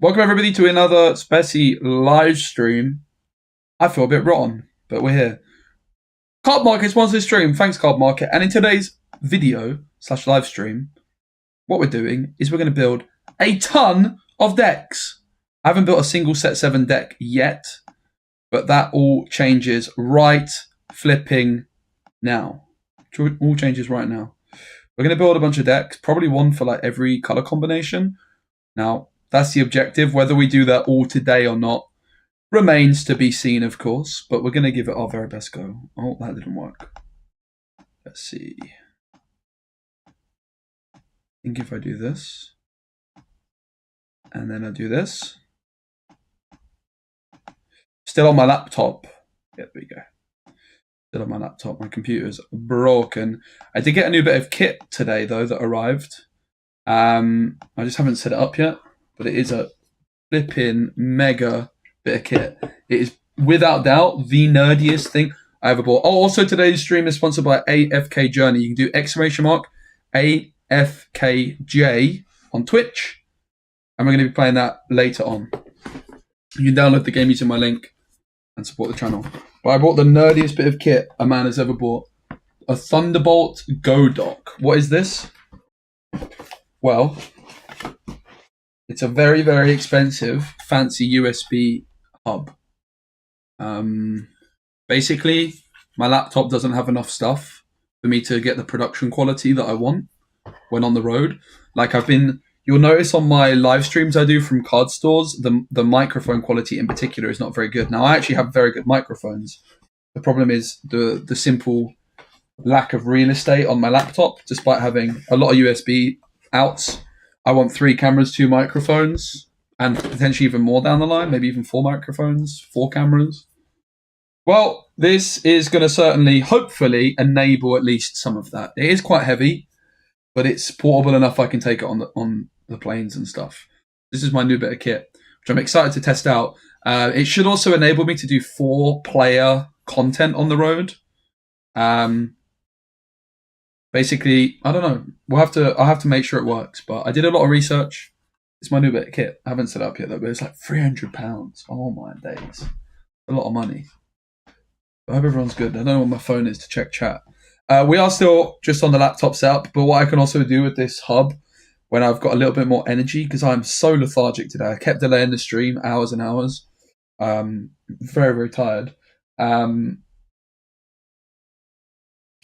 Welcome everybody to another Specie live stream. I feel a bit rotten, but we're here. Card Market sponsors this stream. Thanks, Card Market. And in today's video / live stream, what we're doing is we're going to build a ton of decks. I haven't built a single set 7 deck yet, but that all changes right flipping now. All changes right now. We're going to build a bunch of decks, probably one for like every color combination. Now, that's the objective. Whether we do that all today or not remains to be seen, of course, but we're going to give it our very best go. Oh, that didn't work. Let's see. I think if I do this, and then I do this, still on my laptop. Yeah, there we go. Still on my laptop. My computer's broken. I did get a new bit of kit today, though, that arrived. I just haven't set it up yet, but it is a flipping mega bit of kit. It is without doubt the nerdiest thing I ever bought. Oh, also today's stream is sponsored by AFK Journey. You can do !AFKJ on Twitch, and we're going to be playing that later on. You can download the game using my link and support the channel. But I bought the nerdiest bit of kit a man has ever bought. A Thunderbolt Go Dock. What is this? Well, it's a very, very expensive, fancy USB hub. Basically, my laptop doesn't have enough stuff for me to get the production quality that I want when on the road. Like you'll notice on my live streams I do from card stores, the microphone quality in particular is not very good. Now, I actually have very good microphones. The problem is the simple lack of real estate on my laptop, despite having a lot of USB outs. I want 3 cameras, 2 microphones, and potentially even more down the line, maybe even 4 microphones, 4 cameras. Well, this is going to certainly, hopefully, enable at least some of that. It is quite heavy, but it's portable enough I can take it on the planes and stuff. This is my new bit of kit, which I'm excited to test out. It should also enable me to do 4-player content on the road. Basically, I don't know. I'll have to make sure it works. But I did a lot of research. It's my new bit of kit. I haven't set it up yet though, but it's like £300. Oh my days. A lot of money. I hope everyone's good. I don't know what my phone is to check chat. We are still just on the laptop setup, but what I can also do with this hub when I've got a little bit more energy, because I'm so lethargic today. I kept delaying the stream hours and hours. Very, very tired.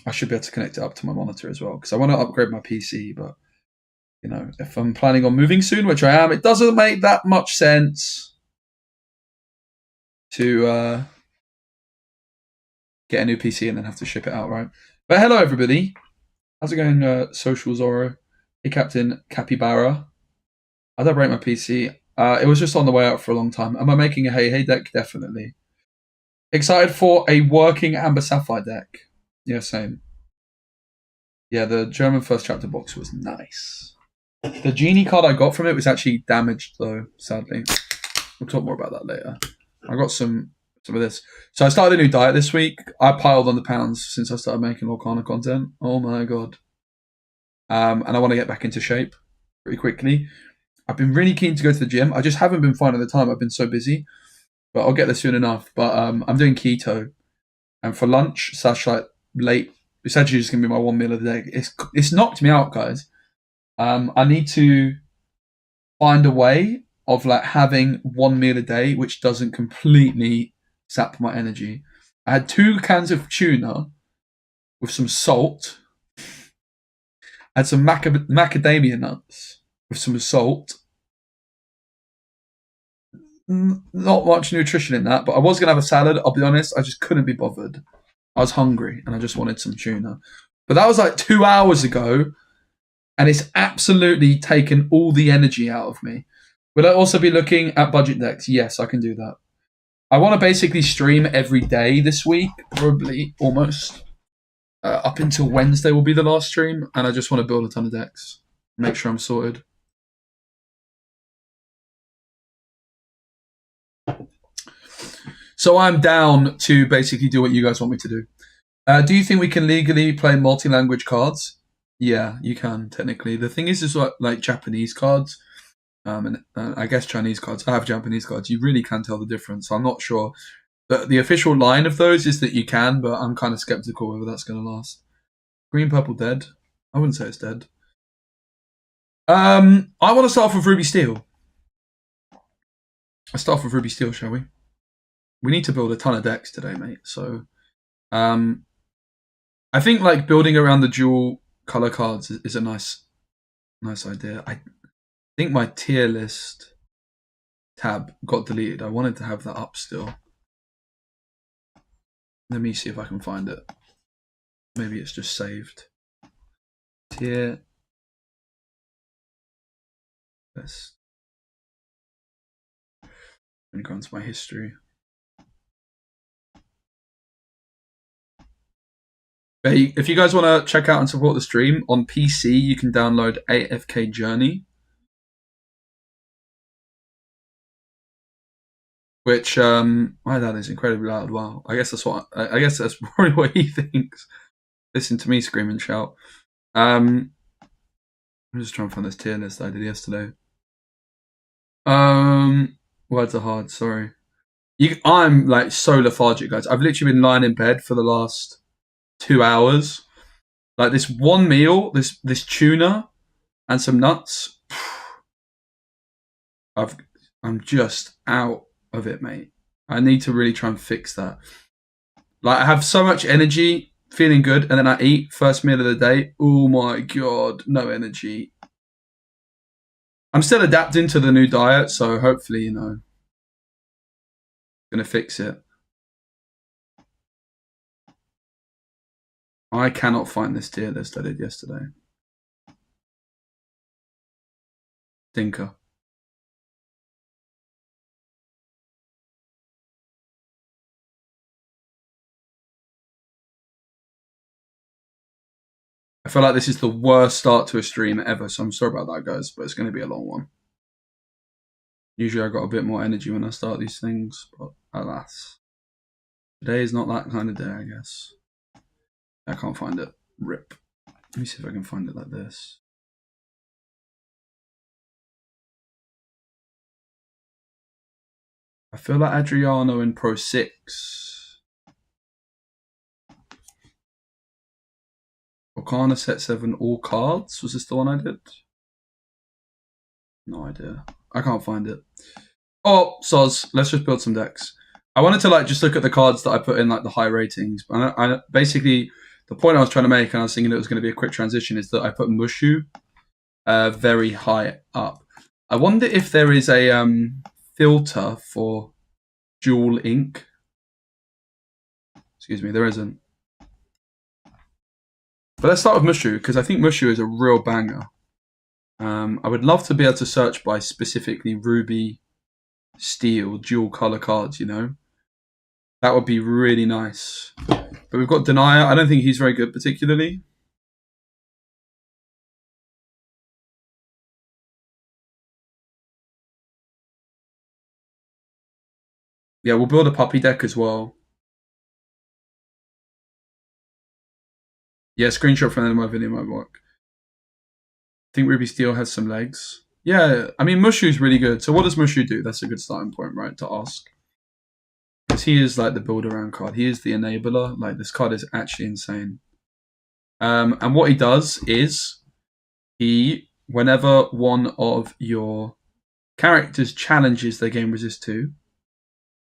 I should be able to connect it up to my monitor as well, because I want to upgrade my PC, but you know, if I'm planning on moving soon, which I am, it doesn't make that much sense to get a new PC and then have to ship it out, right? But hello everybody. How's it going, Social Zorro? Hey Captain Capybara. How did I break my PC? It was just on the way out for a long time. Am I making a Hey deck? Definitely. Excited for a working Amber Sapphire deck. Yeah, same. Yeah, the German first chapter box was nice. The genie card I got from it was actually damaged, though, sadly. We'll talk more about that later. I got some of this. So I started a new diet this week. I piled on the pounds since I started making Lorcana content. Oh my god. And I want to get back into shape pretty quickly. I've been really keen to go to the gym. I just haven't been finding the time. I've been so busy. But I'll get there soon enough. But I'm doing keto. And for lunch / like late, it's actually just gonna be my one meal of the day. It's knocked me out, guys. I need to find a way of like having one meal a day which doesn't completely sap my energy. I had 2 cans of tuna with some salt. I had some macadamia nuts with some salt. Not much nutrition in that, but I was gonna have a salad. I'll be honest, I just couldn't be bothered. I was hungry and I just wanted some tuna. But that was like 2 hours ago, and it's absolutely taken all the energy out of me. Will I also be looking at budget decks? Yes, I can do that. I want to basically stream every day this week, probably almost. Up until Wednesday will be the last stream, and I just want to build a ton of decks. Make sure I'm sorted. So I'm down to basically do what you guys want me to do. Do you think we can legally play multi-language cards? Yeah, you can, technically. The thing is like Japanese cards, and I guess Chinese cards. I have Japanese cards. You really can tell the difference. I'm not sure. The official line of those is that you can, but I'm kind of skeptical whether that's going to last. Green, purple, dead. I wouldn't say it's dead. I want to start off with Ruby Steel. Let's start off with Ruby Steel, shall we? We need to build a ton of decks today, mate. So, I think like building around the dual color cards is a nice idea. I think my tier list tab got deleted. I wanted to have that up still. Let me see if I can find it. Maybe it's just saved. Tier list. I'm going to go into my history. If you guys want to check out and support the stream, on PC you can download AFK Journey, which my dad is incredibly loud. Wow, I guess that's probably what he thinks. Listen to me scream and shout. I'm just trying to find this tier list I did yesterday. Words are hard. Sorry. I'm like so lethargic, guys. I've literally been lying in bed for the last 2 hours. Like this one meal, this tuna and some nuts. I'm just out of it, mate. I need to really try and fix that. Like I have so much energy, feeling good, and then I eat first meal of the day. Oh my god, no energy. I'm still adapting to the new diet, so hopefully, you know, gonna fix it. I cannot find this tier list I did yesterday. Stinker. I feel like this is the worst start to a stream ever, so I'm sorry about that, guys, but it's going to be a long one. Usually I got a bit more energy when I start these things, but alas. Today is not that kind of day, I guess. I can't find it. Rip. Let me see if I can find it like this. I feel like Adriano in Pro 6. Lorcana set 7 all cards. Was this the one I did? No idea. I can't find it. Oh, soz. Let's just build some decks. I wanted to like just look at the cards that I put in like the high ratings. I basically the point I was trying to make, and I was thinking it was going to be a quick transition, is that I put Mushu very high up. I wonder if there is a filter for dual ink. Excuse me, there isn't. But let's start with Mushu, because I think Mushu is a real banger. I would love to be able to search by specifically Ruby, Steel, dual color cards, you know? That would be really nice. But we've got Denier. I don't think he's very good particularly. Yeah, we'll build a puppy deck as well. Yeah, screenshot from the end of my video might work. I think Ruby Steel has some legs. Yeah, I mean, Mushu's really good. So what does Mushu do? That's a good starting point, right, to ask. Because he is like the build-around card. He is the enabler. Like, this card is actually insane. And what he does is, whenever one of your characters challenges they gain resist 2,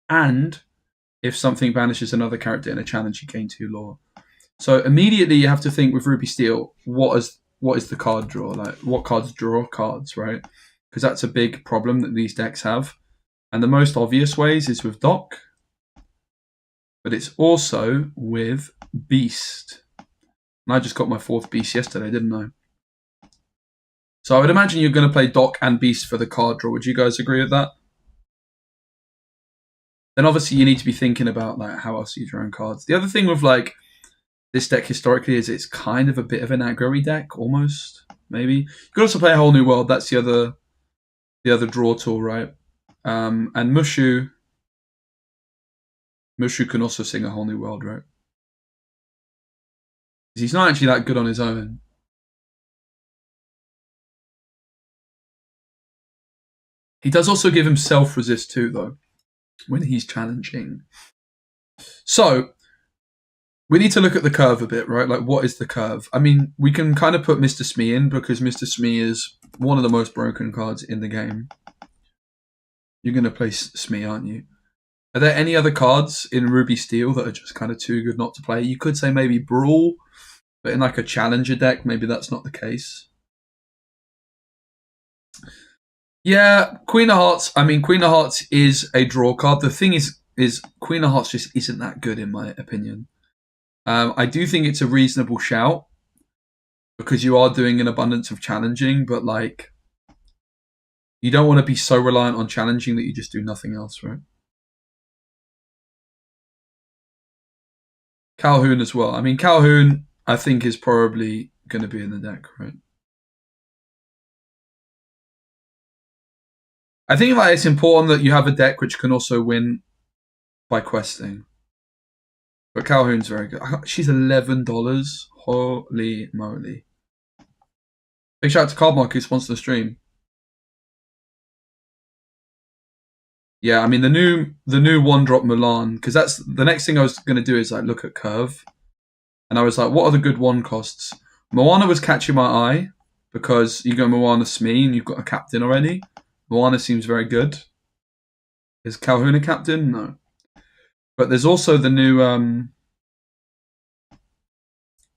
and if something banishes another character in a challenge, you gain 2 lore. So immediately you have to think with Ruby Steel, what is the card draw? Like, what cards draw cards, right? Because that's a big problem that these decks have. And the most obvious ways is with Doc, but it's also with Beast. And I just got my 4th Beast yesterday, didn't I? So I would imagine you're going to play Doc and Beast for the card draw. Would you guys agree with that? Then obviously you need to be thinking about like how else you draw own cards. The other thing with like this deck historically is it's kind of a bit of an aggro-y deck, almost, maybe. You could also play a whole new world. That's the other draw tool, right? And Mushu can also sing a whole new world, right? He's not actually that good on his own. He does also give himself resist too, though, when he's challenging. So we need to look at the curve a bit, right? Like, what is the curve? I mean, we can kind of put Mr. Smee in because Mr. Smee is one of the most broken cards in the game. You're going to play Smee, aren't you? Are there any other cards in Ruby Steel that are just kind of too good not to play? You could say maybe Brawl, but in like a challenger deck, maybe that's not the case. Yeah, Queen of Hearts. I mean, Queen of Hearts is a draw card. The thing is Queen of Hearts just isn't that good in my opinion. I do think it's a reasonable shout because you are doing an abundance of challenging, but like you don't want to be so reliant on challenging that you just do nothing else, right? Calhoun as well. I mean, Calhoun, I think, is probably going to be in the deck, right? I think like it's important that you have a deck which can also win by questing. But Calhoun's very good. She's $11. Holy moly! Big shout out to Cardmark who sponsors the stream. Yeah, I mean the new one drop Mulan, because that's the next thing I was going to do is like look at curve, and I was like, what are the good one costs? Moana was catching my eye because you go Moana Smee and you've got a captain already. Moana seems very good. Is Calhoun a captain? No. But there's also the new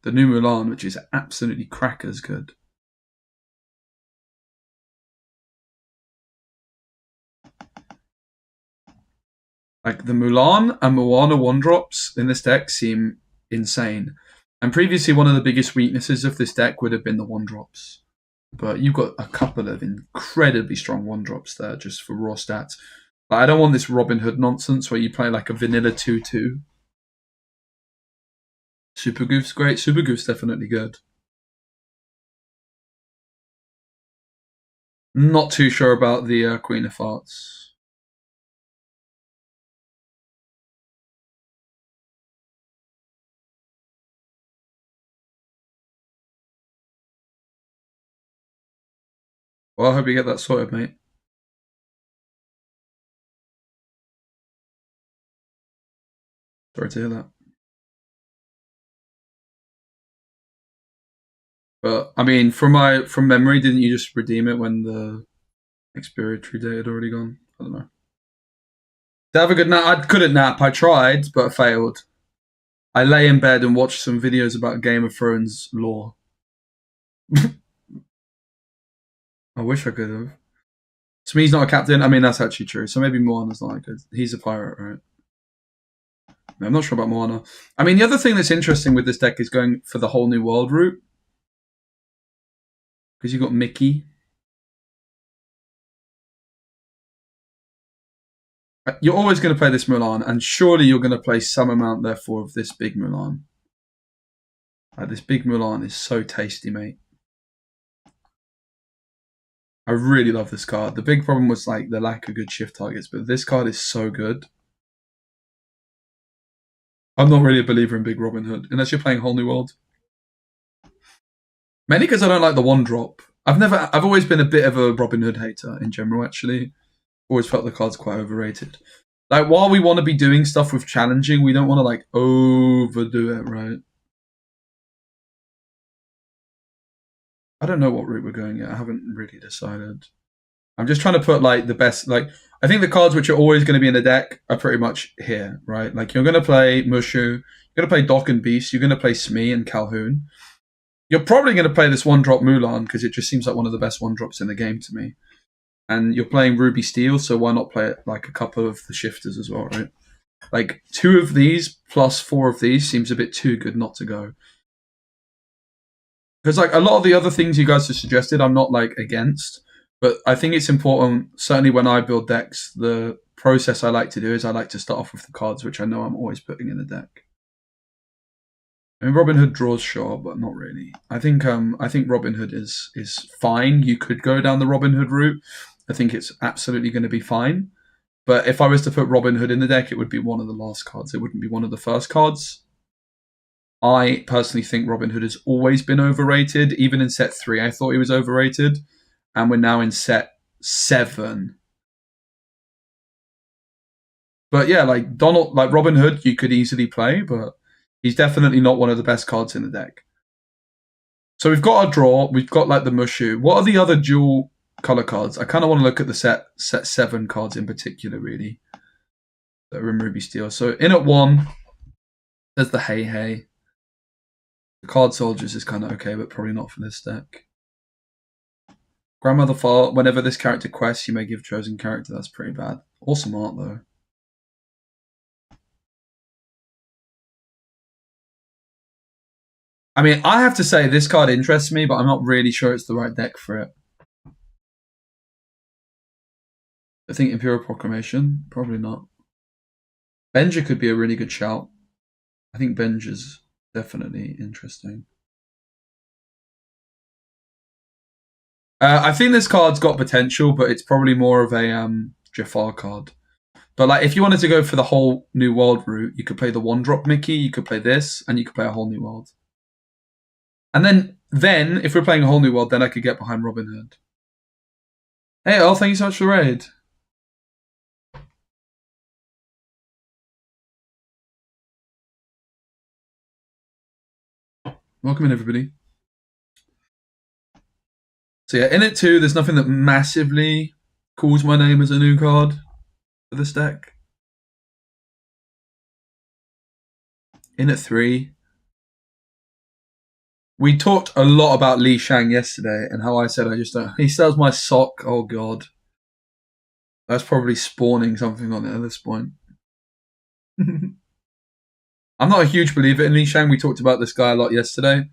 Mulan, which is absolutely crackers good. Like the Mulan and Moana one drops in this deck seem insane. And previously, one of the biggest weaknesses of this deck would have been the one drops. But you've got a couple of incredibly strong one drops there just for raw stats. But I don't want this Robin Hood nonsense where you play like a vanilla 2-2. Super Goof's great. Super Goof's definitely good. Not too sure about the Queen of Hearts. Well, I hope you get that sorted, mate. Sorry to hear that. But I mean, from memory, didn't you just redeem it when the expiatory date had already gone? I don't know. Did I have a good nap? I couldn't nap. I tried, but I failed. I lay in bed and watched some videos about Game of Thrones lore. I wish I could have. Smee's not a captain. I mean, that's actually true. So maybe Moana's not good. He's a pirate, right? I'm not sure about Moana. I mean, the other thing that's interesting with this deck is going for the whole new world route. Because you've got Mickey. You're always going to play this Mulan, and surely you're going to play some amount, therefore, of this big Mulan. This big Mulan is so tasty, mate. I really love this card. The big problem was like the lack of good shift targets, but this card is so good. I'm not really a believer in Big Robin Hood, unless you're playing Whole New World. Mainly because I don't like the one drop. I've always been a bit of a Robin Hood hater in general, actually. Always felt the card's quite overrated. Like, while we want to be doing stuff with challenging, we don't want to, like, overdo it, right? I don't know what route we're going yet. I haven't really decided. I'm just trying to put, like, the best, like, I think the cards which are always going to be in the deck are pretty much here, right? Like, you're going to play Mushu, you're going to play Doc and Beast, you're going to play Smee and Calhoun. You're probably going to play this one-drop Mulan because it just seems like one of the best one-drops in the game to me. And you're playing Ruby Steel, so why not play it like a couple of the shifters as well, right? Like 2 of these plus 4 of these seems a bit too good not to go. Because like a lot of the other things you guys have suggested, I'm not like against, but I think it's important. Certainly, when I build decks, the process I like to do is I like to start off with the cards which I know I'm always putting in the deck. I mean, Robin Hood draws sure, but not really. I think Robin Hood is fine. You could go down the Robin Hood route. I think it's absolutely going to be fine. But if I was to put Robin Hood in the deck, it would be one of the last cards. It wouldn't be one of the first cards. I personally think Robin Hood has always been overrated. Even in set 3, I thought he was overrated. And we're now in set 7. But yeah, like Robin Hood, you could easily play, but he's definitely not one of the best cards in the deck. So we've got our draw. We've got like the Mushu. What are the other dual color cards? I kind of want to look at the set 7 cards in particular, really, that are in Ruby Steel. So in at 1, there's the Hey Hey. The Card Soldiers is kind of okay, but probably not for this deck. Grandmother Fart. Whenever this character quests, you may give chosen character. That's pretty bad. Awesome art though. I mean, I have to say this card interests me, but I'm not really sure it's the right deck for it. I think Imperial Proclamation, probably not. Benja could be a really good shout. I think Benja's definitely interesting. I think this card's got potential, but it's probably more of a Jafar card. But like, if you wanted to go for the whole New World route, you could play the 1-drop Mickey, you could play this, and you could play a whole New World. And then if we're playing a whole New World, then I could get behind Robin Hood. Hey, Earl, thank you so much for the raid. Welcome in, everybody. So yeah, in it 2, there's nothing that massively calls my name as a new card for this deck. In at 3, we talked a lot about Li Shang yesterday and how I said I just don't. He sells my sock. Oh god, that's probably spawning something on it at this point. I'm not a huge believer in Li Shang. We talked about this guy a lot yesterday.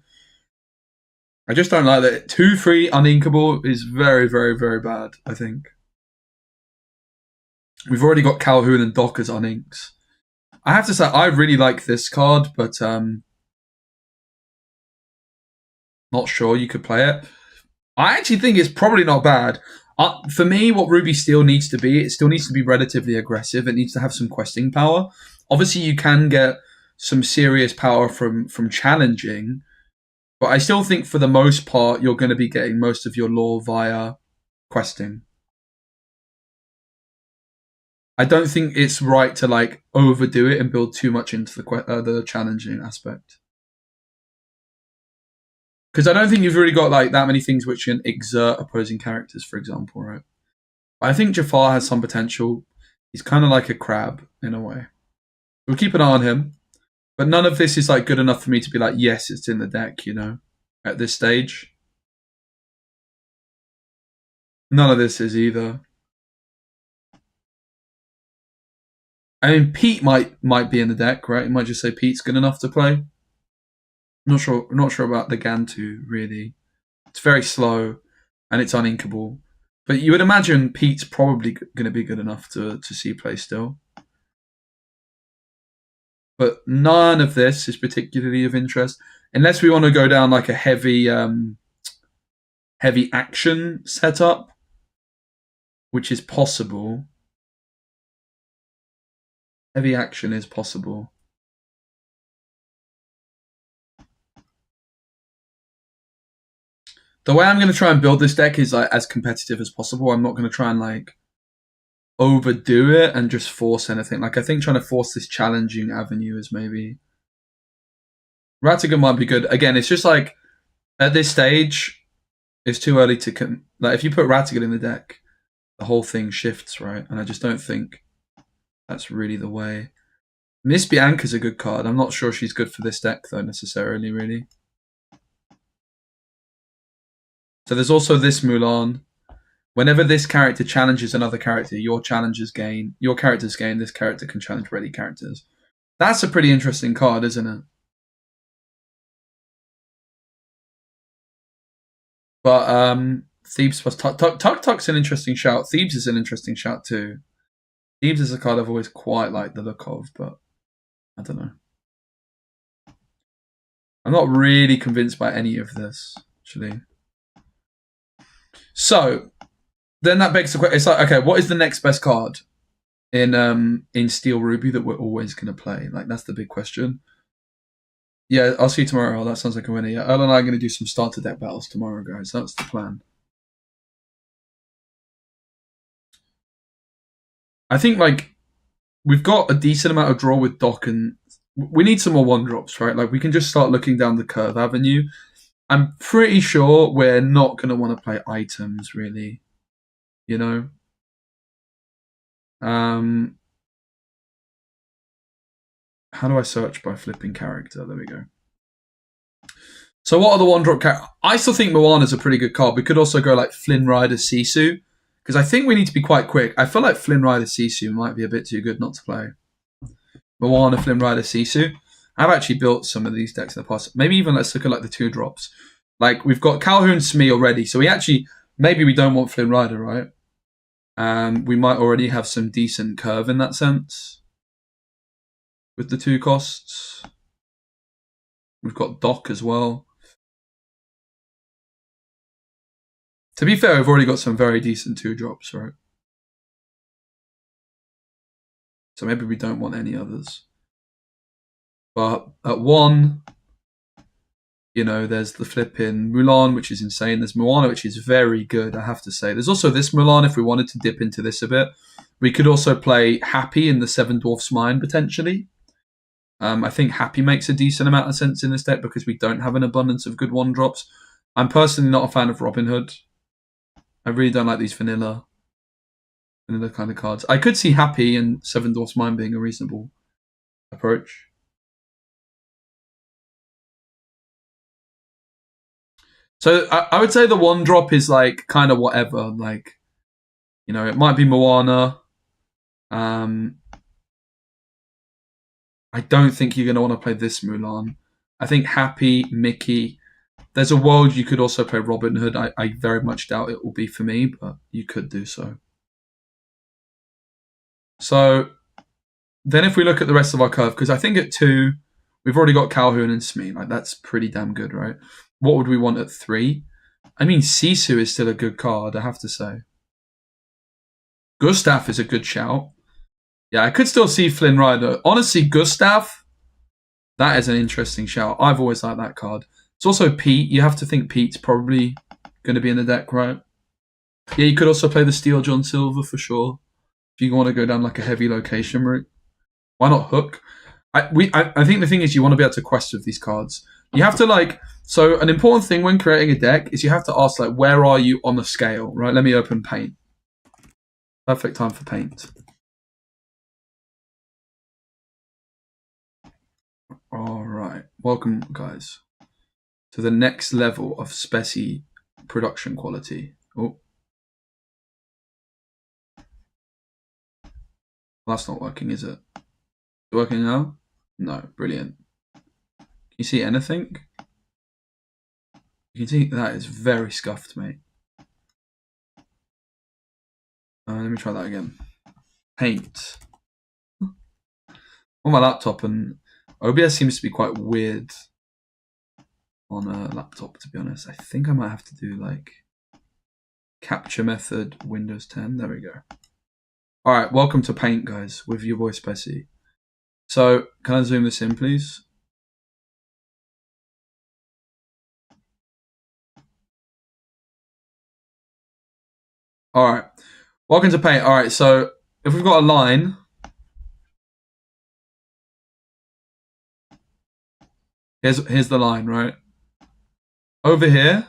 I just don't like that. 2-3 uninkable is very, very, very bad, I think. We've already got Calhoun and Doc as uninks. I have to say, I really like this card, but not sure you could play it. I actually think it's probably not bad. For me, what Ruby Steel needs to be, it still needs to be relatively aggressive. It needs to have some questing power. Obviously, you can get some serious power from challenging, but I still think for the most part, you're going to be getting most of your lore via questing. I don't think it's right to like overdo it and build too much into the challenging aspect. Because I don't think you've really got like that many things which can exert opposing characters, for example, right? I think Jafar has some potential. He's kind of like a crab in a way. We'll keep an eye on him. But none of this is like good enough for me to be like, yes, it's in the deck, you know, at this stage. None of this is either. I mean, Pete might be in the deck, right? You might just say Pete's good enough to play. I'm not sure about the Gantu, really. It's very slow, and it's uninkable. But you would imagine Pete's probably going to be good enough to see play still. But none of this is particularly of interest, unless we want to go down like a heavy action setup, which is possible. Heavy action is possible. The way I'm going to try and build this deck is like as competitive as possible. I'm not going to try and like overdo it and just force anything. Like I think trying to force this challenging avenue is maybe. Ratigan might be good. Again, it's just like at this stage, it's too early to like if you put Ratigan in the deck, the whole thing shifts, right? And I just don't think that's really the way. Miss Bianca's a good card. I'm not sure she's good for this deck though necessarily, really. So there's also this Mulan. Whenever this character challenges another character, your characters gain. This character can challenge ready characters. That's a pretty interesting card, isn't it? But Thebes plus Tuk-Tuk's an interesting shout. Thebes is an interesting shout too. Thebes is a card I've always quite liked the look of, but I don't know. I'm not really convinced by any of this, actually. So then that begs the question. It's like, okay, what is the next best card in Steel Ruby that we're always going to play? Like that's the big question. Yeah, I'll see you tomorrow. Earl. That sounds like a winner. Yeah, Earl and I are going to do some starter deck battles tomorrow, guys. That's the plan. I think like we've got a decent amount of draw with Doc, and we need some more one drops, right? Like we can just start looking down the curve avenue. I'm pretty sure we're not going to want to play items, really. You know? How do I search by flipping character? There we go. So what are the one drop characters? I still think Moana's a pretty good card. We could also go like Flynn Rider Sisu, because I think we need to be quite quick. I feel like Flynn Rider Sisu might be a bit too good not to play. Moana, Flynn Rider Sisu. I've actually built some of these decks in the past. Maybe even let's look at like the 2-drops. Like we've got Calhoun Smee already, so we actually maybe we don't want Flynn Rider, right? We might already have some decent curve in that sense with the 2 costs. We've got Doc as well. To be fair, we've already got some very decent 2-drops, right? So maybe we don't want any others. But at 1, you know, there's the flipping Mulan, which is insane. There's Moana, which is very good, I have to say. There's also this Mulan, if we wanted to dip into this a bit. We could also play Happy in the Seven Dwarfs Mine, potentially. I think Happy makes a decent amount of sense in this deck because we don't have an abundance of good 1-drops. I'm personally not a fan of Robin Hood. I really don't like these vanilla kind of cards. I could see Happy and Seven Dwarfs Mine being a reasonable approach. So I would say the 1-drop is like kind of whatever. Like, you know, it might be Moana. I don't think you're going to want to play this Mulan. I think Happy, Mickey. There's a world you could also play Robin Hood. I very much doubt it will be for me, but you could do so. So then if we look at the rest of our curve, because I think at 2, we've already got Calhoun and Smee. Like, that's pretty damn good, right? What would we want at 3? I mean, Sisu is still a good card, I have to say. Gustav is a good shout. Yeah, I could still see Flynn Rider. Honestly, Gustav, that is an interesting shout. I've always liked that card. It's also Pete. You have to think Pete's probably going to be in the deck, right? Yeah, you could also play the Steel John Silver for sure. If you want to go down like a heavy location route. Why not Hook? I think the thing is you want to be able to quest with these cards. You have to like... So an important thing when creating a deck is you have to ask like, where are you on the scale, right? Let me open Paint. Perfect time for Paint. All right. Welcome, guys, to the next level of Speci production quality. Oh. That's not working, is it? Is it working now? No. Brilliant. Can you see anything? You can see that is very scuffed, mate. Let me try that again. Paint. On my laptop, and OBS seems to be quite weird on a laptop, to be honest. I think I might have to do like capture method, Windows 10. There we go. All right, welcome to Paint, guys, with your boy Speci. So, can I zoom this in, please? All right, welcome to Paint. All right, so if we've got a line, here's the line, right? Over here,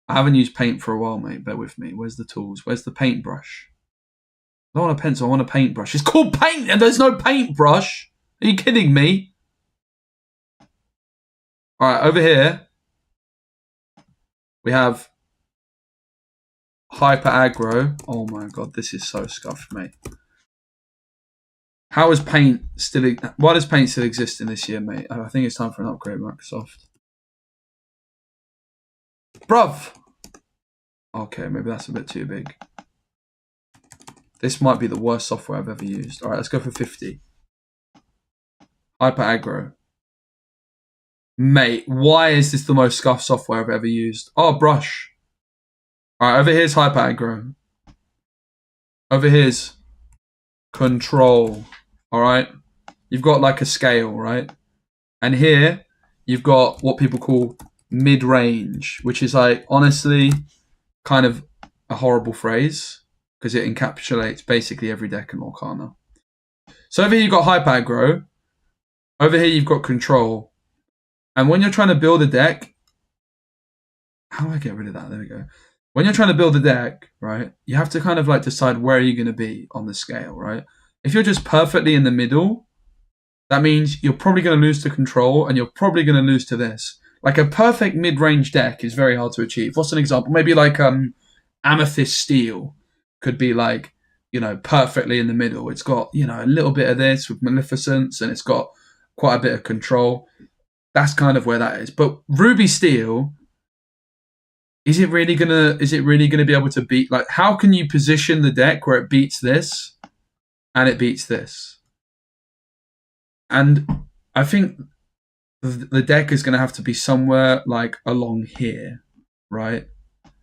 I haven't used Paint for a while, mate. Bear with me. Where's the tools? Where's the paintbrush? I don't want a pencil, I want a paintbrush. It's called Paint and there's no paintbrush. Are you kidding me? All right, over here, we have Hyper Aggro. Oh my god, this is so scuffed, mate. How is Paint still... Why does Paint still exist in this year, mate? I think it's time for an upgrade, Microsoft. Bruv! Okay, maybe that's a bit too big. This might be the worst software I've ever used. Alright, let's go for 50. Hyper Aggro. Mate, why is this the most scuffed software I've ever used? Oh, brush. Alright, over here's Hyper Aggro. Over here's Control. Alright? You've got like a scale, right? And here, you've got what people call mid-range, which is like, honestly, kind of a horrible phrase. because it encapsulates basically every deck in Lorcana. So over here you've got hype aggro. Over here you've got control. And when you're trying to build a deck, how do I get rid of that? There we go. When you're trying to build a deck, right, you have to kind of like decide where you're going to be on the scale, right? If you're just perfectly in the middle, that means you're probably going to lose to control and you're probably going to lose to this. Like a perfect mid-range deck is very hard to achieve. What's an example? Maybe like Amethyst Steel could be like, perfectly in the middle. It's got, a little bit of this with Maleficence and it's got quite a bit of control. That's kind of where that is. But Ruby Steel, is it really gonna be able to beat, like, how can you position the deck where it beats this and it beats this? And I think the deck is going to have to be somewhere like along here, right?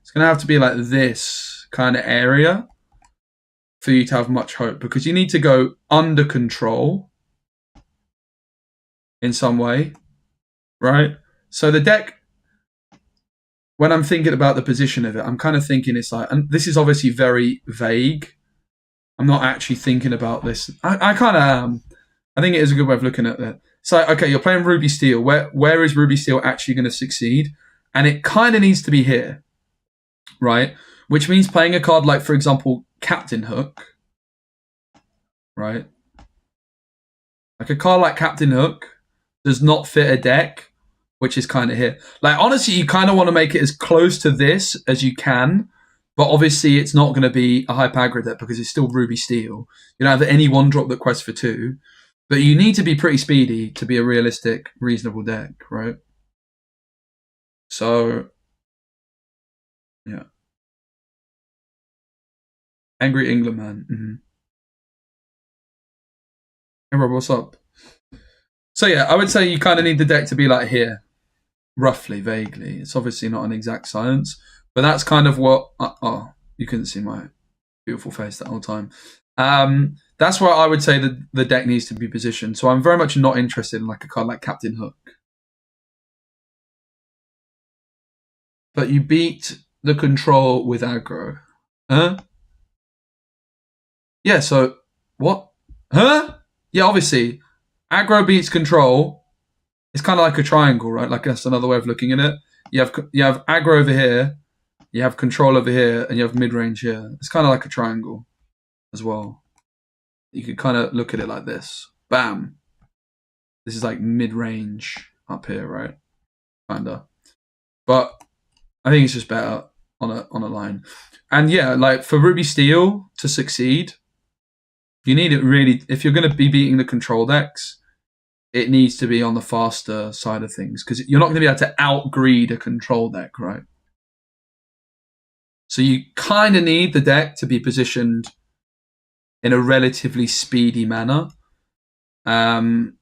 It's going to have to be like this kind of area for you to have much hope, because you need to go under control in some way, right? So the deck, when I'm thinking about the position of it, I'm kind of thinking it's like, and this is obviously very vague. I'm not actually thinking about this. I kind of am. I think it is a good way of looking at it. So, okay, you're playing Ruby Steel. Where is Ruby Steel actually going to succeed? And it kind of needs to be here, right? Which means playing a card like, for example, Captain Hook, right? Like a card like Captain Hook does not fit a deck, which is kind of here. Like, honestly, you kind of want to make it as close to this as you can, but obviously it's not going to be a hype aggro deck because it's still Ruby Steel. You don't have any one drop that quests for 2. But you need to be pretty speedy to be a realistic, reasonable deck, right? So, yeah. Angry England man. Mm-hmm. Hey Rob, what's up? So yeah, I would say you kind of need the deck to be like here, roughly, vaguely. It's obviously not an exact science, but that's kind of what. Oh, you couldn't see my beautiful face that whole time. That's where I would say that the deck needs to be positioned. So I'm very much not interested in like a card like Captain Hook. But you beat the control with aggro. Huh? Yeah, so what? Huh? Yeah, obviously. Aggro beats control. It's kind of like a triangle, right? Like that's another way of looking at it. You have aggro over here, you have control over here, and you have mid-range here. It's kind of like a triangle as well. You could kind of look at it like this. Bam. This is like mid-range up here, right? Kinda. But I think it's just better on a line. And yeah, like for Ruby Steel to succeed, you need it really, if you're going to be beating the control decks, it needs to be on the faster side of things, because you're not going to be able to out-greed a control deck, right? So you kind of need the deck to be positioned in a relatively speedy manner. And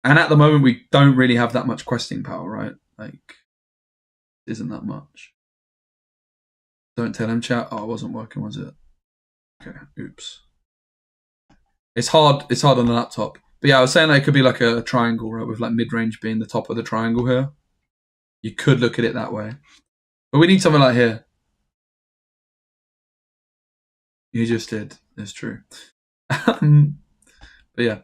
at the moment, we don't really have that much questing power, right? Like, isn't that much. Don't tell him, chat. Oh, it wasn't working, was it? Okay, oops. It's hard on the laptop. But yeah, I was saying that it could be like a triangle, right? With like mid-range being the top of the triangle here. You could look at it that way. But we need something like here. You just did. It's true. But yeah.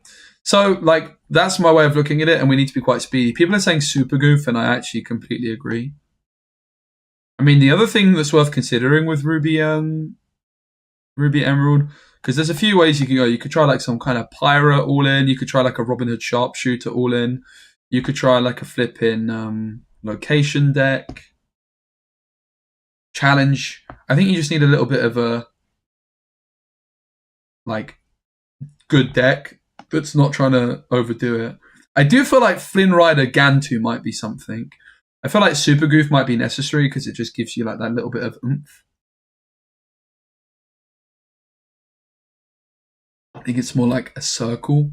So, like, that's my way of looking at it, and we need to be quite speedy. People are saying super goof, and I actually completely agree. I mean, the other thing that's worth considering with Ruby Emerald, because there's a few ways you can go. You could try like some kind of pirate all in. You could try like a Robin Hood sharpshooter all in. You could try like a flipping location deck. Challenge. I think you just need a little bit of a like good deck that's not trying to overdo it. I do feel like Flynn Rider Gantu might be something. I feel like Super Goof might be necessary because it just gives you like that little bit of oomph. I think it's more like a circle.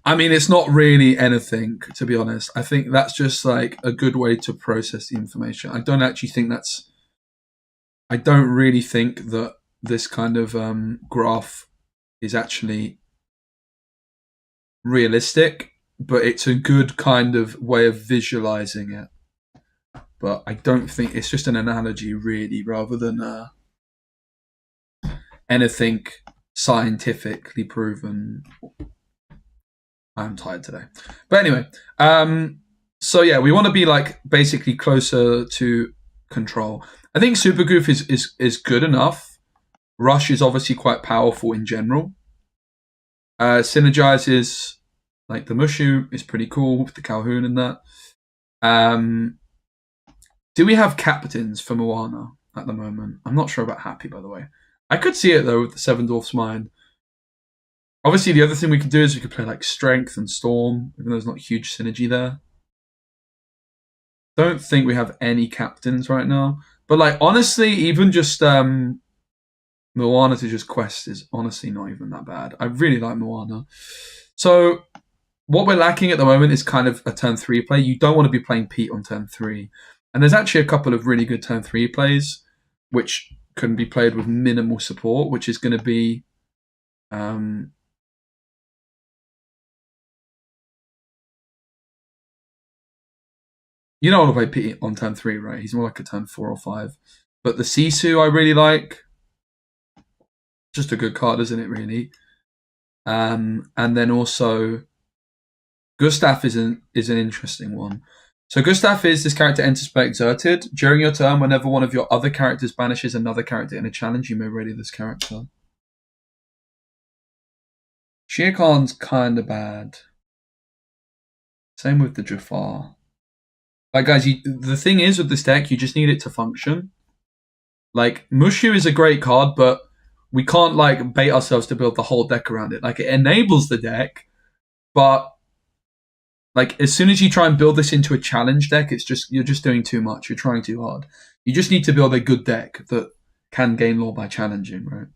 I mean, it's not really anything, to be honest. I think that's just like a good way to process the information. I don't really think that this kind of graph is actually realistic, but it's a good kind of way of visualizing it. But I don't think it's just an analogy, really, rather than anything scientifically proven. I'm tired today. But anyway, so yeah, we want to be like basically closer to control. I think Super Goof is good enough. Rush is obviously quite powerful in general. Synergize is like the Mushu is pretty cool with the Calhoun and that. Do we have captains for Moana at the moment? I'm not sure about Happy, by the way. I could see it though with the Seven Dwarfs Mine. Obviously, the other thing we could do is we could play like Strength and Storm, even though there's not huge synergy there. Don't think we have any captains right now. But like honestly, even just Moana to just quest is honestly not even that bad. I really like Moana. So what we're lacking at the moment is kind of a turn 3 play. You don't want to be playing Pete on turn 3. And there's actually a couple of really good turn 3 plays, which can be played with minimal support, which is going to be... you don't want to play Pete on turn 3, right? He's more like a turn 4 or 5. But the Sisu I really like. Just a good card, isn't it, really? And then also... Gustav is an interesting one. So Gustav is this character enters play exerted. During your turn, whenever one of your other characters banishes another character in a challenge, you may ready this character. Shere Khan's kind of bad. Same with the Jafar. Like, guys, the thing is with this deck, you just need it to function. Like, Mushu is a great card, but we can't, like, bait ourselves to build the whole deck around it. Like, it enables the deck, but... like, as soon as you try and build this into a challenge deck, you're just doing too much. You're trying too hard. You just need to build a good deck that can gain lore by challenging, right?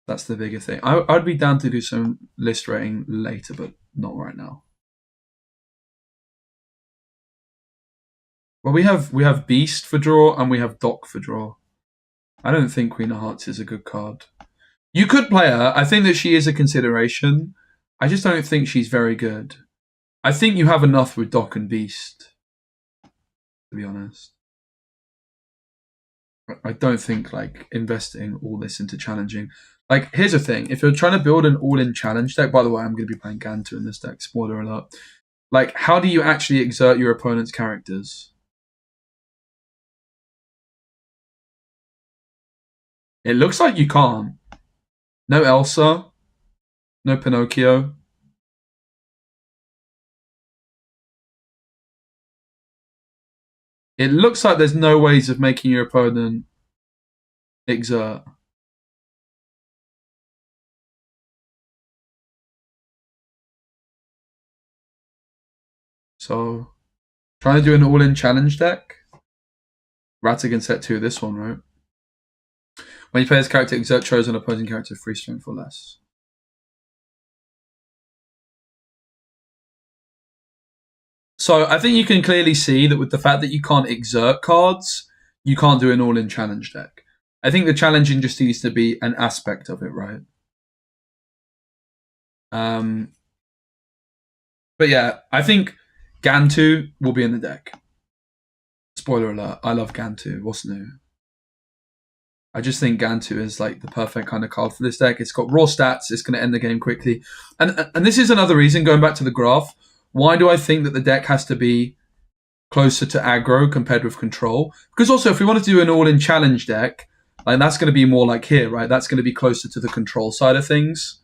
That's the bigger thing. I'd be down to do some list rating later, but not right now. Well, we have Beast for draw and we have Doc for draw. I don't think Queen of Hearts is a good card. You could play her. I think that she is a consideration. I just don't think she's very good. I think you have enough with Doc and Beast, to be honest. I don't think like investing all this into challenging. Like, here's the thing. If you're trying to build an all-in challenge deck, by the way, I'm going to be playing Gantu in this deck, spoiler alert. Like, how do you actually exert your opponent's characters? It looks like you can't. No Elsa. No Pinocchio. It looks like there's no ways of making your opponent exert. So, trying to do an all-in challenge deck. Ratigan set 2, this one, right? When you play this character, exert chosen opposing character 3 strength or less. So I think you can clearly see that with the fact that you can't exert cards, you can't do an all-in challenge deck. I think the challenging just needs to be an aspect of it, right? But yeah, I think Gantu will be in the deck. Spoiler alert, I love Gantu. What's new? I just think Gantu is like the perfect kind of card for this deck. It's got raw stats. It's going to end the game quickly. And this is another reason, going back to the graph, why do I think that the deck has to be closer to aggro compared with control? Because also, if we want to do an all-in challenge deck, like that's going to be more like here, right? That's going to be closer to the control side of things.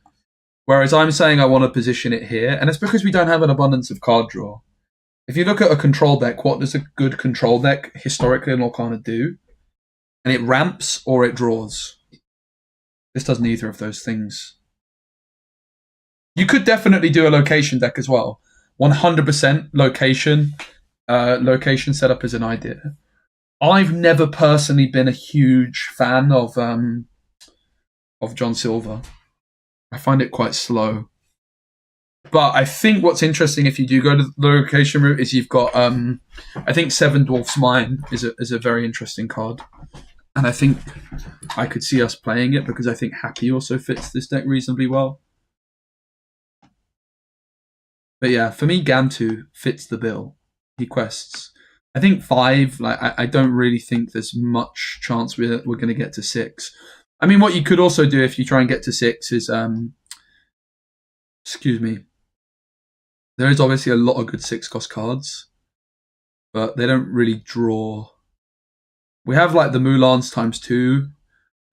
Whereas I'm saying I want to position it here, and it's because we don't have an abundance of card draw. If you look at a control deck, what does a good control deck historically in Lorcana do? And it ramps or it draws. This does neither of those things. You could definitely do a location deck as well. 100% location. Location setup is an idea. I've never personally been a huge fan of John Silver. I find it quite slow. But I think what's interesting if you do go to the location route is you've got, I think Seven Dwarfs Mine is a very interesting card. And I think I could see us playing it because I think Happy also fits this deck reasonably well. But yeah, for me, Gantu fits the bill. He quests. I think 5. Like I don't really think there's much chance we're going to get to 6. I mean, what you could also do if you try and get to 6 is excuse me. There is obviously a lot of good 6-cost cards, but they don't really draw. We have like the Mulan's ×2.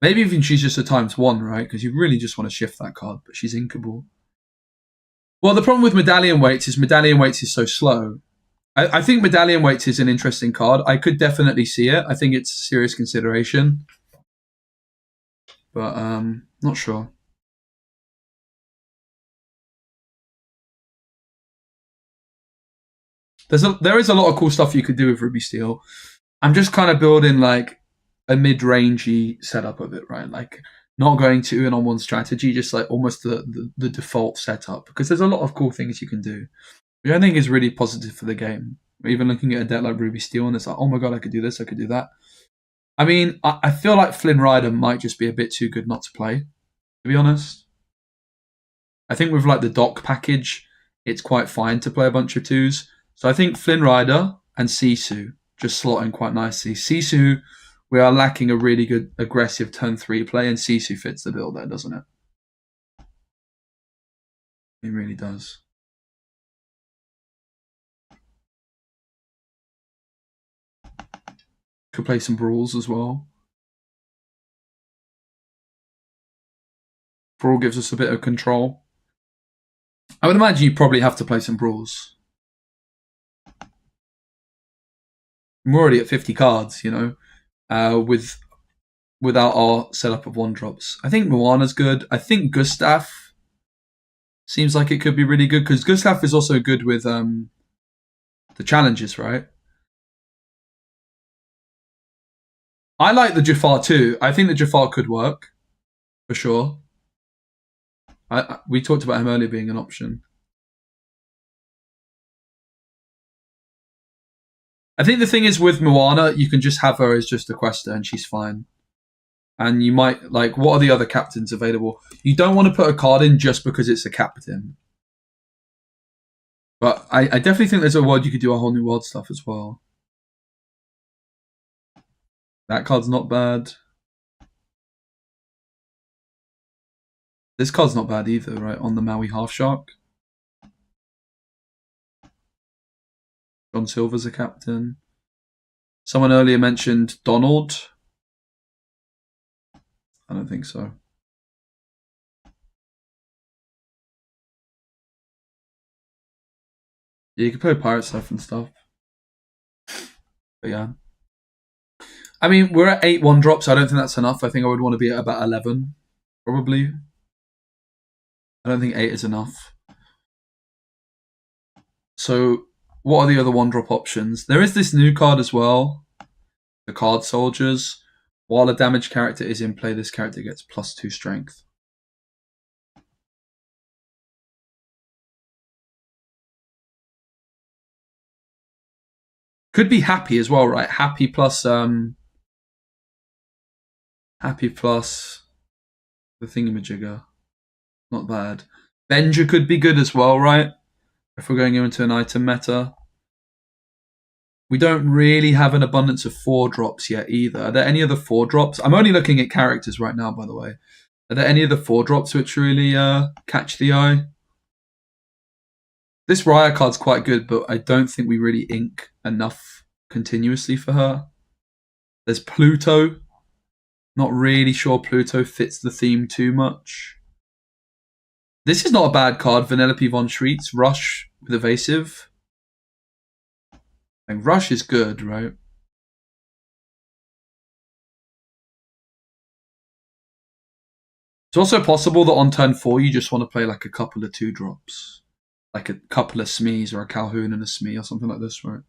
Maybe even she's just a ×1, right? Because you really just want to shift that card, but she's inkable. Well, the problem with Medallion Weights is so slow. I think Medallion Weights is an interesting card. I could definitely see it. I think it's a serious consideration. But not sure. There is a lot of cool stuff you could do with Ruby Steel. I'm just kind of building like a mid-rangey setup of it, right? Like not going to an on-one strategy, just like almost the default setup, because there's a lot of cool things you can do, which I think is really positive for the game. Even looking at a deck like Ruby Steel, and it's like, oh my god, I could do this, I could do that. I mean, I feel like Flynn Rider might just be a bit too good not to play, to be honest. I think with like the dock package, it's quite fine to play a bunch of 2s. So I think Flynn Rider and Sisu just slot in quite nicely. Sisu, we are lacking a really good aggressive turn 3 play, and Sisu fits the bill there, doesn't it? It really does. Could play some brawls as well. Brawl gives us a bit of control. I would imagine you probably have to play some brawls. I'm already at 50 cards, you know, without our setup of 1-drops. I think Moana's good. I think Gustav seems like it could be really good, because Gustav is also good with the challenges, right? I like the Jafar too. I think the Jafar could work, for sure. We talked about him earlier being an option. I think the thing is with Moana, you can just have her as just a quester and she's fine. And you might, like, what are the other captains available? You don't want to put a card in just because it's a captain. But I definitely think there's a world you could do a whole new world stuff as well. That card's not bad. This card's not bad either, right? On the Maui Half Shark. John Silver's a captain. Someone earlier mentioned Donald. I don't think so. Yeah, you could play pirate stuff and stuff. But yeah. I mean, we're at 8 1-drops. I don't think that's enough. I think I would want to be at about 11, probably. I don't think 8 is enough. So, what are the other 1-drop options? There is this new card as well, the Card Soldiers. While a damaged character is in play, this character gets +2 strength. Could be Happy as well, right? Happy plus the thingamajigger. Not bad. Benja could be good as well, right? If we're going into an item meta. We don't really have an abundance of 4-drops yet either. Are there any other 4-drops? I'm only looking at characters right now, by the way. Are there any other 4-drops which really catch the eye? This Raya card's quite good, but I don't think we really ink enough continuously for her. There's Pluto. Not really sure Pluto fits the theme too much. This is not a bad card. Vanellope von Schweetz. Rush with Evasive. And Rush is good, right? It's also possible that on turn 4 you just want to play like a couple of 2-drops. Like a couple of Smees or a Calhoun and a Smee or something like this, right?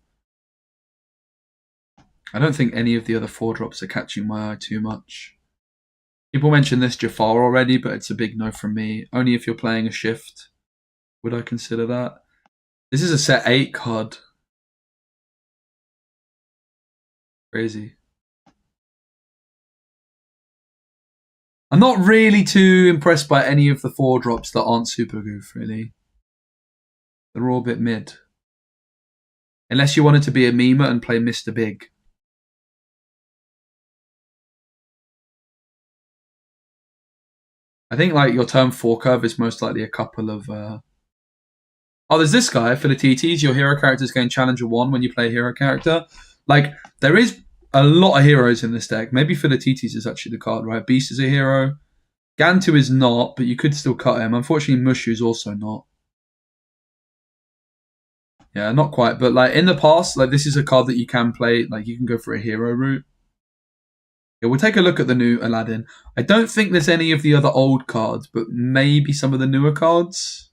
I don't think any of the other 4-drops are catching my eye too much. People mentioned this Jafar already, but it's a big no from me. Only if you're playing a shift would I consider that. This is a set 8 card. Crazy. I'm not really too impressed by any of the 4-drops that aren't super goof, really. They're all a bit mid. Unless you wanted to be a memer and play Mr. Big. I think like your turn 4 curve is most likely a couple of... Oh, there's this guy for the TTs. Your hero characters gain Challenger 1 when you play a hero character. Like, there is a lot of heroes in this deck. Maybe for the TTs is actually the card, right? Beast is a hero. Gantu is not, but you could still cut him. Unfortunately, Mushu is also not. Yeah, not quite. But like in the past, like this is a card that you can play. Like you can go for a hero route. Yeah, we'll take a look at the new Aladdin. I don't think there's any of the other old cards, but maybe some of the newer cards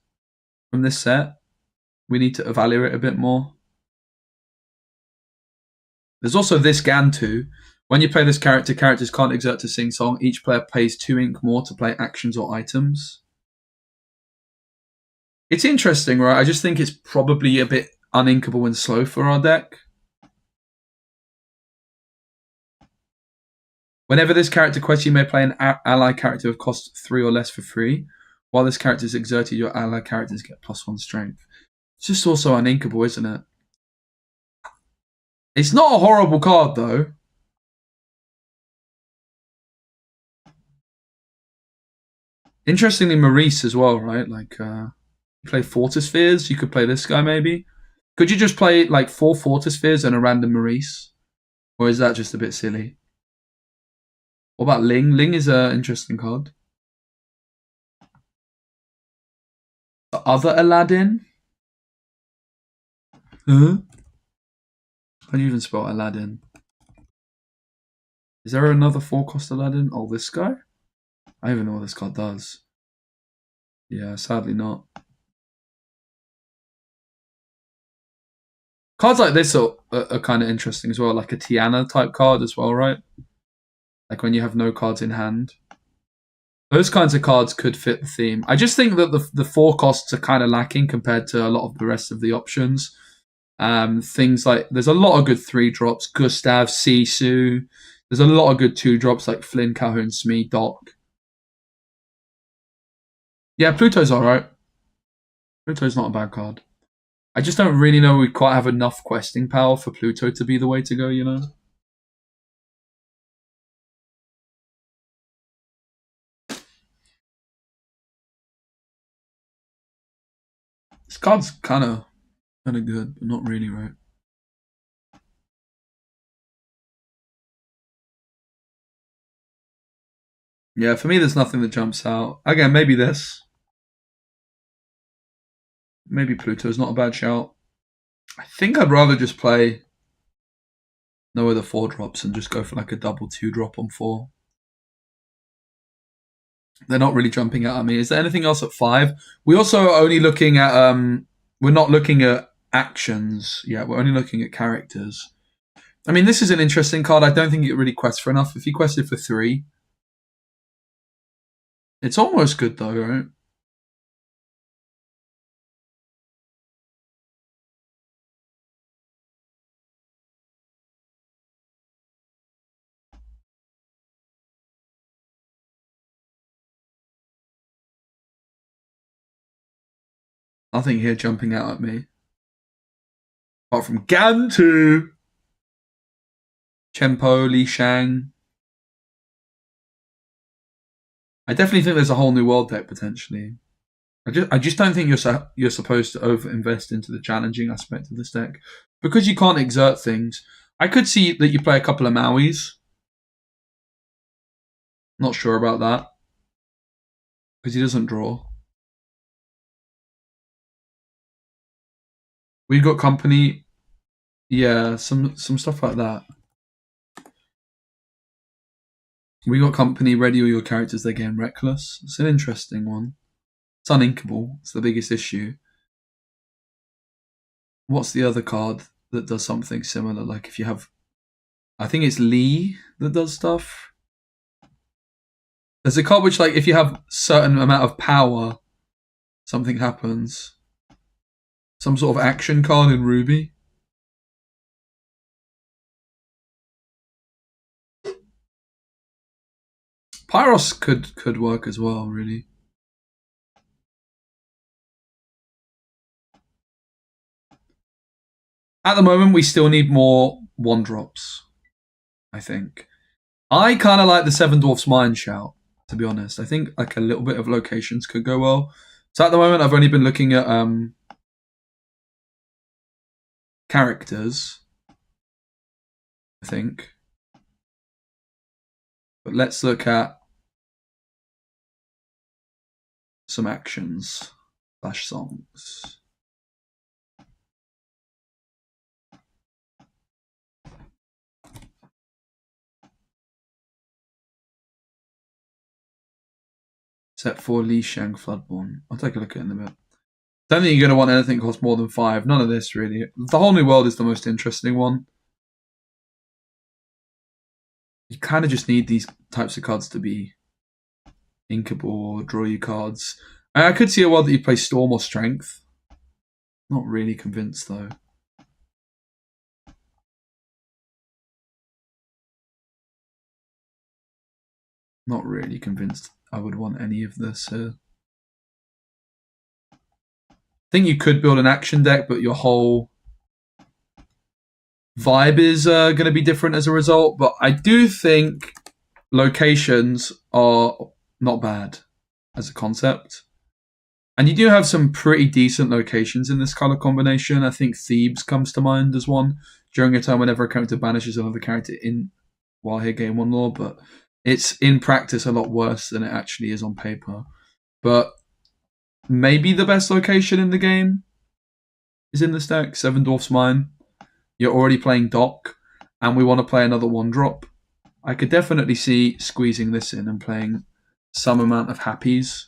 from this set. We need to evaluate a bit more. There's also this Gantu. When you play this character, characters can't exert to sing song. Each player pays 2 ink more to play actions or items. It's interesting, right? I just think it's probably a bit uninkable and slow for our deck. Whenever this character quests, you may play an ally character of cost 3 or less for free. While this character is exerted, your ally characters get +1 strength. It's just also uninkable, isn't it? It's not a horrible card, though. Interestingly, Maurice as well, right? Like, you play Fortispheres. You could play this guy, maybe. Could you just play, like, 4 Fortispheres and a random Maurice? Or is that just a bit silly? What about Ling? Ling is an interesting card. The other Aladdin? Huh? How do you even spell Aladdin? Is there another 4-cost Aladdin? Oh, this guy? I don't even know what this card does. Yeah, sadly not. Cards like this are kind of interesting as well, like a Tiana type card as well, right? Like when you have no cards in hand. Those kinds of cards could fit the theme. I just think that the 4 costs are kind of lacking compared to a lot of the rest of the options. Things like, there's a lot of good 3-drops. Gustav, Sisu. There's a lot of good 2-drops like Flynn, Calhoun, Smee, Doc. Yeah, Pluto's alright. Pluto's not a bad card. I just don't really know we quite have enough questing power for Pluto to be the way to go, you know? This card's kind of good, but not really, right? Yeah, for me, there's nothing that jumps out. Again, maybe this. Maybe Pluto's not a bad shout. I think I'd rather just play no other 4-drops and just go for like a double 2-drop on 4. They're not really jumping out at me. Is there anything else at 5? We also are only looking at we're not looking at actions yet. We're only looking at characters. I mean, this is an interesting card. I don't think it really quests for enough. If he quested for 3, it's almost good though, right? Nothing here jumping out at me. Apart from Gantu, Chenpo, Li Shang. I definitely think there's a whole new world deck potentially. I just don't think you're supposed to over-invest into the challenging aspect of this deck. Because you can't exert things. I could see that you play a couple of Mauis. Not sure about that. Because he doesn't draw. We've got company. Yeah, some stuff like that. We got company, ready all your characters, they gain reckless. It's an interesting one. It's uninkable. It's the biggest issue. What's the other card that does something similar? Like if you have... I think it's Lee that does stuff. There's a card which, like, if you have certain amount of power, something happens. Some sort of action card in Ruby. Pyros could work as well, really. At the moment, we still need more 1-drops, I think. I kind of like the Seven Dwarfs Mine shout, to be honest. I think like a little bit of locations could go well. So at the moment, I've only been looking at characters, I think. But let's look at some actions / songs. Set for Li Shang Floodborn. I'll take a look at it in a bit. Don't think you're going to want anything that costs more than 5. None of this, really. The Whole New World is the most interesting one. You kind of just need these types of cards to be inkable or draw you cards. I could see a world that you play Storm or Strength. Not really convinced, though. Not really convinced I would want any of this. I think you could build an action deck, but your whole vibe is going to be different as a result. But I do think locations are not bad as a concept. And you do have some pretty decent locations in this color combination. I think Thebes comes to mind as one. During a time whenever a character banishes another character in while here game 1 lore, but it's in practice a lot worse than it actually is on paper. But maybe the best location in the game is in this deck, Seven Dwarfs Mine. You're already playing Dock, and we want to play another 1-drop. I could definitely see squeezing this in and playing some amount of Happies.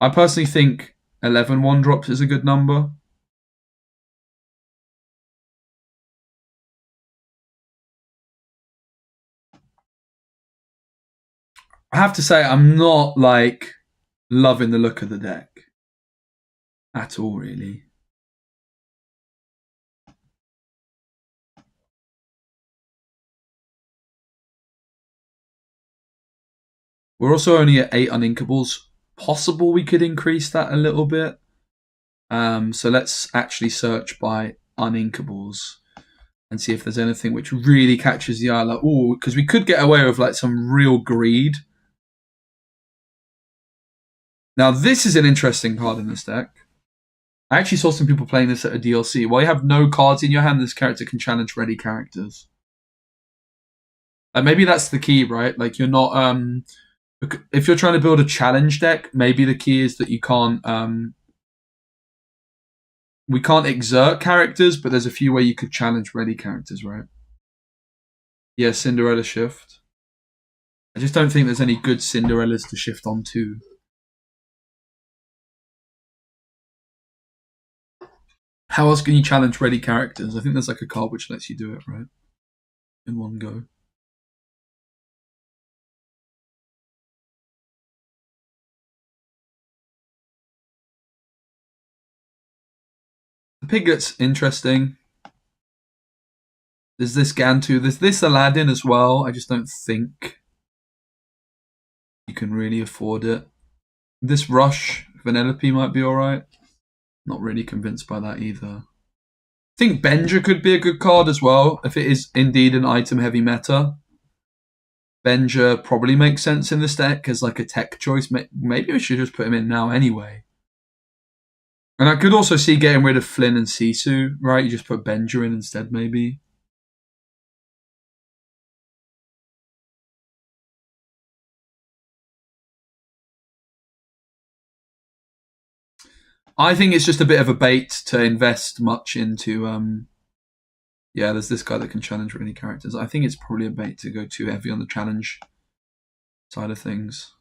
I personally think 11 1-drops is a good number. I have to say, I'm not like loving the look of the deck at all, really. We're also only at 8 uninkables. Possible we could increase that a little bit. So let's actually search by uninkables and see if there's anything which really catches the eye. Like, oh, because we could get away with like some real greed. Now, this is an interesting card in this deck. I actually saw some people playing this at a DLC. While you have no cards in your hand, this character can challenge ready characters. Like maybe that's the key, right? Like you're not if you're trying to build a challenge deck, maybe the key is that you can't we can't exert characters, but there's a few where you could challenge ready characters, right? Yeah, Cinderella shift. I just don't think there's any good Cinderellas to shift onto. How else can you challenge ready characters? I think there's like a card which lets you do it, right? In one go. The Piglet's interesting. There's this Gantu. There's this Aladdin as well. I just don't think you can really afford it. This Rush Vanellope might be alright. Not really convinced by that either. I think Benja could be a good card as well, if it is indeed an item-heavy meta. Benja probably makes sense in this deck as like a tech choice. Maybe we should just put him in now anyway. And I could also see getting rid of Flynn and Sisu, right? You just put Benja in instead, maybe. I think it's just a bit of a bait to invest much into. Yeah, there's this guy that can challenge really characters. I think it's probably a bait to go too heavy on the challenge side of things.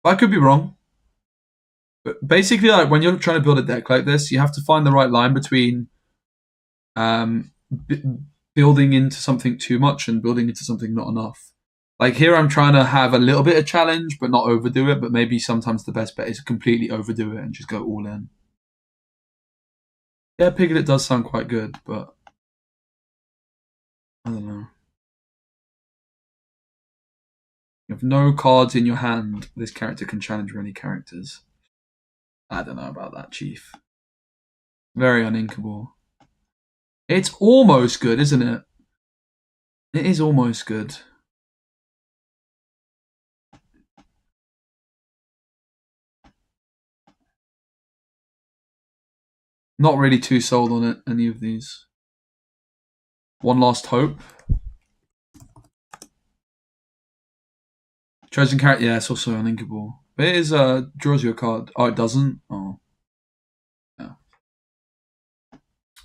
I could be wrong. But basically, like when you're trying to build a deck like this, you have to find the right line between building into something too much and building into something not enough. Like here, I'm trying to have a little bit of challenge, but not overdo it. But maybe sometimes the best bet is to completely overdo it and just go all in. Yeah, Piglet does sound quite good, but I don't know. You have no cards in your hand. This character can challenge many characters. I don't know about that, Chief. Very uninkable. It's almost good, isn't it? It is almost good. Not really too sold on it, any of these. One Last Hope. Chosen character, yeah, it's also uninkable. But it is, draws you a card. Oh, it doesn't? Oh. Yeah.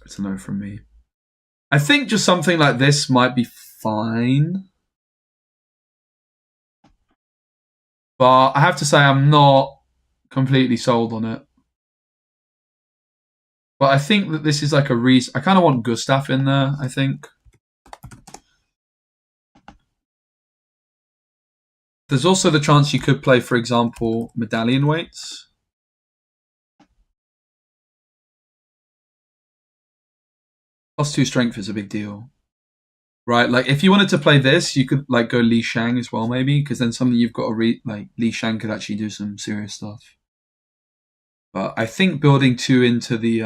It's a no from me. I think just something like this might be fine. But I have to say I'm not completely sold on it. But I think that this is like a reason. I kind of want Gustav in there, I think. There's also the chance you could play, for example, Medallion Weights. +2 strength is a big deal. Right, like if you wanted to play this, you could like go Li Shang as well, maybe, because then something you've got to like Li Shang could actually do some serious stuff. But I think building 2 into the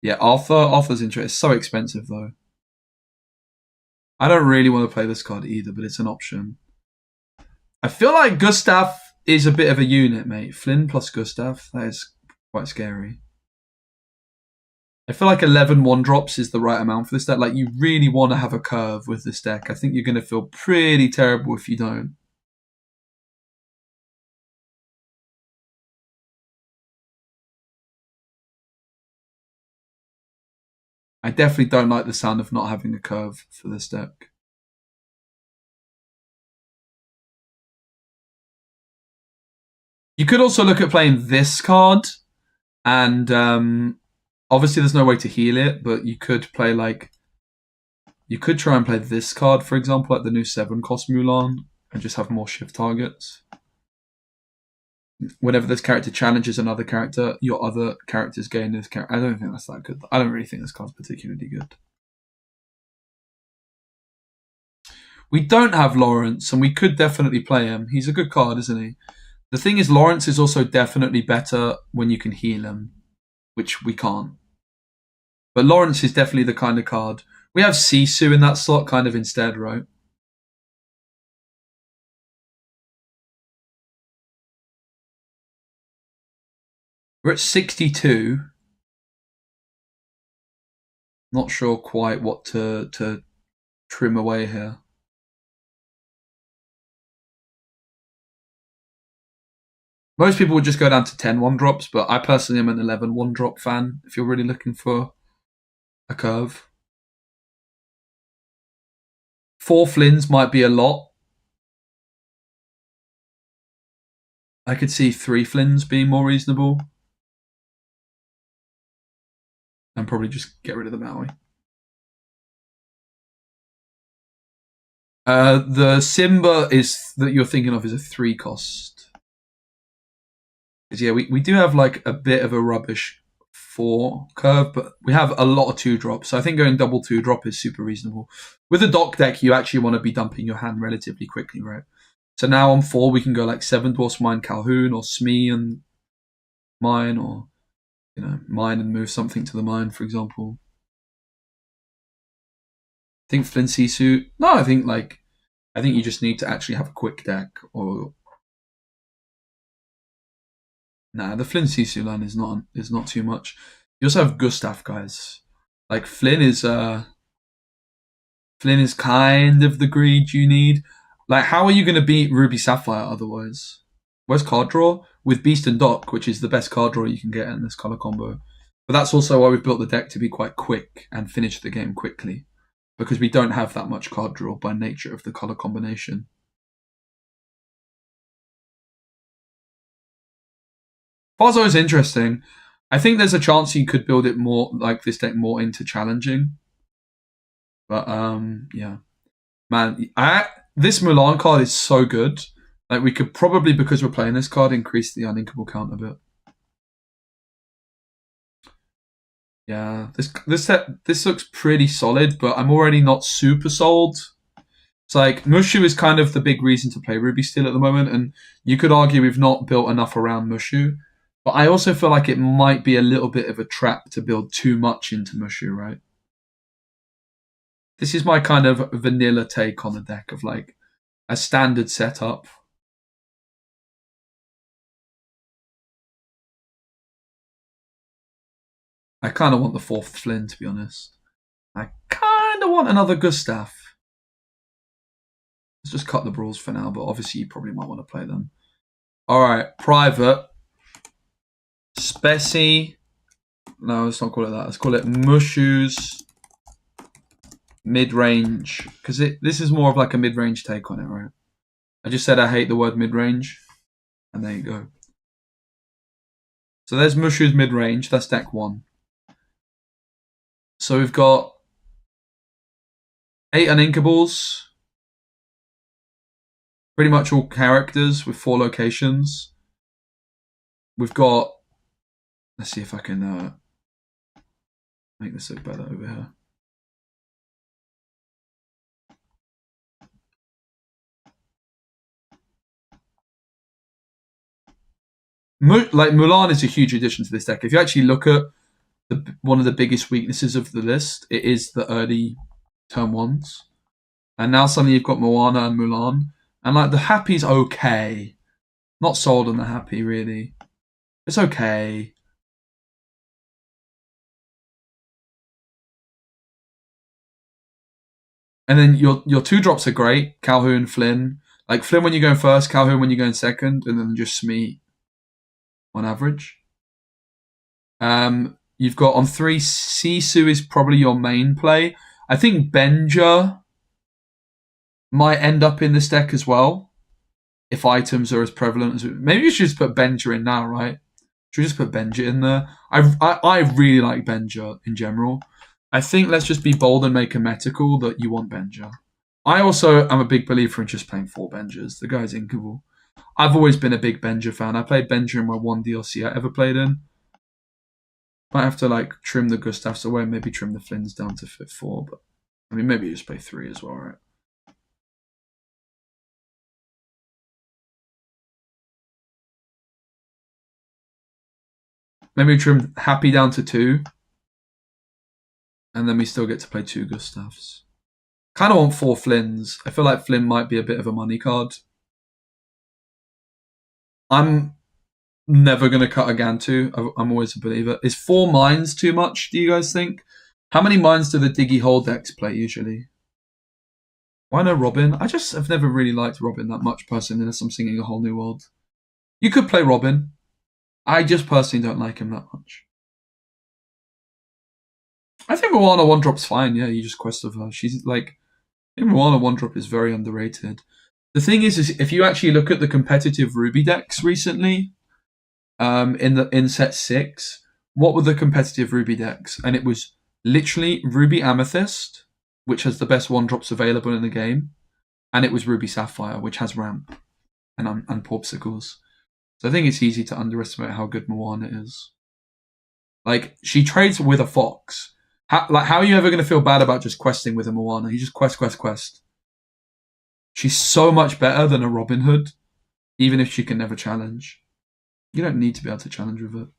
yeah, Arthur's interesting. It's so expensive though. I don't really want to play this card either, but it's an option. I feel like Gustav is a bit of a unit, mate. Flynn plus Gustav, that is quite scary. I feel like 11 1-drops is the right amount for this deck. Like, you really want to have a curve with this deck. I think you're going to feel pretty terrible if you don't. I definitely don't like the sound of not having a curve for this deck. You could also look at playing this card, and obviously there's no way to heal it, but you could play like... You could try and play this card, for example, like the new 7-cost Mulan, and just have more shift targets. Whenever this character challenges another character, your other characters gain this character. I don't think that's that good. I don't really think this card's particularly good. We don't have Lawrence, and we could definitely play him. He's a good card, isn't he? The thing is, Lawrence is also definitely better when you can heal him, which we can't. But Lawrence is definitely the kind of card. We have Sisu in that slot kind of instead, right? We're at 62. Not sure quite what to trim away here. Most people would just go down to 10 1-drops, but I personally am an 11 1-drop fan if you're really looking for a curve. 4 Flynns might be a lot. I could see 3 Flynns being more reasonable. And probably just get rid of the Maui. The Simba is that you're thinking of is a 3-cost. Yeah, we do have like a bit of a rubbish 4 curve, but we have a lot of 2-drops. So I think going double 2-drop is super reasonable. With a dock deck, you actually want to be dumping your hand relatively quickly, right? So now on 4, we can go like 7 Dwarfs Mine Calhoun, or Smee and Mine, or mine and move something to the mine, for example. I think Flynn Sisu. No, I think you just need to actually have a quick deck, or nah, the Flynn Sisu line is not too much. You also have Gustav, guys. Like Flynn is kind of the greed you need. Like, how are you going to beat Ruby Sapphire otherwise? Where's card draw? With Beast and Dock, which is the best card draw you can get in this color combo. But that's also why we've built the deck to be quite quick and finish the game quickly, because we don't have that much card draw by nature of the color combination. Fazo is interesting. I think there's a chance you could build it more, like this deck, more into challenging. But yeah, man, this Mulan card is so good. Like, we could probably, because we're playing this card, increase the uninkable count a bit. Yeah, this looks pretty solid, but I'm already not super sold. It's like Mushu is kind of the big reason to play Ruby still at the moment, and you could argue we've not built enough around Mushu. But I also feel like it might be a little bit of a trap to build too much into Mushu, right? This is my kind of vanilla take on the deck of like a standard setup. I kind of want the 4th Flynn, to be honest. I kind of want another Gustav. Let's just cut the brawls for now, but obviously you probably might want to play them. Alright, private. Speci. No, let's not call it that. Let's call it Mushu's mid-range. Because this is more of like a mid-range take on it, right? I just said I hate the word mid-range. And there you go. So there's Mushu's mid-range. That's deck 1. So we've got 8 Uninkables. Pretty much all characters with 4 locations. We've got... Let's see if I can make this look better over here. Like Mulan is a huge addition to this deck. If you actually look at one of the biggest weaknesses of the list, it is the early turn 1s. And now suddenly you've got Moana and Mulan. And like the Happy's okay. Not sold on the Happy, really. It's okay. And then your 2-drops are great. Calhoun, Flynn. Like Flynn when you're going first, Calhoun when you're going second, and then just Smee on average. You've got on 3, Sisu is probably your main play. I think Benja might end up in this deck as well. If items are as prevalent as... Maybe you should just put Benja in now, right? Should we just put Benja in there? I really like Benja in general. I think let's just be bold and make a metacal that you want Benja. I also am a big believer in just playing 4 Benjas. The guy's inkable. I've always been a big Benja fan. I played Benja in my 1 DLC I ever played in. Might have to like trim the Gustavs away and maybe trim the Flynns down to fit 4. But I mean, maybe you just play 3 as well, right? Maybe trim Happy down to 2. And then we still get to play 2 Gustavs. Kind of want 4 Flynns. I feel like Flynn might be a bit of a money card. I'm never going to cut a Gantu. I'm always a believer. Is 4 mines too much, do you guys think? How many mines do the Diggy Hole decks play usually? Why no Robin? I just have never really liked Robin that much personally, unless I'm singing A Whole New World. You could play Robin. I just personally don't like him that much. I think Moana 1-drop's fine. Yeah, you just quest of her. She's like... I think Moana 1-drop is very underrated. The thing is if you actually look at the competitive Ruby decks recently, in set 6, what were the competitive Ruby decks? And it was literally Ruby Amethyst, which has the best 1-drops available in the game, and it was Ruby Sapphire, which has ramp and Popsicles. So I think it's easy to underestimate how good Moana is. Like, she trades with a fox. How are you ever going to feel bad about just questing with a Moana? You just quest. She's so much better than a Robin Hood, even if she can never challenge. You don't need to be able to challenge with it.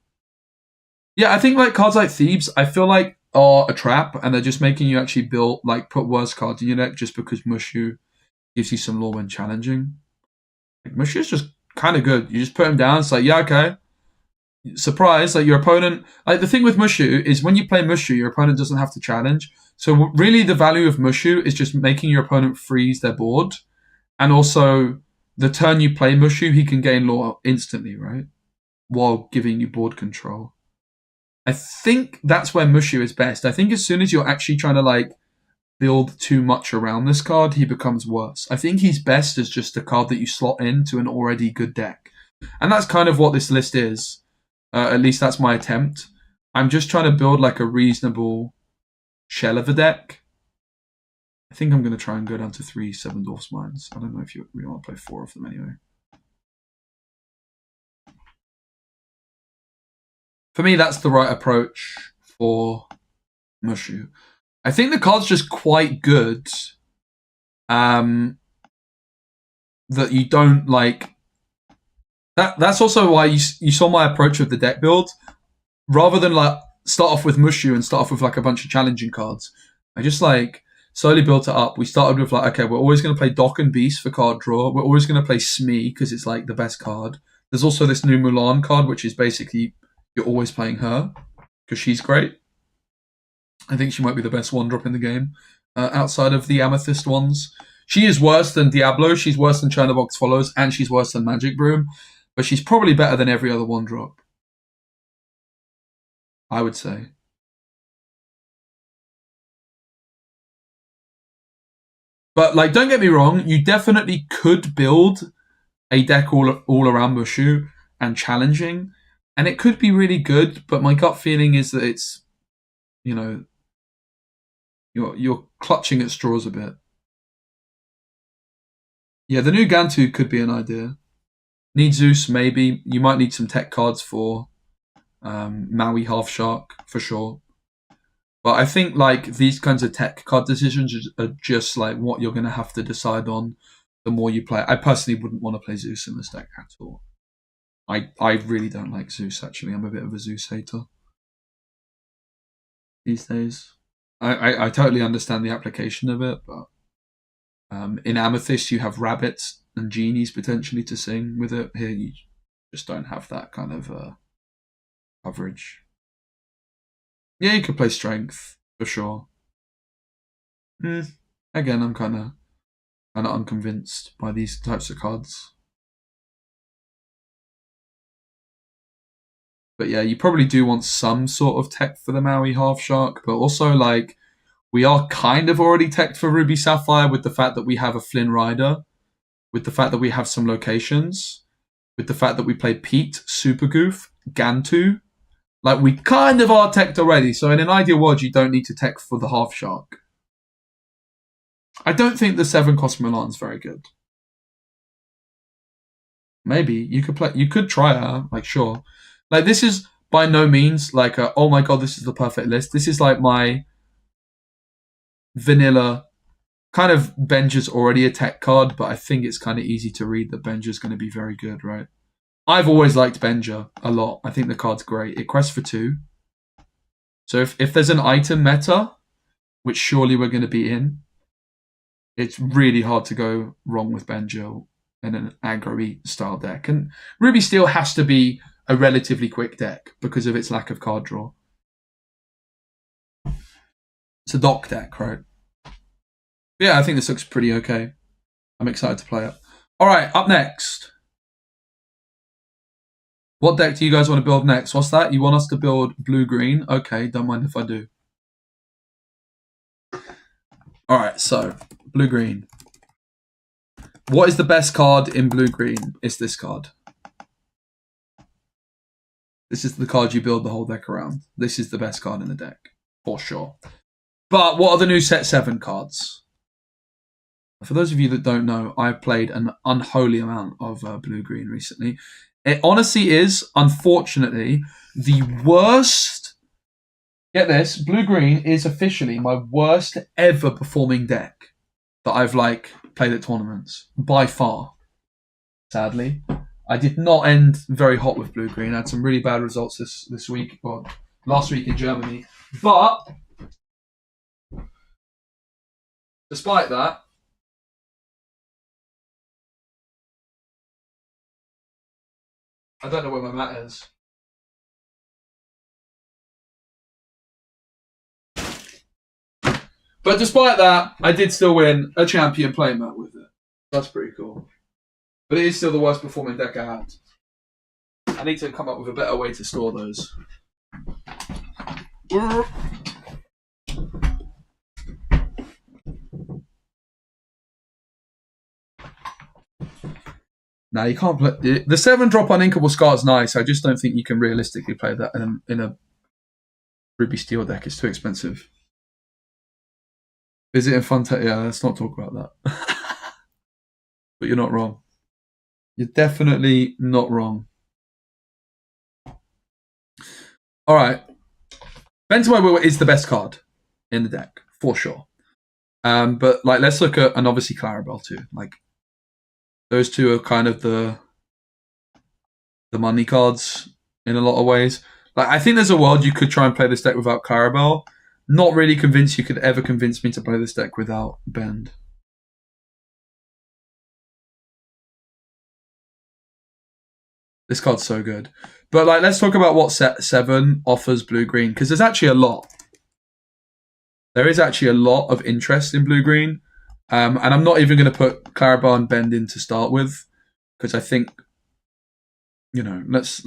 Yeah, I think like cards like Thebes, I feel like are a trap, and they're just making you actually put worse cards in your deck just because Mushu gives you some lore when challenging. Like, Mushu's just kind of good. You just put him down, it's like, yeah, okay. Surprise, like your opponent... Like the thing with Mushu is when you play Mushu, your opponent doesn't have to challenge. So really the value of Mushu is just making your opponent freeze their board. And also, the turn you play Mushu, he can gain lore instantly, right? While giving you board control. I think that's where Mushu is best. I think as soon as you're actually trying to like build too much around this card, he becomes worse. I think he's best as just a card that you slot into an already good deck. And that's kind of what this list is. At least that's my attempt. I'm just trying to build like a reasonable shell of a deck. I think I'm going to try and go down to 3 Seven Dwarfs Mines. I don't know if you really want to play 4 of them anyway. For me, that's the right approach for Mushu. I think the card's just quite good that you don't like. That's also why you saw my approach with the deck build. Rather than like start off with Mushu and start off with like a bunch of challenging cards, I just like slowly built it up. We started with like, okay, we're always going to play Doc and Beast for card draw. We're always going to play Smee because it's like the best card. There's also this new Mulan card, which is basically you're always playing her because she's great. I think she might be the best one drop in the game outside of the Amethyst ones. She is worse than Diablo. She's worse than Churnabox Follows, and she's worse than Magic Broom. But she's probably better than every other one drop, I would say. But like, don't get me wrong, you definitely could build a deck all around Mushu and challenging, and it could be really good. But my gut feeling is that it's, you know, you're clutching at straws a bit. Yeah, the new Gantu could be an idea. Need Zeus, maybe. You might need some tech cards for Maui Half Shark, for sure. But I think like these kinds of tech card decisions are just like what you're going to have to decide on the more you play. I personally wouldn't want to play Zeus in this deck at all. I really don't like Zeus, actually. I'm a bit of a Zeus hater these days. I totally understand the application of it, but in Amethyst you have rabbits and genies potentially to sing with it. Here you just don't have that kind of coverage. Yeah, you could play Strength for sure. Again, I'm kind of unconvinced by these types of cards. But yeah, you probably do want some sort of tech for the Maui Half Shark, but also like we are kind of already teched for Ruby Sapphire with the fact that we have a Flynn Rider, with the fact that we have some locations, with the fact that we play Pete, Super Goof, Gantu. Like we kind of are teched already, so in an ideal world, you don't need to tech for the Half Shark. I don't think the 7-cost Milan's very good. Maybe you could try her, like sure. Like this is by no means like a, oh my god, this is the perfect list. This is like my vanilla kind of. Benja's already a tech card, but I think it's kind of easy to read that Benja's going to be very good, right? I've always liked Benja a lot. I think the card's great. It quests for 2. So if there's an item meta, which surely we're going to be in, it's really hard to go wrong with Benja in an aggro style deck. And Ruby Steel has to be a relatively quick deck because of its lack of card draw. It's a dock deck, right? Yeah, I think this looks pretty okay. I'm excited to play it. All right, up next. What deck do you guys want to build next? What's that? You want us to build blue-green? Okay, don't mind if I do. All right, so blue-green. What is the best card in blue-green? It's this card. This is the card you build the whole deck around. This is the best card in the deck, for sure. But what are the new set 7 cards? For those of you that don't know, I've played an unholy amount of blue-green recently. It honestly is, unfortunately, the worst. Get this, blue-green is officially my worst ever performing deck that I've like played at tournaments, by far. Sadly, I did not end very hot with blue-green. I had some really bad results this week, or last week in Germany. But despite that, I don't know where my mat is. But despite that, I did still win a champion playing mat with it. That's pretty cool. But it is still the worst performing deck I had. I need to come up with a better way to store those. Now you can't play the 7-drop Uninkable Scar is nice. I just don't think you can realistically play that in a Ruby Steel deck. It's too expensive. Visit in Fun. Yeah, let's not talk about that. But you're not wrong. You're definitely not wrong. All right, Bent to My Will is the best card in the deck for sure. But like, let's look at, and obviously Clarabelle too. Like, those two are kind of the money cards in a lot of ways. Like, I think there's a world you could try and play this deck without Clarabelle. Not really convinced you could ever convince me to play this deck without Bend. This card's so good. But like, let's talk about what set 7 offers blue-green, because there's actually a lot. There is actually a lot of interest in blue-green. And I'm not even going to put Clarabelle and Bend in to start with, because I think, you know, let's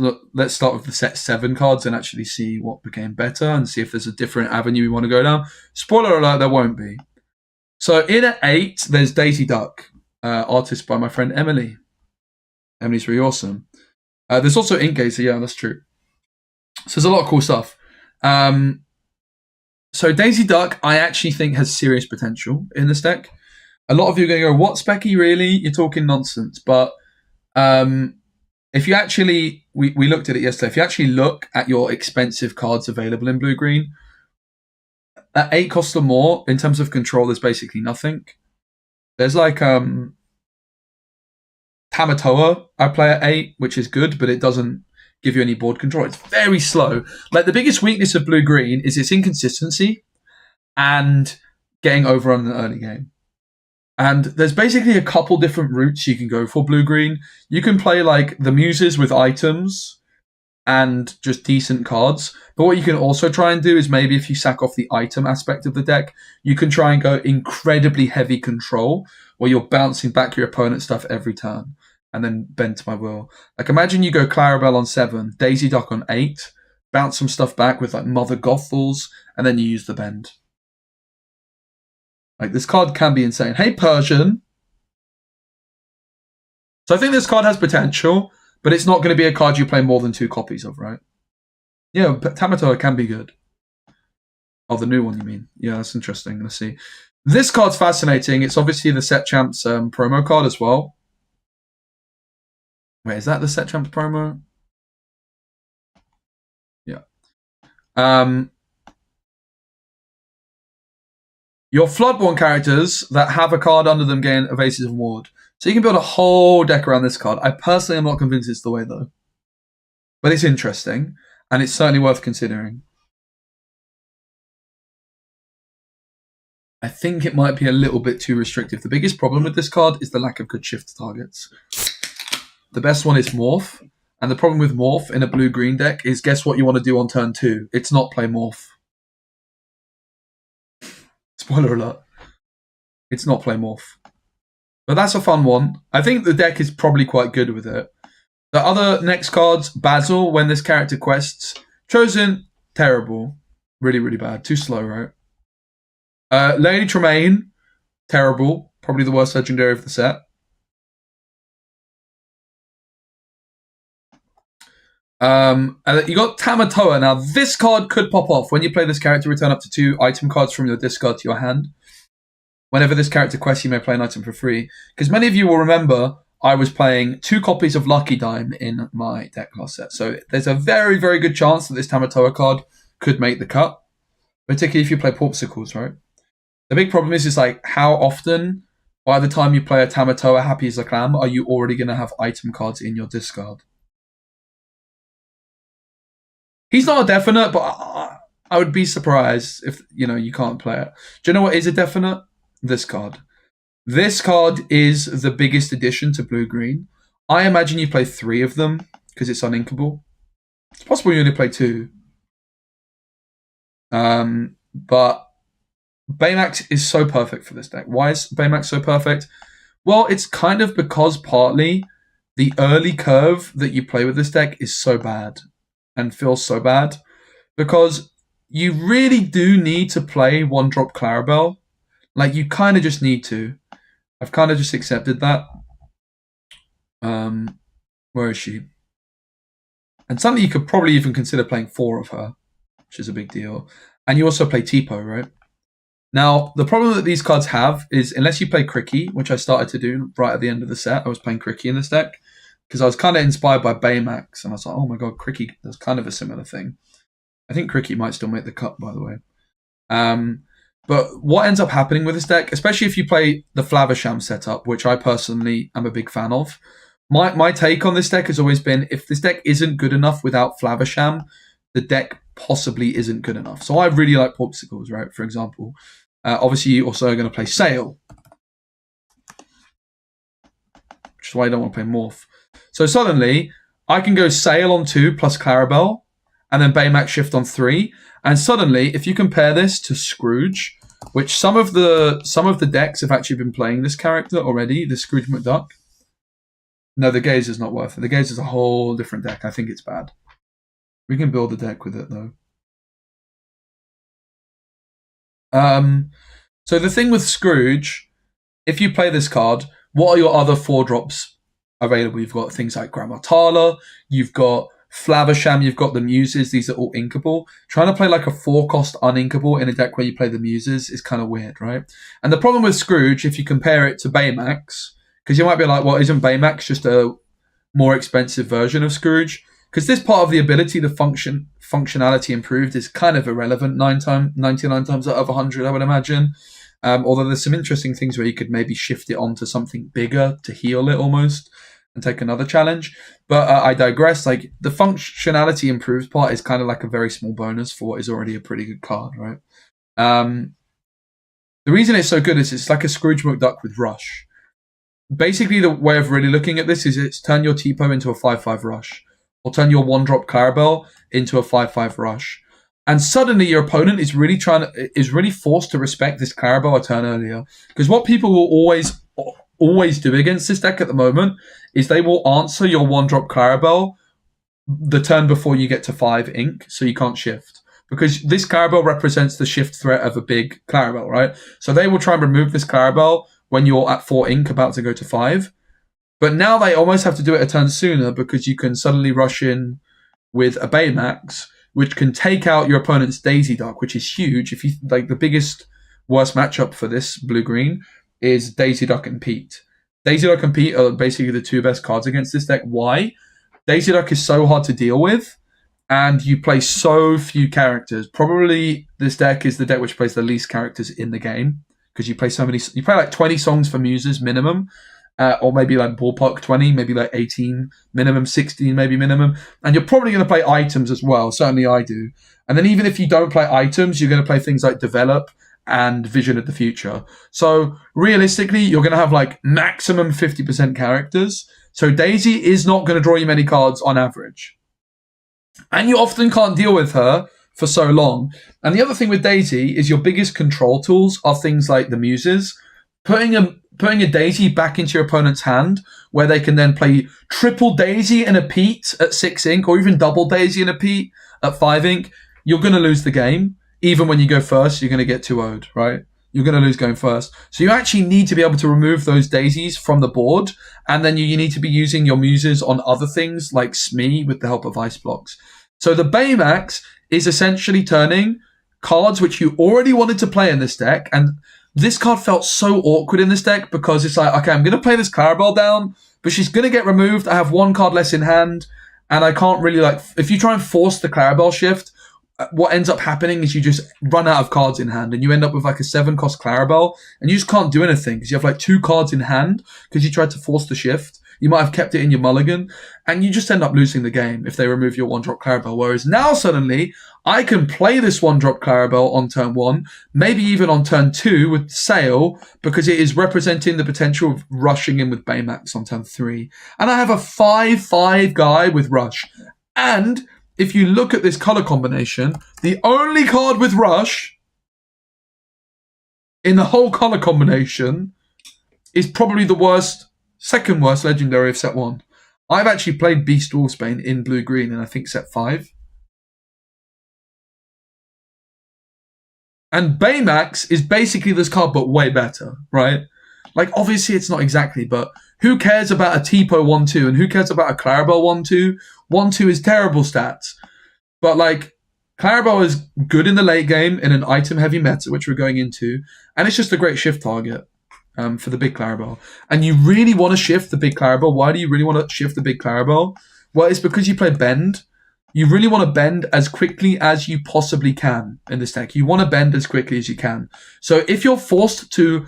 start with the set 7 cards and actually see what became better and see if there's a different avenue we want to go down. Spoiler alert, there won't be. So in at 8, there's Daisy Duck, artist by my friend Emily. Emily's really awesome. There's also Ink Gazer, yeah, that's true. So there's a lot of cool stuff. So Daisy Duck, I actually think has serious potential in this deck. A lot of you are going to go, what, Specky, really? You're talking nonsense. But if you actually, we looked at it yesterday, if you actually look at your expensive cards available in blue-green, at 8 cost or more, in terms of control, there's basically nothing. There's like Tamatoa I play at 8, which is good, but it doesn't give you any board control. It's very slow. Like, the biggest weakness of blue-green is its inconsistency and getting overrun in the early game. And there's basically a couple different routes you can go for blue-green. You can play like the Muses with items and just decent cards. But what you can also try and do is maybe if you sack off the item aspect of the deck, you can try and go incredibly heavy control where you're bouncing back your opponent's stuff every turn and then bend to my will. Like, imagine you go Clarabelle on 7, Daisy Duck on 8, bounce some stuff back with like Mother Gothels, and then you use the bend. Like, this card can be insane. Hey, Persian. So I think this card has potential, but it's not going to be a card you play more than 2 copies of, right? Yeah, but Tamatoa can be good. Oh, the new one, you mean? Yeah, that's interesting. Let's see. This card's fascinating. It's obviously the Set Champs promo card as well. Wait, is that the Set Champs promo? Yeah. Your Floodborn characters that have a card under them gain Evasive Ward. So you can build a whole deck around this card. I personally am not convinced it's the way, though. But it's interesting, and it's certainly worth considering. I think it might be a little bit too restrictive. The biggest problem with this card is the lack of good shift targets. The best one is Morph, and the problem with Morph in a blue-green deck is guess what you want to do on turn 2? It's not play Morph. Spoiler alert. It's not play Morph. But that's a fun one. I think the deck is probably quite good with it. The other next cards, Basil, when this character quests. Chosen, terrible. Really, really bad. Too slow, right? Lady Tremaine, terrible. Probably the worst legendary of the set. And you got Tamatoa. Now, this card could pop off. When you play this character, return up to 2 item cards from your discard to your hand. Whenever this character quests, you may play an item for free. Because many of you will remember, I was playing 2 copies of Lucky Dime in my deck last set. So there's a very, very good chance that this Tamatoa card could make the cut. Particularly if you play Porpsicles, right? The big problem is like, how often, by the time you play a Tamatoa Happy as a Clam, are you already going to have item cards in your discard? He's not a definite, but I would be surprised if, you can't play it. Do you know what is a definite? This card. This card is the biggest addition to blue-green. I imagine you play 3 of them because it's uninkable. It's possible you only play 2. But Baymax is so perfect for this deck. Why is Baymax so perfect? Well, it's kind of because partly the early curve that you play with this deck is so bad and feels so bad because you really do need to play 1-drop Clarabelle. Like, you kind of just need to. I've kind of just accepted that. Where is she? And something you could probably even consider playing 4 of her, which is a big deal. And you also play Tipo, right? Now, the problem that these cards have is unless you play Cricky, which I started to do right at the end of the set, I was playing Cricky in this deck because I was kind of inspired by Baymax, and I was like, oh my god, Cricky does kind of a similar thing. I think Cricky might still make the cut, by the way. But what ends up happening with this deck, especially if you play the Flaversham setup, which I personally am a big fan of, my take on this deck has always been, if this deck isn't good enough without Flaversham, the deck possibly isn't good enough. So I really like Popsicles, right, for example. Obviously, you also are going to play Sail, which is why I don't want to play Morph. So suddenly, I can go Sail on 2 plus Clarabelle, and then Baymax Shift on 3. And suddenly, if you compare this to Scrooge, which some of the decks have actually been playing this character already, the Scrooge McDuck. No, the Gaze is not worth it. The Gaze is a whole different deck. I think it's bad. We can build a deck with it, though. So the thing with Scrooge, if you play this card, what are your other 4-drops available? You've got things like Grammatala, you've got Flaversham, you've got the Muses. These are all inkable. Trying to play like a 4-cost uninkable in a deck where you play the Muses is kind of weird, right? And the problem with Scrooge, if you compare it to Baymax, because you might be like, well, isn't Baymax just a more expensive version of Scrooge? Because this part of the ability, the functionality improved, is kind of irrelevant 99 times out of 100, I would imagine. Although there's some interesting things where you could maybe shift it onto something bigger to heal it almost and take another challenge. But I digress. Like, the functionality improved part is kind of like a very small bonus for what is already a pretty good card, right? The reason it's so good is it's like a Scrooge McDuck with Rush. Basically, the way of really looking at this is it's turn your Tipo into a 5/5 Rush, or turn your 1-drop Clarabelle into a 5/5 Rush. And suddenly your opponent is really forced to respect this Clarabelle a turn earlier. Because what people will always do against this deck at the moment is they will answer your 1-drop Clarabelle the turn before you get to 5 ink, so you can't shift. Because this Clarabelle represents the shift threat of a big Clarabelle, right? So they will try and remove this Clarabelle when you're at 4 ink about to go to 5. But now they almost have to do it a turn sooner because you can suddenly rush in with a Baymax, which can take out your opponent's Daisy Duck, which is huge. If you like, the biggest worst matchup for this blue-green is Daisy Duck and Pete. Daisy Duck and Pete are basically the 2 best cards against this deck. Why? Daisy Duck is so hard to deal with, and you play so few characters. Probably this deck is the deck which plays the least characters in the game, because you play so many. You play like 20 songs for Muses minimum, or maybe like ballpark 20, maybe like 18 minimum, 16 maybe minimum. And you're probably going to play items as well. Certainly I do. And then even if you don't play items, you're going to play things like Develop and Vision of the Future. So realistically, you're going to have like maximum 50% characters. So Daisy is not going to draw you many cards on average. And you often can't deal with her for so long. And the other thing with Daisy is your biggest control tools are things like the Muses. Putting a Daisy back into your opponent's hand, where they can then play triple Daisy and a Pete at 6 ink, or even double Daisy and a Pete at 5 ink, you're going to lose the game. Even when you go first, you're going to get 2-0'd, right? You're going to lose going first. So you actually need to be able to remove those Daisies from the board, and then you need to be using your Muses on other things like Smee with the help of Ice Blocks. So the Baymax is essentially turning cards which you already wanted to play in this deck, and this card felt so awkward in this deck because it's like, okay, I'm going to play this Clarabelle down, but she's going to get removed. I have 1 card less in hand, and I can't really, like, if you try and force the Clarabelle shift, what ends up happening is you just run out of cards in hand, and you end up with like a 7-cost Clarabelle, and you just can't do anything because you have like 2 cards in hand because you tried to force the shift. You might have kept it in your mulligan, and you just end up losing the game if they remove your 1-drop Clarabelle. Whereas now suddenly, I can play this 1-drop Clarabelle on turn 1, maybe even on turn 2 with Sail, because it is representing the potential of rushing in with Baymax on turn 3. And I have a 5/5 guy with Rush. And if you look at this color combination, the only card with Rush in the whole color combination is probably the second worst legendary of set 1. I've actually played Beast Wolfsbane in blue-green in, I think, set 5. And Baymax is basically this card, but way better, right? Like, obviously it's not exactly, but who cares about a Tipo 1/2, and who cares about a Clarabelle 1/2? 1/2 is terrible stats. But, like, Clarabelle is good in the late game in an item-heavy meta, which we're going into, and it's just a great shift target. For the big Clarabelle. And you really want to shift the big Clarabelle. Why do you really want to shift the big Clarabelle? Well, it's because you play Bend. you really want to bend as quickly as you possibly can in this deck. You want to bend as quickly as you can. So if you're forced to,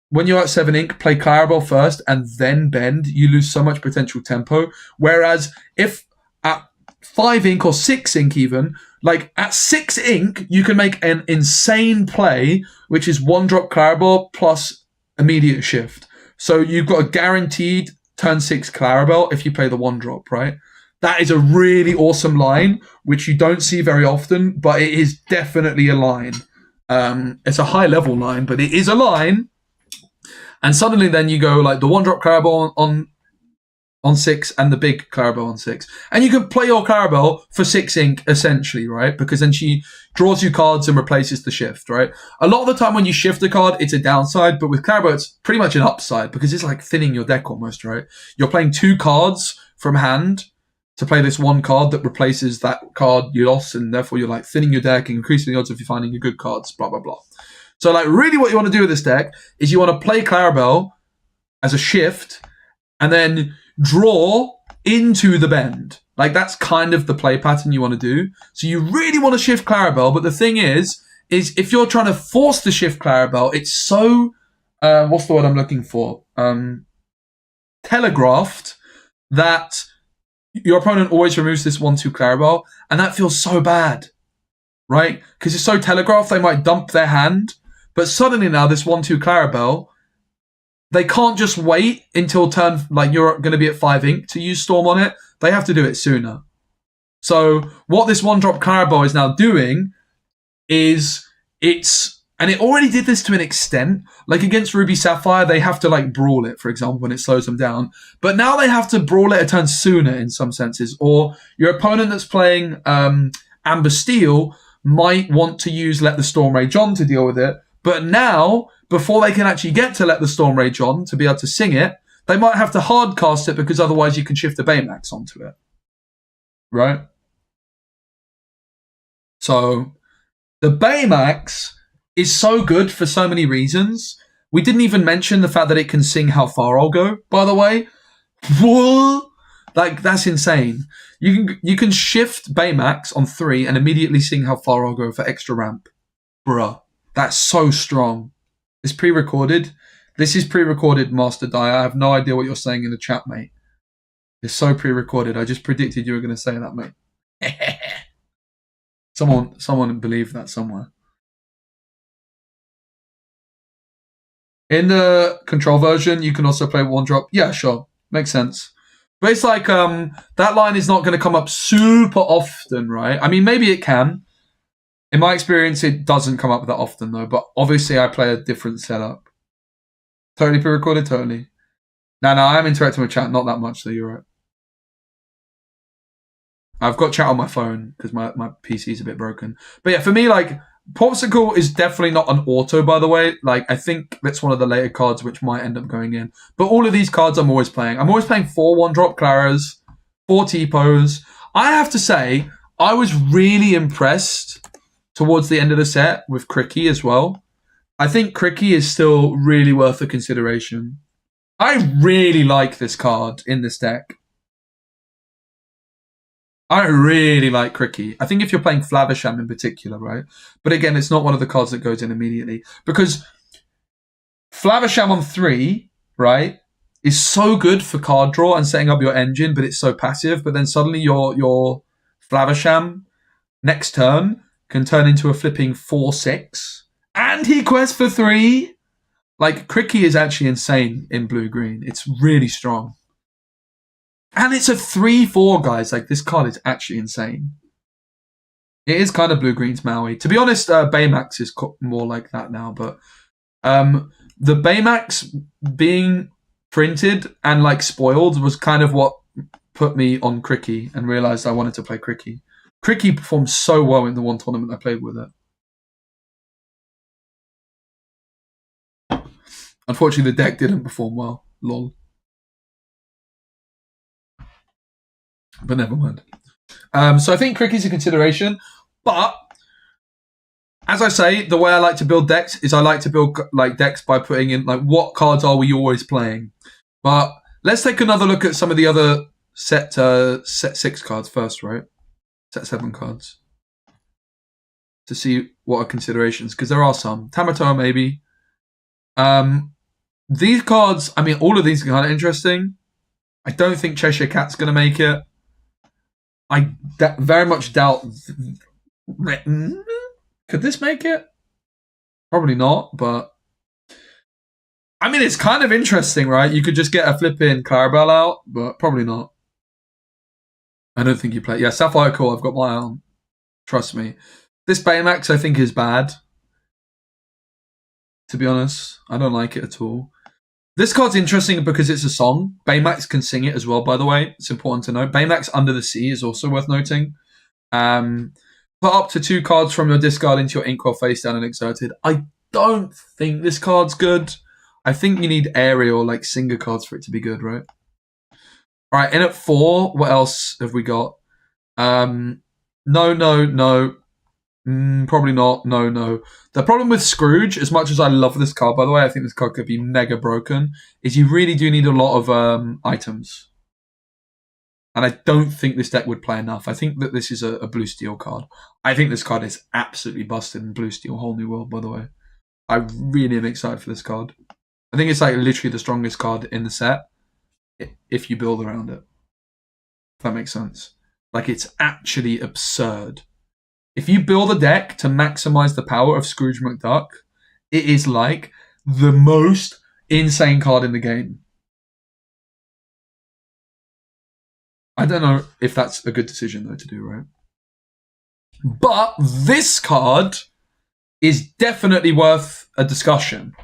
when you're at 7 ink, play Clarabelle first and then bend, you lose so much potential tempo. Whereas if at 5 ink or 6 ink even, like at 6 ink, you can make an insane play, which is 1-drop Clarabelle plus immediate shift. So you've got a guaranteed turn 6 Clarabelle if you play the 1-drop, right? That is a really awesome line, which you don't see very often, but it is definitely a line. It's a high-level line, but it is a line. And suddenly then you go like the 1-drop Clarabelle on 6 and the big Clarabelle on 6. And you can play your Clarabelle for 6 ink, essentially, right? Because then she draws you cards and replaces the shift, right? A lot of the time when you shift a card, it's a downside, but with Clarabelle, it's pretty much an upside because it's like thinning your deck almost, right? You're playing 2 cards from hand to play this 1 card that replaces that card you lost, and therefore you're like thinning your deck and increasing the odds of you finding your good cards, blah, blah, blah. So like really what you want to do with this deck is you want to play Clarabelle as a shift and then draw into the bend. Like that's kind of the play pattern you want to do. So you really want to shift Clarabelle, but the thing is if you're trying to force the shift Clarabelle, it's so, what's the word I'm looking for? Telegraphed that your opponent always removes this 1-2 Clarabelle, and that feels so bad, right? Because it's so telegraphed, they might dump their hand, but suddenly now this 1-2 Clarabelle, they can't just wait until turn, like you're going to be at 5 ink to use Storm on it. They have to do it sooner. So what this 1-drop Clarabelle is now doing is and it already did this to an extent. Like against Ruby Sapphire, they have to like brawl it, for example, when it slows them down. But now they have to brawl it a turn sooner in some senses. Or your opponent that's playing Amber Steel might want to use Let the Storm Rage On to deal with it. But now, before they can actually get to Let the Storm Rage On to be able to sing it, they might have to hard cast it because otherwise you can shift the Baymax onto it. Right? So the Baymax is so good for so many reasons. We didn't even mention the fact that it can sing How Far I'll Go, by the way. Whoa! Like, that's insane. You can shift Baymax on 3 and immediately sing How Far I'll Go for extra ramp. Bruh. That's so strong. It's pre-recorded. This is pre-recorded, Master Dyer. I have no idea what you're saying in the chat, mate. It's so pre-recorded. I just predicted you were going to say that, mate. Someone believed that somewhere. In the control version, you can also play 1-drop. Yeah, sure. Makes sense. But it's like, that line is not going to come up super often, right? I mean, maybe it can. In my experience, it doesn't come up that often, though. But obviously, I play a different setup. Totally pre-recorded, totally. No, I am interacting with chat. Not that much, so you're right. I've got chat on my phone because my PC is a bit broken. But yeah, for me, like, Popsicle is definitely not an auto, by the way. Like, I think that's one of the later cards which might end up going in. But all of these cards I'm always playing. I'm always playing 4 1-drop Claras, 4 T-Pos. I have to say, I was really impressed towards the end of the set with Cricky as well. I think Cricky is still really worth a consideration. I really like this card in this deck. I really like Cricky. I think if you're playing Flavisham in particular, right? But again, it's not one of the cards that goes in immediately. Because Flavisham on 3, right, is so good for card draw and setting up your engine, but it's so passive. But then suddenly your Flavisham next turn can turn into a flipping 4/6. And he quests for 3. Like, Cricky is actually insane in blue-green. It's really strong. And it's a 3/4, guys. Like, this card is actually insane. It is kind of blue-green's Maui. To be honest, Baymax is more like that now. But the Baymax being printed and, like, spoiled was kind of what put me on Cricky and realised I wanted to play Cricky. Cricky performed so well in the one tournament I played with it. Unfortunately, the deck didn't perform well. Lol. But never mind. So I think Cricky's a consideration. But as I say, the way I like to build decks is I like to build like decks by putting in like what cards are we always playing. But let's take another look at some of the other set 6 cards first, right? set 7 cards to see what are considerations, because there are some. Tamatoa maybe. These cards, I mean, all of these are kind of interesting. I don't think Cheshire Cat's going to make it. I very much doubt. Could this make it? Probably not, but I mean, it's kind of interesting, right? You could just get a flipping Clarabelle out, but probably not. I don't think you play. Yeah, Sapphire Core, I've got my eye on. Trust me. This Baymax, I think, is bad. To be honest, I don't like it at all. This card's interesting because it's a song. Baymax can sing it as well, by the way. It's important to note. Baymax Under the Sea is also worth noting. Put up to 2 cards from your discard into your Inkwell face down and exerted. I don't think this card's good. I think you need area or like singer cards for it to be good, right? All right, in at 4, what else have we got? No. Probably not. No. The problem with Scrooge, as much as I love this card, by the way, I think this card could be mega broken, is you really do need a lot of items. And I don't think this deck would play enough. I think that this is a blue steel card. I think this card is absolutely busted in blue steel, whole new world, by the way. I really am excited for this card. I think it's like literally the strongest card in the set if you build around it. If that makes sense. Like, it's actually absurd. If you build a deck to maximize the power of Scrooge McDuck, it is like the most insane card in the game. I don't know if that's a good decision, though, to do, right? But this card is definitely worth a discussion.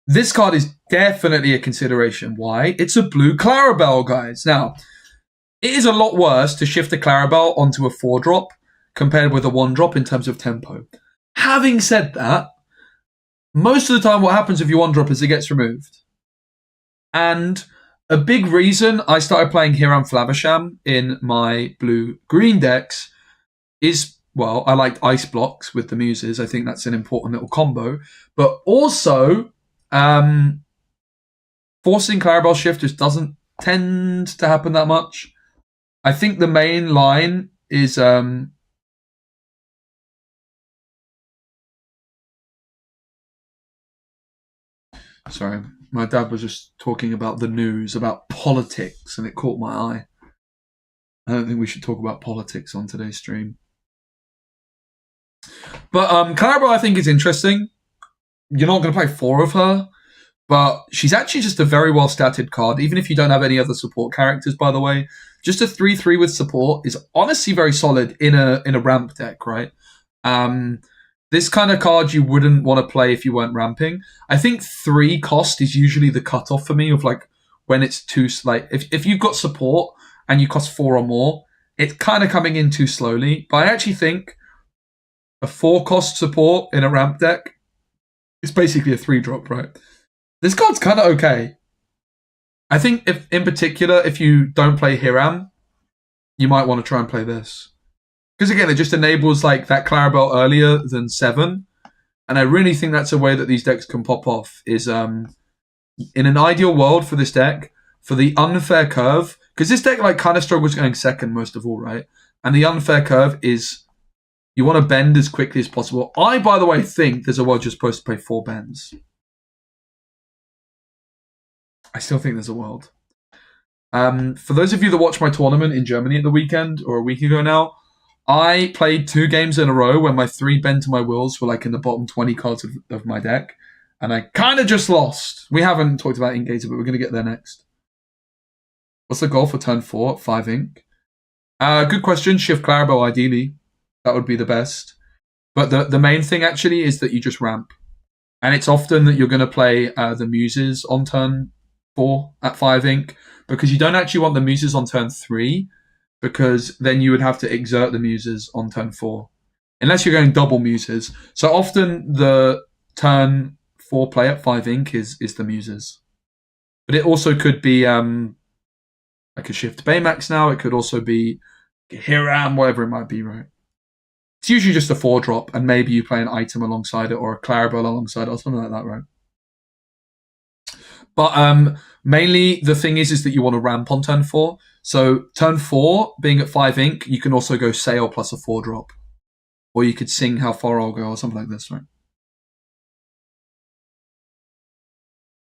This card is definitely a consideration. Why? It's a blue Clarabelle, guys. Now, it is a lot worse to shift a Clarabelle onto a 4-drop compared with a 1-drop in terms of tempo. Having said that, most of the time what happens if you 1-drop is it gets removed. And a big reason I started playing Hiram Flavisham in my blue-green decks is, well, I liked Ice Blocks with the Muses. I think that's an important little combo. But also, forcing Clarabelle shift just doesn't tend to happen that much. I think the main line is... Sorry, my dad was just talking about the news, about politics, and it caught my eye. I don't think we should talk about politics on today's stream. But Clarabelle, I think, is interesting. You're not going to play 4 of her, but she's actually just a very well-statted card, even if you don't have any other support characters, by the way. Just a 3/3 with support is honestly very solid in a ramp deck, right? This kind of card you wouldn't want to play if you weren't ramping. I think 3 cost is usually the cutoff for me of like when it's too like if you've got support and you cost 4 or more, it's kind of coming in too slowly. But I actually think a 4 cost support in a ramp deck is basically a 3-drop, right? This card's kind of okay. I think if in particular if you don't play Hiram, you might want to try and play this. Because again, it just enables like that Clarabelle earlier than 7. And I really think that's a way that these decks can pop off is in an ideal world for this deck, for the unfair curve, because this deck like kind of struggles going second most of all, right? And the unfair curve is you want to bend as quickly as possible. I, by the way, think there's a world you're supposed to play 4 bends. I still think there's a world. For those of you that watched my tournament in Germany at the weekend or a week ago now, I played 2 games in a row when my 3 bend to my wills were like in the bottom 20 cards of my deck. And I kind of just lost. We haven't talked about Ingazer, but we're going to get there next. What's the goal for turn 4 at 5 ink? Good question. Shift Clarabelle, ideally. That would be the best. But the main thing, actually, is that you just ramp. And it's often that you're going to play the Muses on turn 4 at 5 ink, because you don't actually want the Muses on turn 3, because then you would have to exert the Muses on turn 4. Unless you're going double Muses. So often the turn 4 play at 5 ink is the Muses. But it also could be like a shift Baymax now. It could also be Hiram, whatever it might be, right? It's usually just a 4-drop, and maybe you play an item alongside it or a Clarabelle alongside it or something like that, right? But mainly the thing is that you want to ramp on turn 4. So turn 4, being at 5 ink, you can also go sail plus a 4-drop. Or you could sing How Far I'll Go or something like this, right?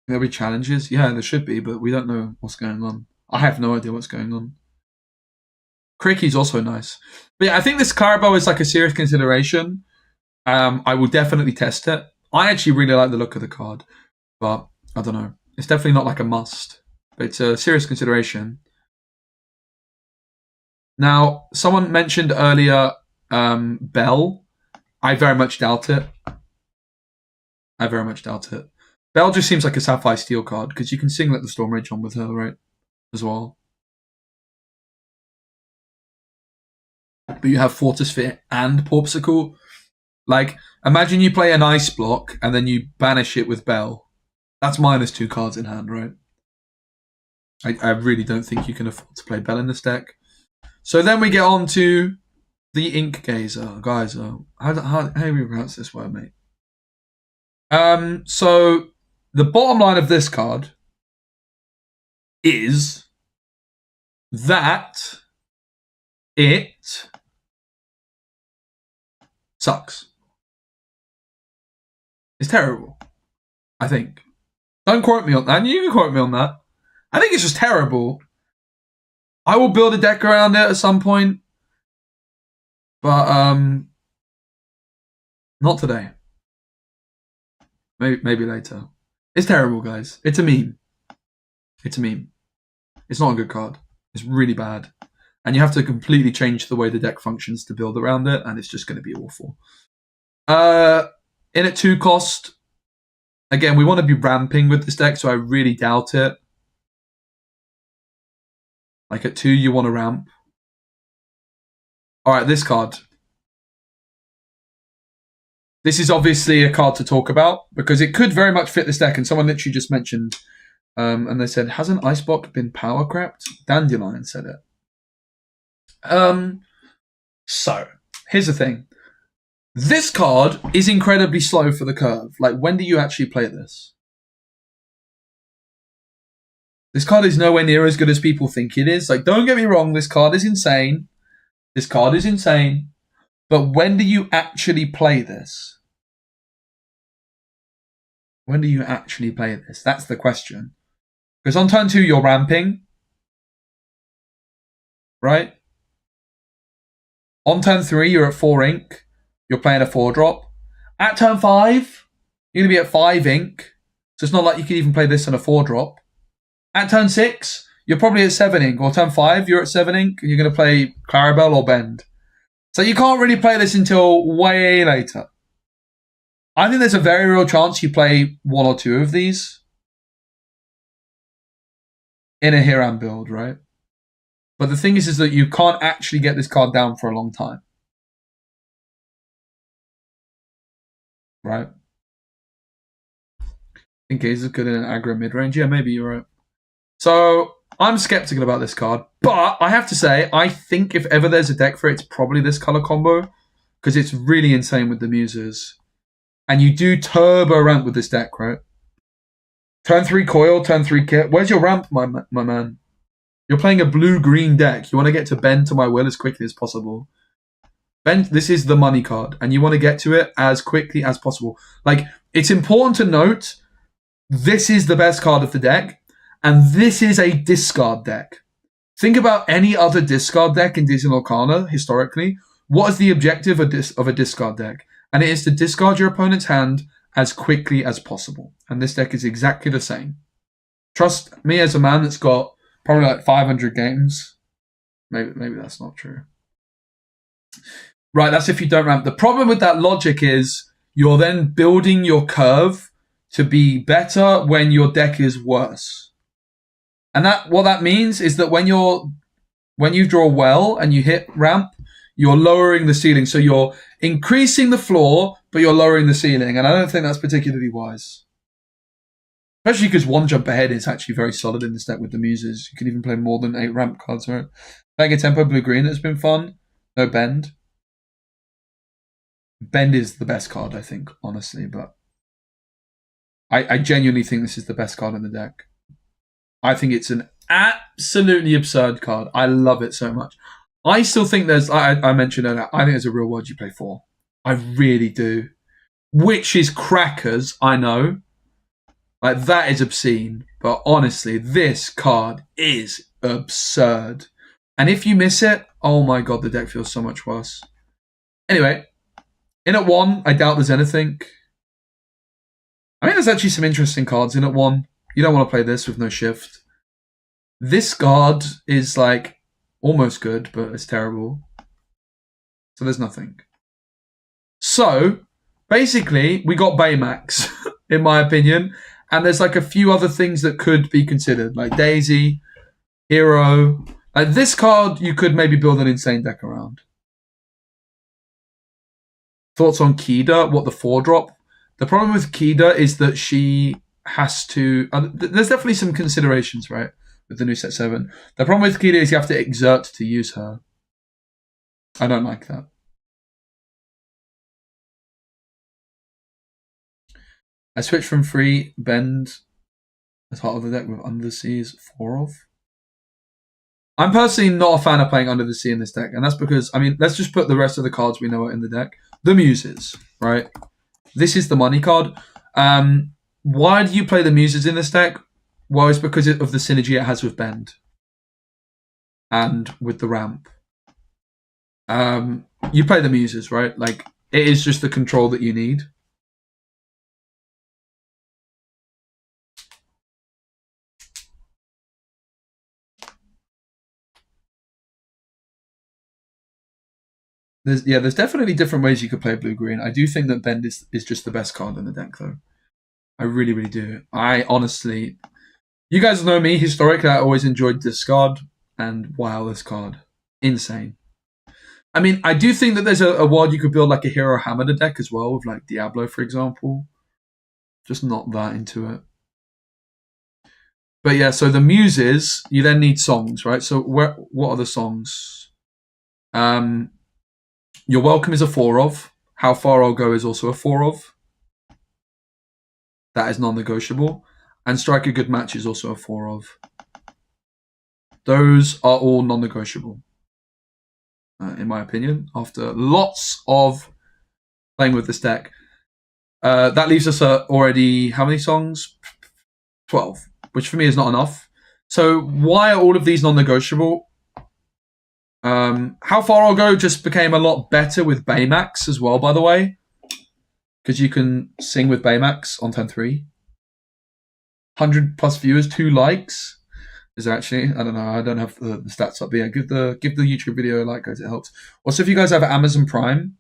There'll be challenges? Yeah, there should be, but we don't know what's going on. I have no idea what's going on. Cricky's also nice. But yeah, I think this Carabao is like a serious consideration. I will definitely test it. I actually really like the look of the card, but I don't know. It's definitely not like a must, but it's a serious consideration. Now, someone mentioned earlier Bell. I very much doubt it. Bell just seems like a Sapphire Steel card, because you can sing Let the Storm Rage On with her, right? As well. But you have Fortisphere and Porpsicle. Like, imagine you play an Ice block, and then you banish it with Bell. That's -2 cards in hand, right? I really don't think you can afford to play Bell in this deck. So then we get on to the Ink Gazer. Guys, how do we pronounce this word, mate? So the bottom line of this card is that it sucks. It's terrible, I think. Don't quote me on that. You can quote me on that. I think it's just terrible. I will build a deck around it at some point, but not today. Maybe later. It's terrible, guys. It's a meme. It's not a good card. It's really bad. And you have to completely change the way the deck functions to build around it, and it's just going to be awful. In at 2 cost, again, we want to be ramping with this deck, so I really doubt it. Like at 2, you want to ramp. Alright, this card. This is obviously a card to talk about, because it could very much fit this deck, and someone literally just mentioned, and they said, hasn't Iceblock been power crapped? Dandelion said it. So, here's the thing. This card is incredibly slow for the curve. Like, when do you actually play this? This card is nowhere near as good as people think it is. Like, don't get me wrong, this card is insane. But when do you actually play this? That's the question. Because on turn 2, you're ramping. Right? On turn 3, you're at 4 ink. You're playing a 4-drop. At turn 5, you're going to be at 5 ink. So it's not like you can even play this on a 4-drop. At turn 6, you're probably at 7 ink. Or turn 5, you're at 7 ink. And you're going to play Clarabelle or Bend. So you can't really play this until way later. I think there's a very real chance you play 1 or 2 of these in a Hiram build, right? But the thing is that you can't actually get this card down for a long time. Right? I think Gaze is good in an aggro mid-range. Yeah, maybe you're right. So I'm skeptical about this card, but I have to say, I think if ever there's a deck for it, it's probably this color combo, because it's really insane with the Muses. And you do turbo ramp with this deck, right? Turn 3 coil, turn 3 kit. Where's your ramp, my man? You're playing a blue-green deck. You want to get to Bend to my will as quickly as possible. Bend, this is the money card, and you want to get to it as quickly as possible. Like, it's important to note, this is the best card of the deck, and this is a discard deck. Think about any other discard deck in Disney Lorcana, historically. What is the objective of a discard deck? And it is to discard your opponent's hand as quickly as possible. And this deck is exactly the same. Trust me, as a man that's got probably like 500 games. Maybe that's not true. Right, that's if you don't ramp. The problem with that logic is you're then building your curve to be better when your deck is worse. And what that means is that when you draw well and you hit ramp, you're lowering the ceiling. So you're increasing the floor, but you're lowering the ceiling. And I don't think that's particularly wise. Especially because 1 jump ahead is actually very solid in this deck with the Muses. You can even play more than 8 ramp cards, right? Playing a tempo blue-green that's been fun. No Bend. Bend is the best card, I think, honestly. But I genuinely think this is the best card in the deck. I think it's an absolutely absurd card. I love it so much. I still think there's, I mentioned earlier, I think there's a real world you play for. I really do. Which is crackers, I know. Like, that is obscene. But honestly, this card is absurd. And if you miss it, oh my god, the deck feels so much worse. Anyway, in at 1, I doubt there's anything. I think there's actually some interesting cards in at 1. You don't want to play this with no shift. This card is like almost good, but it's terrible. So there's nothing. So basically, we got Baymax, in my opinion. And there's like a few other things that could be considered, like Daisy, Hero. Like this card, you could maybe build an insane deck around. Thoughts on Kida? What, the 4-drop? The problem with Kida is that she has to... there's definitely some considerations, right, with the new set 7. The problem with Kida is you have to exert to use her. I don't like that. I switched from free bend as part of the deck with Under the Seas 4 of. I'm personally not a fan of playing Under the Sea in this deck, and that's because, I mean, let's just put the rest of the cards we know are in the deck. The Muses, right? This is the money card. Why do you play the Muses in this deck? Well, it's because of the synergy it has with Bend and with the ramp. You play the Muses, right? Like, it is just the control that you need. There's definitely different ways you could play blue-green. I do think that Bend is just the best card in the deck, though. I really, really do. I honestly... You guys know me. Historically, I always enjoyed Discard. And wow, this card. Insane. I mean, I do think that there's a world you could build like a Hero Hamada deck as well, with like Diablo, for example. Just not that into it. But yeah, so the Muses, you then need songs, right? So what are the songs? Your Welcome is a 4 of. How Far I'll Go is also a 4 of. That is non-negotiable. And Strike a Good Match is also a 4 of. Those are all non-negotiable, in my opinion, after lots of playing with this deck. That leaves us already, how many songs? 12, which for me is not enough. So why are all of these non-negotiable? How Far I'll Go just became a lot better with Baymax as well, by the way. Because you can sing with Baymax on turn 3. 100 plus viewers, 2 likes. Is actually, I don't know, I don't have the stats up, but yeah, give the YouTube video a like, guys, it helps. Also, if you guys have Amazon Prime,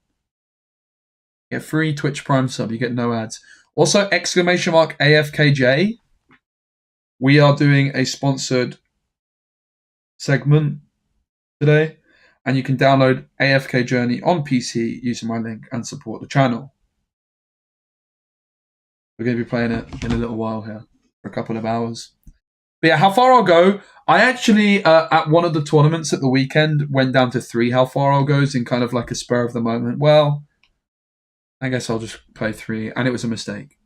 get free Twitch Prime sub, you get no ads. Also, exclamation mark AFKJ. We are doing a sponsored segment today, and you can download AFK Journey on PC using my link and support the channel. We're going to be playing it in a little while here, for a couple of hours. But yeah, How Far I'll Go. I actually, at one of the tournaments at the weekend, went down to 3 How Far I'll Goes in kind of like a spur of the moment. Well, I guess I'll just play 3, and it was a mistake.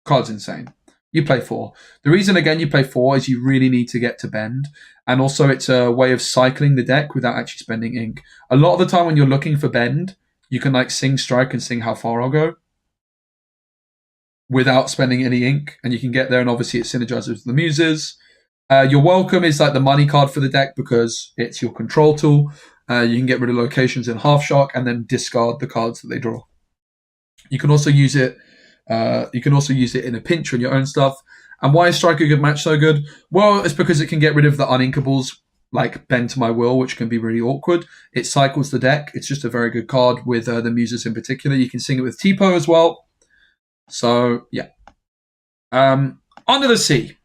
Card's insane. You play 4. The reason, again, you play 4 is you really need to get to Bend, and also it's a way of cycling the deck without actually spending ink. A lot of the time when you're looking for Bend, you can like sing Strike and sing How Far I'll Go without spending any ink, and you can get there, and obviously it synergizes with the Muses. Your Welcome is like the money card for the deck because it's your control tool. You can get rid of locations in Half Shark and then discard the cards that they draw. You can also use it. You can also use it in a pinch on your own stuff. And why is Strike a Good Match so good? Well, it's because it can get rid of the uninkables like Bend to My Will, which can be really awkward. It cycles the deck. It's just a very good card with the Muses in particular. You can sing it with Tipo as well. So, yeah. Under the Sea.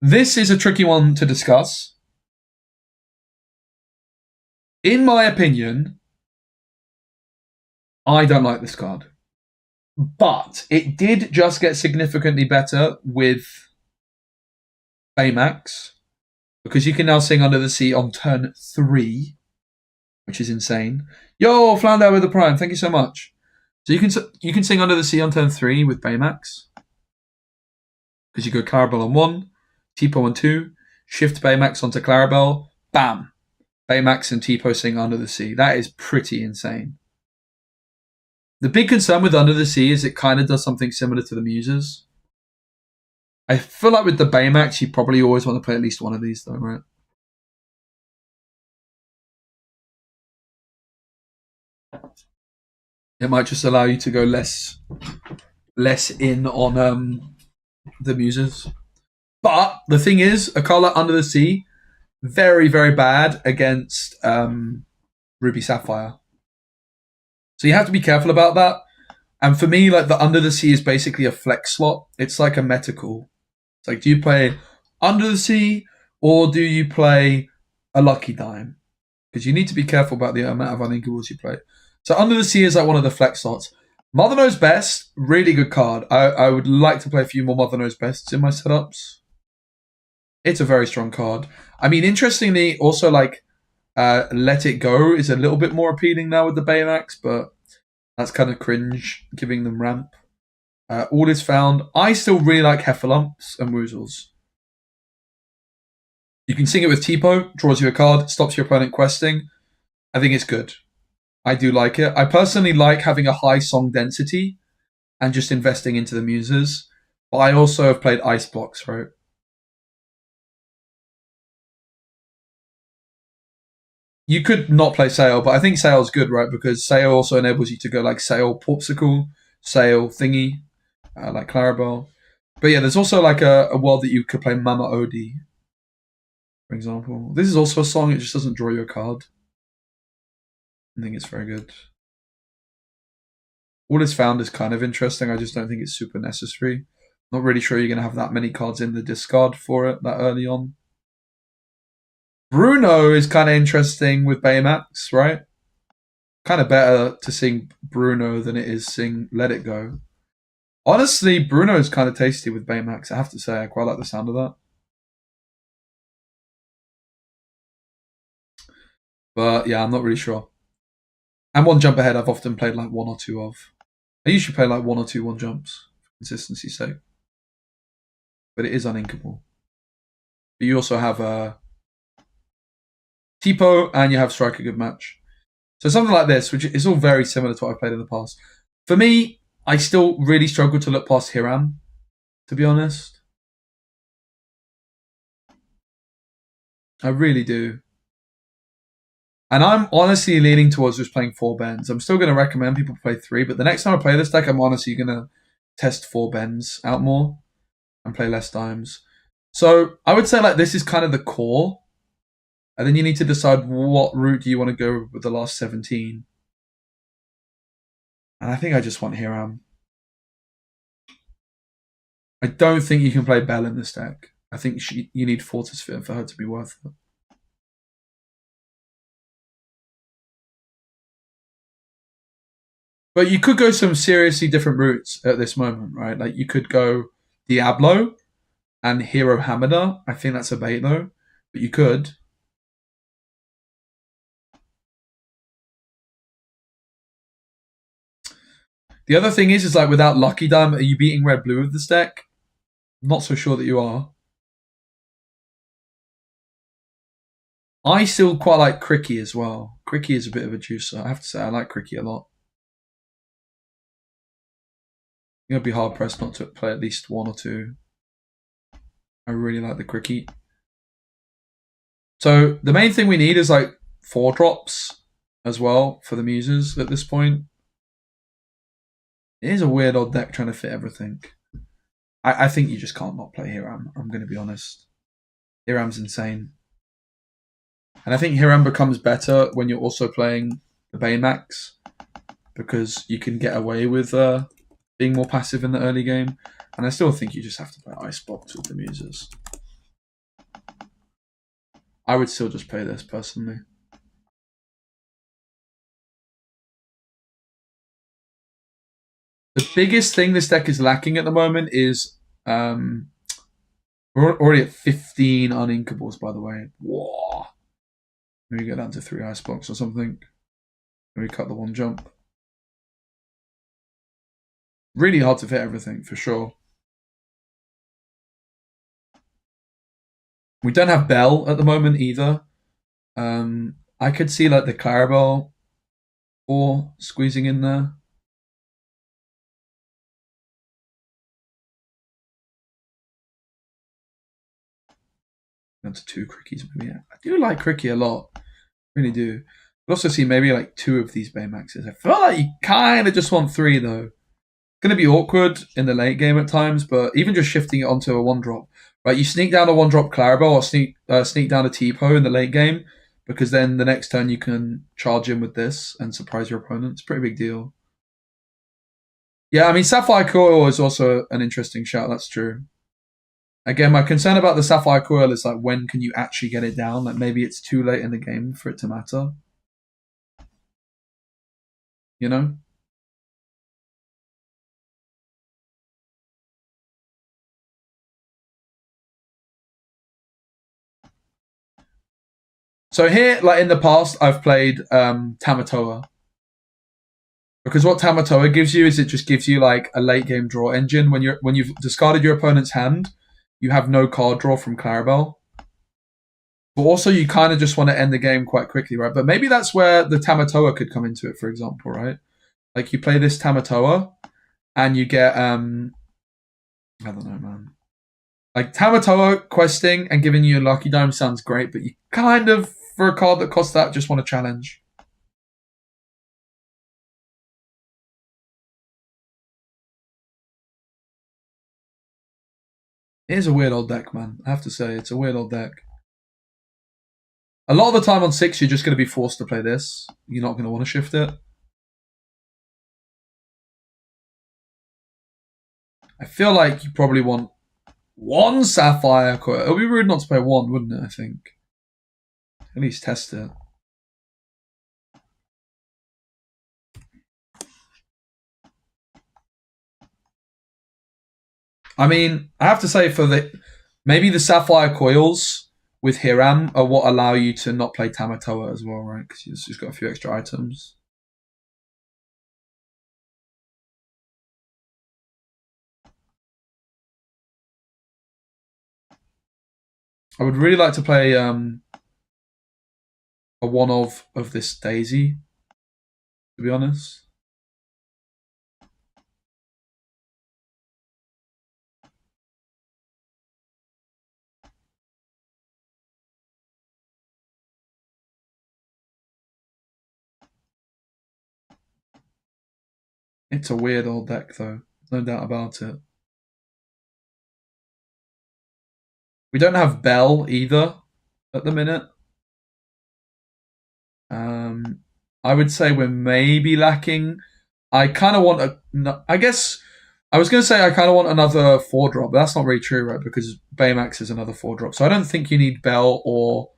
This is a tricky one to discuss. In my opinion, I don't like this card. But it did just get significantly better with Baymax, because you can now sing Under the Sea on turn 3, which is insane. Yo, Flounder with the Prime, thank you so much. So you can sing Under the Sea on turn 3 with Baymax, because you go Carabel on 1, Tipo on 2, shift Baymax onto Clarabelle, bam, Baymax and T-Po sing Under the Sea. That is pretty insane. The big concern with Under the Sea is it kind of does something similar to the Muses. I feel like with the Baymax, you probably always want to play at least one of these, though, right? It might just allow you to go less in on the Muses. But the thing is, a card like Under the Sea, very, very bad against Ruby Sapphire. So you have to be careful about that. And for me, like the Under the Sea is basically a flex slot. It's like a metacal. It's like, do you play Under the Sea or do you play a Lucky Dime? Because you need to be careful about the amount of uninkables you play. So Under the Sea is like one of the flex slots. Mother Knows Best, really good card. I would like to play a few more Mother Knows Bests in my setups. It's a very strong card. I mean, interestingly, also like Let It Go is a little bit more appealing now with the Baymax, but that's kind of cringe, giving them ramp. All Is Found. I still really like Heffalumps and Woozles. You can sing it with T-Po, draws you a card, stops your opponent questing. I think it's good. I do like it. I personally like having a high song density and just investing into the Muses. But I also have played Ice Blocks, right? You could not play Sail, but I think Sail's good, right? Because Sail also enables you to go like Sail Popsicle, Sail Thingy, like Clarabelle. But yeah, there's also like a world that you could play Mama Odie, for example. This is also a song, it just doesn't draw you a card. I think it's very good. All Is Found is kind of interesting. I just don't think it's super necessary. Not really sure you're going to have that many cards in the discard for it that early on. Bruno is kind of interesting with Baymax, right? Kind of better to sing Bruno than it is sing Let It Go. Honestly, Bruno is kind of tasty with Baymax. I have to say, I quite like the sound of that. But yeah, I'm not really sure. And One Jump Ahead, I've often played like one or two of. I usually play like one or two one jumps for consistency's sake. But it is uninkable. But you also have T-Po and you have Strike a Good Match. So something like this, which is all very similar to what I've played in the past. For me, I still really struggle to look past Hiram, to be honest. I really do. And I'm honestly leaning towards just playing 4 bends. I'm still going to recommend people play 3, but the next time I play this deck, I'm honestly going to test 4 bends out more and play less dimes. So I would say like this is kind of the core. And then you need to decide what route do you want to go with the last 17. And I think I just want Hiram. I don't think you can play Belle in this deck. I think you need Fortis Fit for her to be worth it. But you could go some seriously different routes at this moment, right? Like you could go Diablo and Hero Hamada. I think that's a bait though, but you could. The other thing is like without Lucky Dime, are you beating red blue with this deck? Not so sure that you are. I still quite like Cricky as well. Cricky is a bit of a juicer. I have to say, I like Cricky a lot. You're going to be hard pressed not to play at least 1 or 2. I really like the Cricky. So the main thing we need is like 4 drops as well for the Muses at this point. It is a weird odd deck trying to fit everything. I think you just can't not play Hiram. I'm going to be honest. Hiram's insane. And I think Hiram becomes better when you're also playing the Baymax because you can get away with being more passive in the early game. And I still think you just have to play Icebox with the Muses. I would still just play this personally. The biggest thing this deck is lacking at the moment is we're already at 15 uninkables, by the way. Whoa. Maybe get down to 3 Icebox or something. Maybe cut the 1 jump. Really hard to fit everything, for sure. We don't have Bell at the moment either. I could see like the Clarabelle or squeezing in there. That's 2 Crickeys maybe. I do like Cricky a lot. Really do. I'd also see maybe like 2 of these Baymaxes. I feel like you kind of just want 3 though. Going to be awkward in the late game at times, but even just shifting it onto a 1-drop. Right, you sneak down a 1-drop Clarabelle or sneak down a T-Po in the late game, because then the next turn you can charge in with this and surprise your opponent. It's a pretty big deal. Yeah, I mean, Sapphire Coil is also an interesting shout. That's true. Again, my concern about the Sapphire Coil is like, when can you actually get it down? Like, maybe it's too late in the game for it to matter. You know? So here, like in the past, I've played Tamatoa. Because what Tamatoa gives you is it just gives you like a late game draw engine. When you've discarded your opponent's hand, you have no card draw from Clarabelle. But also you kind of just want to end the game quite quickly, right? But maybe that's where the Tamatoa could come into it, for example, right? Like you play this Tamatoa and you get I don't know, man. Like Tamatoa questing and giving you a Lucky Dime sounds great, but you kind of, for a card that costs that, just want to challenge. It is a weird old deck, man. I have to say, it's a weird old deck. A lot of the time on 6, you're just going to be forced to play this. You're not going to want to shift it. I feel like you probably want 1 Sapphire Coil. It would be rude not to play 1, wouldn't it, I think? At least test it. I mean, I have to say maybe the Sapphire Coils with Hiram are what allow you to not play Tamatoa as well, right? Because you've just got a few extra items. I would really like to play a one of this Daisy, to be honest. It's a weird old deck, though. No doubt about it. We don't have Bell either at the minute. I would say we're maybe lacking. I kind of want a. I guess I was going to say I kind of want another 4-drop, but that's not really true, right? Because Baymax is another 4-drop. So I don't think you need Bell or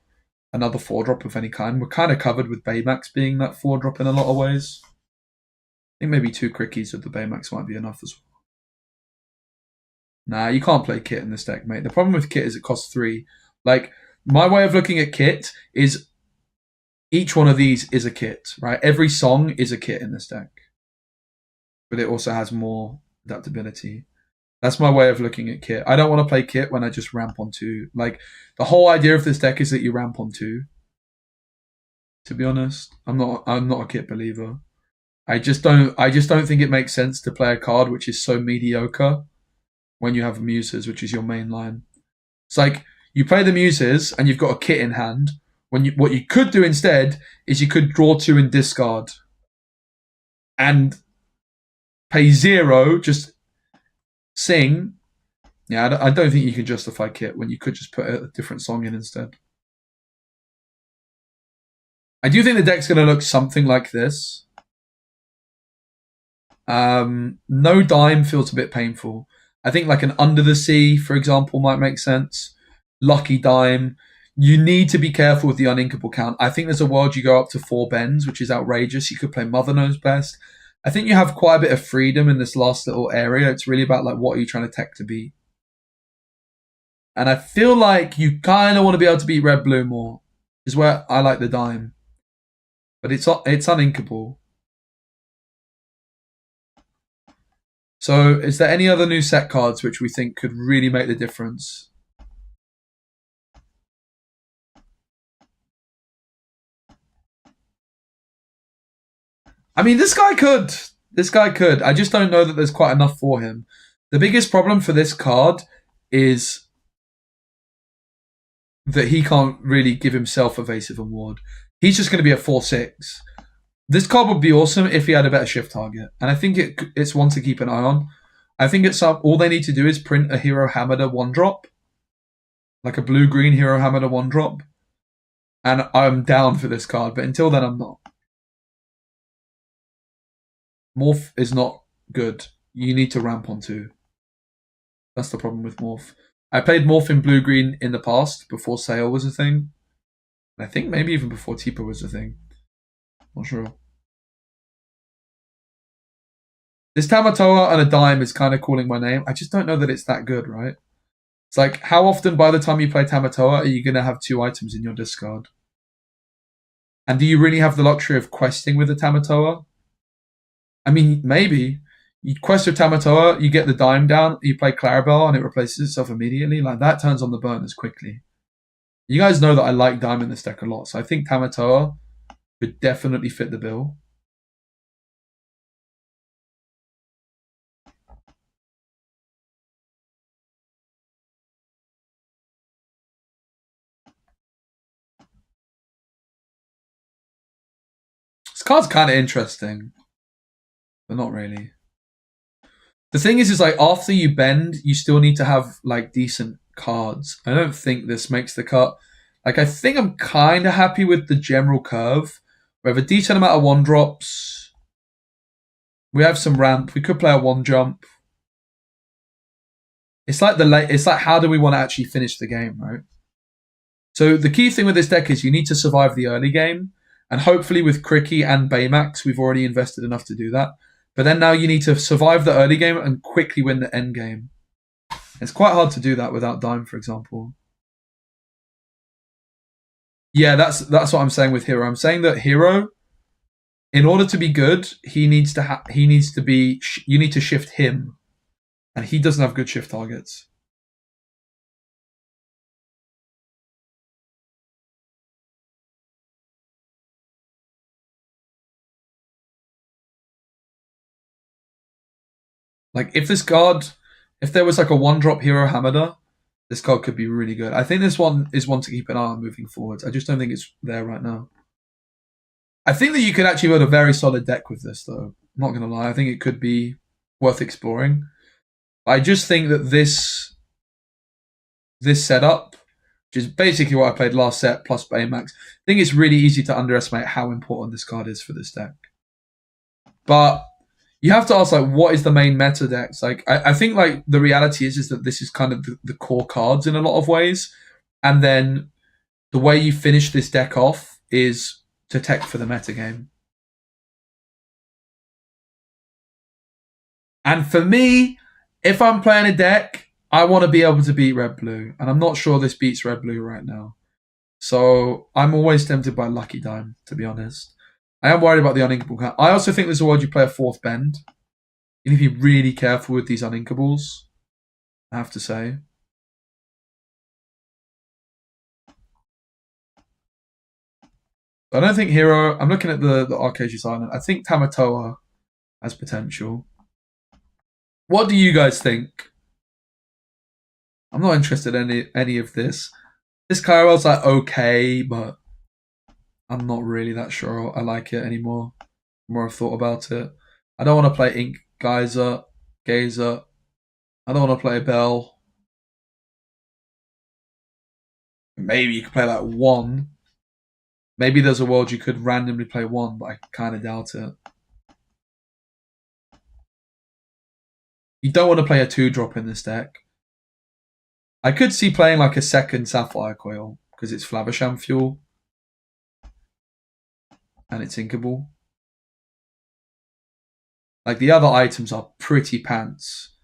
another 4-drop of any kind. We're kind of covered with Baymax being that 4-drop in a lot of ways. I think maybe 2 Crickeys with the Baymax might be enough as well. Nah, you can't play Kit in this deck, mate. The problem with Kit is it costs 3. Like, my way of looking at Kit is each one of these is a kit, right? Every song is a kit in this deck. But it also has more adaptability. That's my way of looking at Kit. I don't want to play Kit when I just ramp on 2. Like, the whole idea of this deck is that you ramp on 2. To be honest, I'm not a Kit believer. I just don't think it makes sense to play a card which is so mediocre when you have Muses, which is your main line. It's like you play the Muses and you've got a Kit in hand. What you could do instead is you could draw 2 and discard and pay 0, just sing. Yeah, I don't think you can justify Kit when you could just put a different song in instead. I do think the deck's going to look something like this. No Dime feels a bit painful. I think like an Under the Sea, for example, might make sense. Lucky Dime. You need to be careful with the uninkable count. I think there's a world you go up to 4 bends, which is outrageous. You could play Mother Knows Best. I think you have quite a bit of freedom in this last little area. It's really about like what are you trying to tech to beat. And I feel like you kind of want to be able to beat Red Blue more, is where I like the Dime. But it's uninkable. So is there any other new set cards which we think could really make the difference? I mean, this guy could. This guy could. I just don't know that there's quite enough for him. The biggest problem for this card is that he can't really give himself evasive and ward. He's just going to be at 4/6. This card would be awesome if he had a better shift target, and I think it's one to keep an eye on. I think it's all they need to do is print a Hero Hamada 1-drop, like a blue-green Hero Hamada 1-drop, and I'm down for this card, but until then I'm not. Morph is not good. You need to ramp on 2. That's the problem with Morph. I played Morph in blue-green in the past, before Sale was a thing. I think maybe even before Tipa was a thing. Not sure. This Tamatoa and a Dime is kind of calling my name. I just don't know that it's that good, right? It's like, how often by the time you play Tamatoa are you going to have 2 items in your discard? And do you really have the luxury of questing with the Tamatoa? I mean, maybe. You quest with Tamatoa, you get the Dime down, you play Clarabelle, and it replaces itself immediately. Like, that turns on the burners quickly. You guys know that I like Dime in this deck a lot, so I think Tamatoa could definitely fit the bill. This card's kind of interesting, but not really. The thing is like after you bend, you still need to have like decent cards. I don't think this makes the cut. Like I think I'm kind of happy with the general curve. We have a decent amount of 1-drops. We have some ramp. We could play a 1-jump. It's like it's like how do we want to actually finish the game, right? So the key thing with this deck is you need to survive the early game. And hopefully with Cricky and Baymax, we've already invested enough to do that. But then now you need to survive the early game and quickly win the end game. It's quite hard to do that without Dime, for example. Yeah, that's what I'm saying with Hero. I'm saying that Hero, in order to be good, you need to shift him. And he doesn't have good shift targets. Like if there was like a 1-drop Hero Hamada, this card could be really good. I think this one is one to keep an eye on moving forwards. I just don't think it's there right now. I think that you could actually build a very solid deck with this, though. I'm not going to lie. I think it could be worth exploring. I just think that this setup, which is basically what I played last set plus Baymax, I think it's really easy to underestimate how important this card is for this deck. But you have to ask, like, what is the main meta decks? Like, I think, like, the reality is that this is kind of the core cards in a lot of ways. And then the way you finish this deck off is to tech for the metagame. And for me, if I'm playing a deck, I want to be able to beat red-blue. And I'm not sure this beats red-blue right now. So I'm always tempted by Lucky Dime, to be honest. I am worried about the uninkable count. I also think there's a world you play a 4th bend. You need to be really careful with these uninkables, I have to say. I don't think Hero... I'm looking at the Archazia Island. I think Tamatoa has potential. What do you guys think? I'm not interested in any of this. This Clarabelle's like okay, but I'm not really that sure I like it anymore. The more I've thought about it. I don't want to play Ink Gazer. I don't want to play Bell. Maybe you could play like 1. Maybe there's a world you could randomly play 1, but I kind of doubt it. You don't want to play a 2-drop in this deck. I could see playing like a 2nd Sapphire Coil because it's Flavisham Fuel and it's inkable. Like the other items are pretty pants.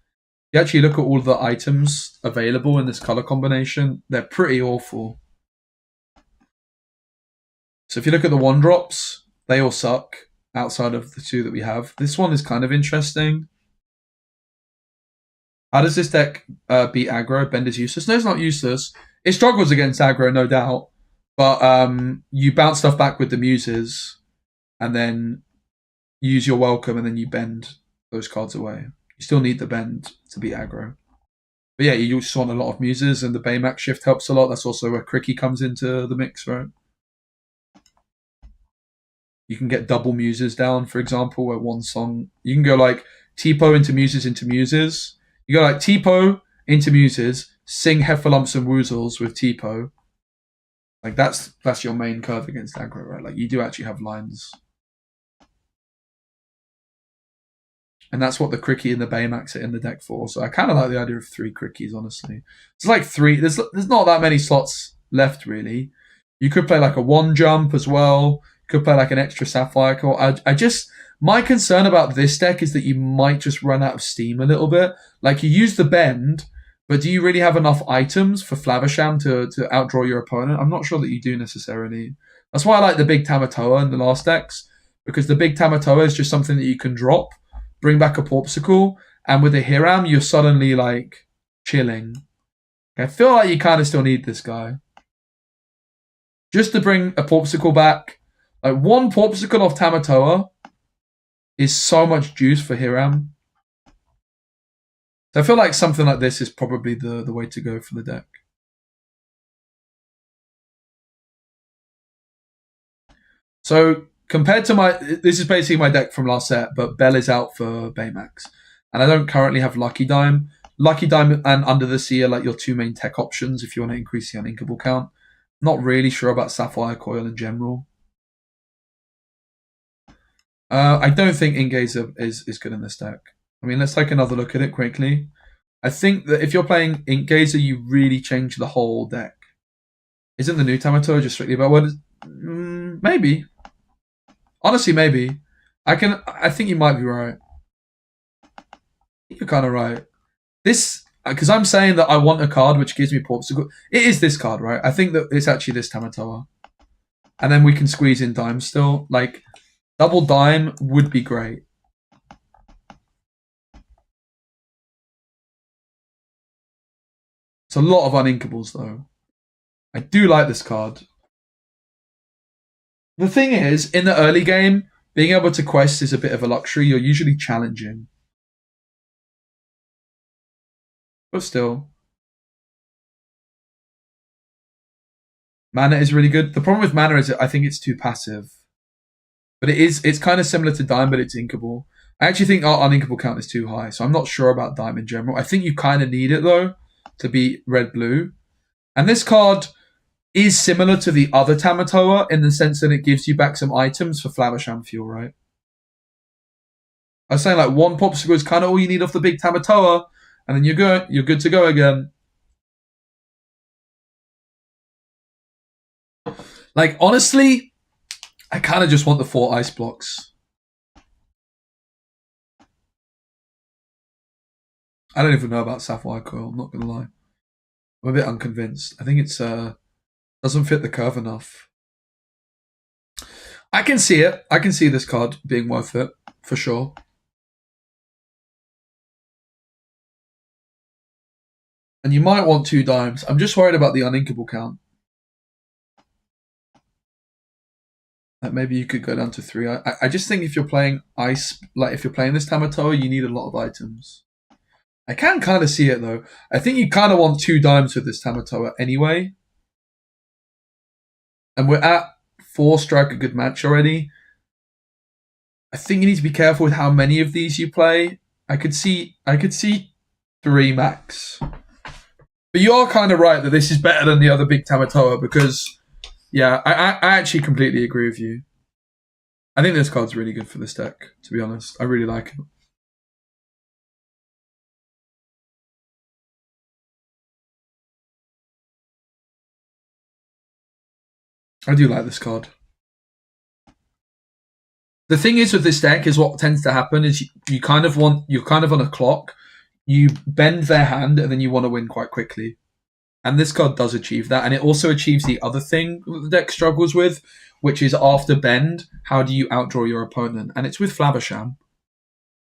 You actually look at all the items available in this color combination, they're pretty awful. So if you look at the 1-drops, they all suck outside of the 2 that we have. This one is kind of interesting. How does this deck beat aggro? Bend is useless. No, it's not useless. It struggles against aggro, no doubt. But you bounce stuff back with the muses, and then use your welcome and then you bend those cards away. You still need the bend to be aggro. But yeah, you just want a lot of muses, and the Baymax shift helps a lot. That's also where Cricky comes into the mix, right? You can get double muses down, for example, where one song you can go like Tipo into muses into muses. You go like Tipo into muses, sing Heffalumps and Woozles with Tipo. Like that's your main curve against aggro, right? Like you do actually have lines. And that's what the Cricky and the Baymax are in the deck for. So I kind of like the idea of 3 Crickies, honestly. It's like 3. There's not that many slots left, really. You could play like a 1 jump as well. You could play like an extra Sapphire Core. My concern about this deck is that you might just run out of steam a little bit. Like you use the bend, but do you really have enough items for Flavisham to outdraw your opponent? I'm not sure that you do necessarily. That's why I like the big Tamatoa in the last decks, because the big Tamatoa is just something that you can drop, bring back a Porpsicle, and with a Hiram, you're suddenly like chilling. I feel like you kind of still need this guy. Just to bring a Porpsicle back. Like 1 Porpsicle off Tamatoa is so much juice for Hiram. So I feel like something like this is probably the way to go for the deck. So compared to this is basically my deck from last set, but Bell is out for Baymax. And I don't currently have Lucky Dime. Lucky Dime and Under the Sea are like your 2 main tech options if you want to increase the uninkable count. Not really sure about Sapphire Coil in general. I don't think Ingazer is good in this deck. I mean, let's take another look at it quickly. I think that if you're playing Inkgazer, you really change the whole deck. Isn't the new Tamatoa just strictly about what? Maybe. Honestly, maybe. I think you might be right. You're kind of right. This, because I'm saying that I want a card which gives me Porpsicle. It is this card, right? I think that it's actually this Tamatoa. And then we can squeeze in Dime still. Like, double Dime would be great. It's a lot of uninkables, though. I do like this card. The thing is, in the early game, being able to quest is a bit of a luxury. You're usually challenging. But still. Mana is really good. The problem with Mana is I think it's too passive. But it's kind of similar to Dime, but it's inkable. I actually think our uninkable count is too high, so I'm not sure about Dime in general. I think you kind of need it, though, to beat red-blue. And this card is similar to the other Tamatoa in the sense that it gives you back some items for Flavisham Fuel, right? I was saying like 1 Popsicle is kind of all you need off the big Tamatoa, and then you're good to go again. Like, honestly, I kind of just want the 4 ice blocks. I don't even know about Sapphire Coil, I'm not going to lie. I'm a bit unconvinced. I think it's doesn't fit the curve enough. I can see it. I can see this card being worth it, for sure. And you might want 2 dimes. I'm just worried about the uninkable count. Like maybe you could go down to 3. I just think if you're playing ice, like if you're playing this Tamatoa, you need a lot of items. I can kind of see it though. I think you kind of want 2 dimes with this Tamatoa anyway. And we're at 4 strike a good match already. I think you need to be careful with how many of these you play. I could see 3 max. But you are kind of right that this is better than the other big Tamatoa because, yeah, I actually completely agree with you. I think this card's really good for this deck, to be honest. I really like it. I do like this card. The thing is with this deck is what tends to happen is you're kind of on a clock. You bend their hand and then you want to win quite quickly. And this card does achieve that. And it also achieves the other thing that the deck struggles with, which is after bend, how do you outdraw your opponent? And it's with Flavisham.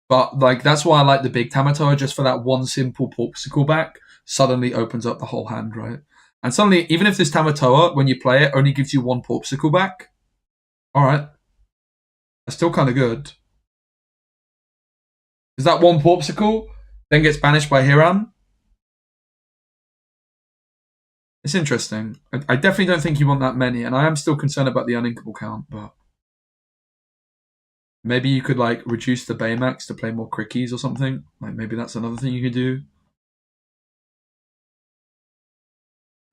But like that's why I like the big Tamatoa, just for that one simple Porpsicle back suddenly opens up the whole hand, right? And suddenly, even if this Tamatoa, when you play it, only gives you 1 Porpsicle back, alright. That's still kind of good. Is that one Porpsicle then gets banished by Hiram? It's interesting. I definitely don't think you want that many, and I am still concerned about the uninkable count, but maybe you could like reduce the Baymax to play more Quickies or something. Like maybe that's another thing you could do.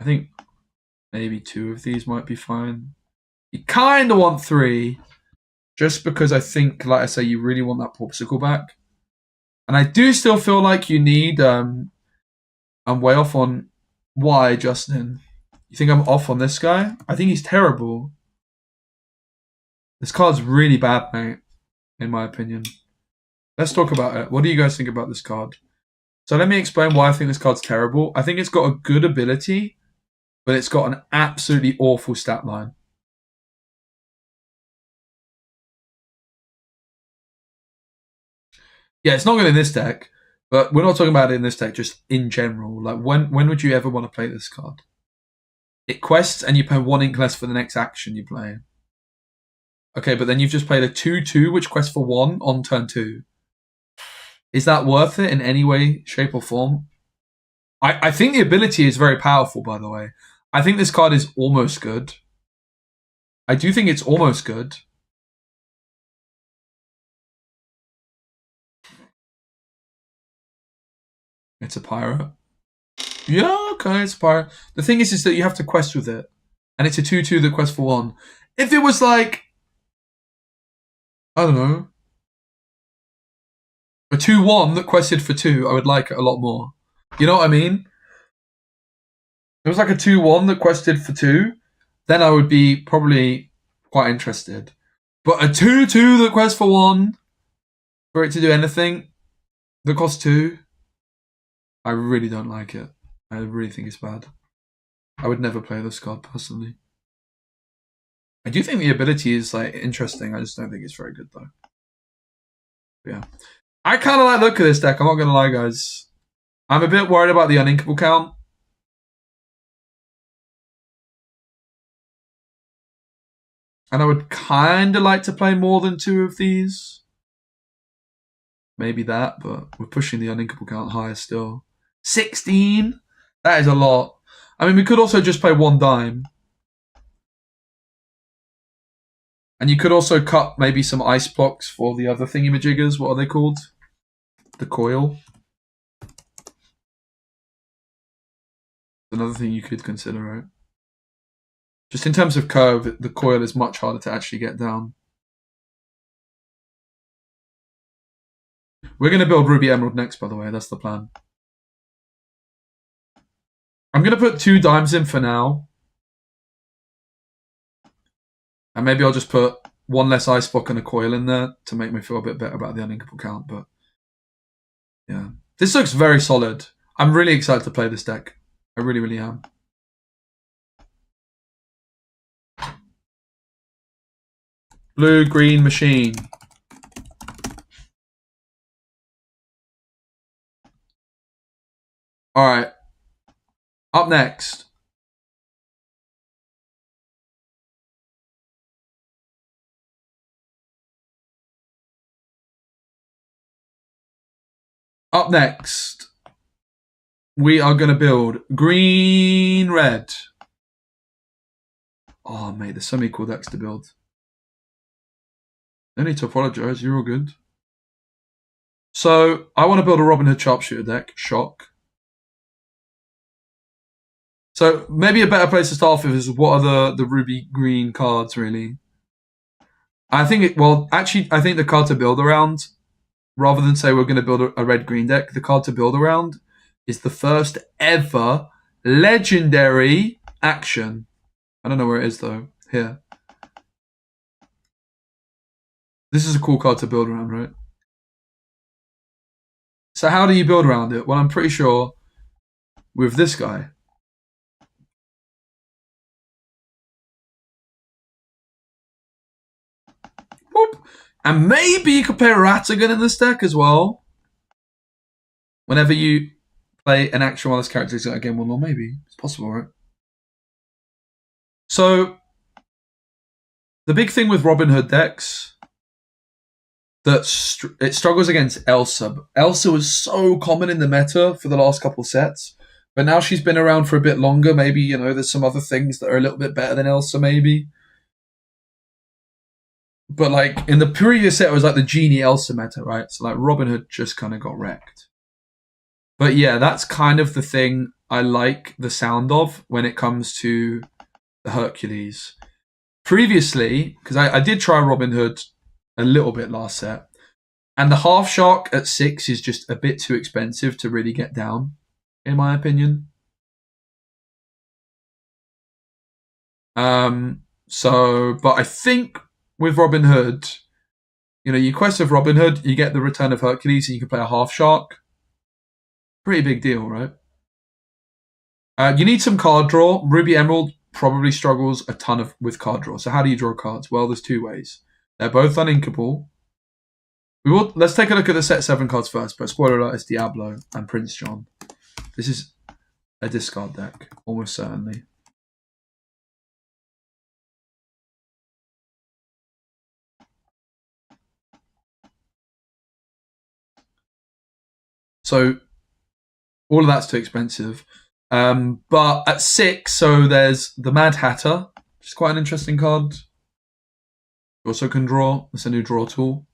I think maybe 2 of these might be fine. You kind of want 3, just because I think, like I say, you really want that Porpsicle back. And I do still feel like you need. I'm way off on why, Justin. You think I'm off on this guy? I think he's terrible. This card's really bad, mate, in my opinion. Let's talk about it. What do you guys think about this card? So let me explain why I think this card's terrible. I think it's got a good ability, but it's got an absolutely awful stat line. Yeah, it's not good in this deck, but we're not talking about it in this deck, just in general. Like, when would you ever want to play this card? It quests and you pay 1 ink less for the next action you play. Okay, but then you've just played a 2/2, which quests for 1 on turn 2. Is that worth it in any way, shape, or form? I think the ability is very powerful, by the way. I think this card is almost good. I do think it's almost good. It's a pirate. Yeah, okay, it's a pirate. The thing is that you have to quest with it. And it's a 2/2 that quests for 1. If it was like, I don't know, a 2/1 that quested for 2, I would like it a lot more. You know what I mean? If it was like a 2/1 that quested for 2, then I would be probably quite interested. But a 2/2 that quests for 1, for it to do anything that costs 2, I really don't like it. I really think it's bad. I would never play this card personally. I do think the ability is like interesting. I just don't think it's very good though. Yeah, I kind of like the look of this deck. I'm not gonna lie, guys. I'm a bit worried about the uninkable count. And I would kind of like to play more than 2 of these. Maybe that, but we're pushing the uninkable count higher still. 16? That is a lot. I mean, we could also just play 1 dime. And you could also cut maybe some ice blocks for the other thingamajiggers. What are they called? The coil. Another thing you could consider, right? Just in terms of curve, the coil is much harder to actually get down. We're going to build Ruby Emerald next, by the way. That's the plan. I'm going to put 2 dimes in for now. And maybe I'll just put 1 less ice block and a coil in there to make me feel a bit better about the uninkable count. But yeah, this looks very solid. I'm really excited to play this deck. I really, really am. Blue-green machine. All right. Up next. Up next, we are going to build green-red. Oh, mate, there's so many cool decks to build. No need to apologize. You're all good. So, I want to build a Robin Hood Sharpshooter deck. Shock. So, maybe a better place to start off with is what are the ruby green cards, really? I think I think the card to build around, rather than say we're going to build a red-green deck, the card to build around is the first ever legendary action. I don't know where it is, though. Here. This is a cool card to build around, right? So how do you build around it? Well, I'm pretty sure with this guy. Boop. And maybe you could play Ratigan in this deck as well. Whenever you play an action while this character is again 1 or maybe. It's possible, right? So the big thing with Robin Hood decks that it struggles against Elsa. Elsa was so common in the meta for the last couple sets, but now she's been around for a bit longer. Maybe, there's some other things that are a little bit better than Elsa, maybe. But like in the previous set, it was like the Genie Elsa meta, right? So like Robin Hood just kind of got wrecked. But yeah, that's kind of the thing I like the sound of when it comes to the Hercules. Previously, because I did try Robin Hood a little bit last set, and the Half Shark at 6 is just a bit too expensive to really get down, in my opinion. But I think with Robin Hood, you quest with Robin Hood, you get the Return of Hercules, and you can play a Half Shark. Pretty big deal, right? You need some card draw. Ruby Emerald probably struggles a ton with card draw. So how do you draw cards? Well, there's 2 ways. They're both uninkable. Let's take a look at the set 7 cards first, but spoiler alert, it's Diablo and Prince John. This is a discard deck, almost certainly. So all of that's too expensive. But at 6, so there's the Mad Hatter, which is quite an interesting card. You also can draw. It's a new draw tool.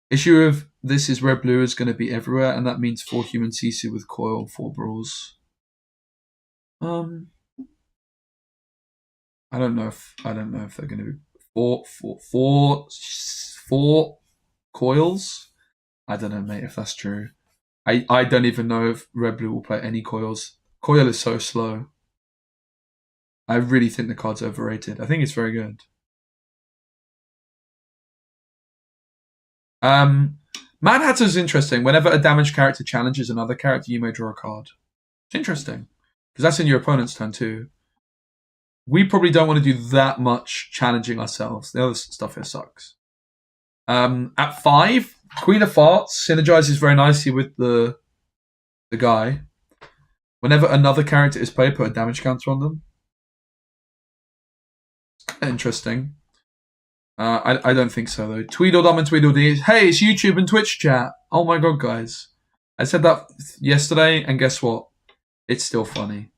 Issue of this is red blue is going to be everywhere, and that means 4 human Sisu with coil, 4 brawls. I don't know if they're going to be four coils. I don't know, mate, if that's true. I don't even know if red blue will play any coils. Coil is so slow. I really think the card's overrated. I think it's very good. Mad Hatter is interesting. Whenever a damaged character challenges another character, you may draw a card. It's interesting because that's in your opponent's turn too. We probably don't want to do that much challenging ourselves. The other stuff here sucks. At 5, Queen of Farts synergizes very nicely with the guy. Whenever another character is played, put a damage counter on them. Interesting. I don't think so, though. Tweedledum and Tweedledee. Hey, it's YouTube and Twitch chat. Oh my god, guys. I said that yesterday, and guess what? It's still funny.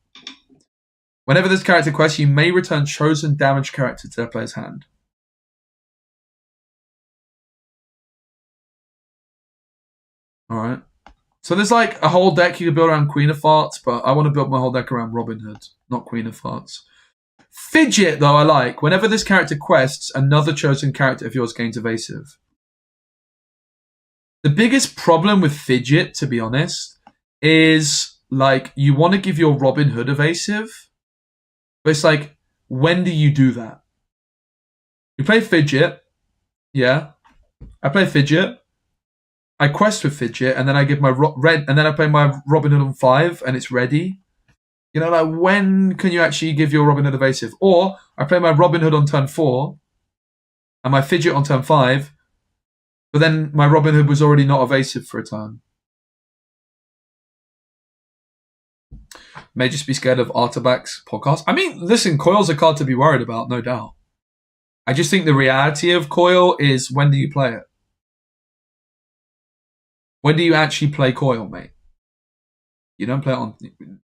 Whenever this character quests, you may return chosen damaged character to their player's hand. Alright. So there's like a whole deck you can build around Queen of Farts, but I want to build my whole deck around Robin Hood, not Queen of Farts. Fidget, though, I like. Whenever this character quests, another chosen character of yours gains evasive. The biggest problem with Fidget, to be honest, is like you want to give your Robin Hood evasive, but it's like, when do you do that? You play Fidget, yeah. I play Fidget. I quest with Fidget, and then I give my and then I play my Robin Hood on 5, and it's ready. Like when can you actually give your Robin Hood evasive? Or I play my Robin Hood on turn 4 and my Fidget on turn 5, but then my Robin Hood was already not evasive for a turn. May just be scared of Artabak's podcast. I mean, listen, Coil's a card to be worried about, no doubt. I just think the reality of Coil is, when do you play it? When do you actually play Coil, mate? You don't play it on...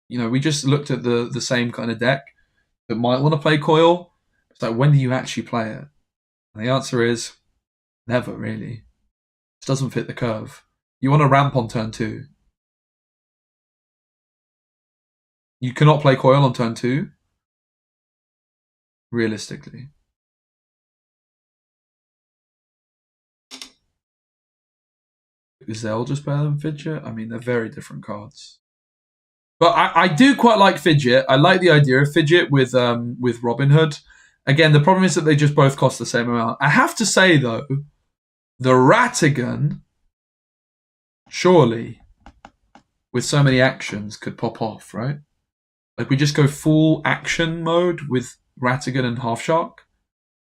we just looked at the same kind of deck that might want to play Coil. It's like, when do you actually play it? And the answer is never, really. It doesn't fit the curve. You want to ramp on turn 2. You cannot play Coil on turn 2, realistically. Is Zelda's better than Fidget? I mean, they're very different cards. But I do quite like Fidget. I like the idea of Fidget with Robin Hood. Again, the problem is that they just both cost the same amount. I have to say, though, the Ratigan, surely, with so many actions, could pop off, right? Like, we just go full action mode with Ratigan and Half Shark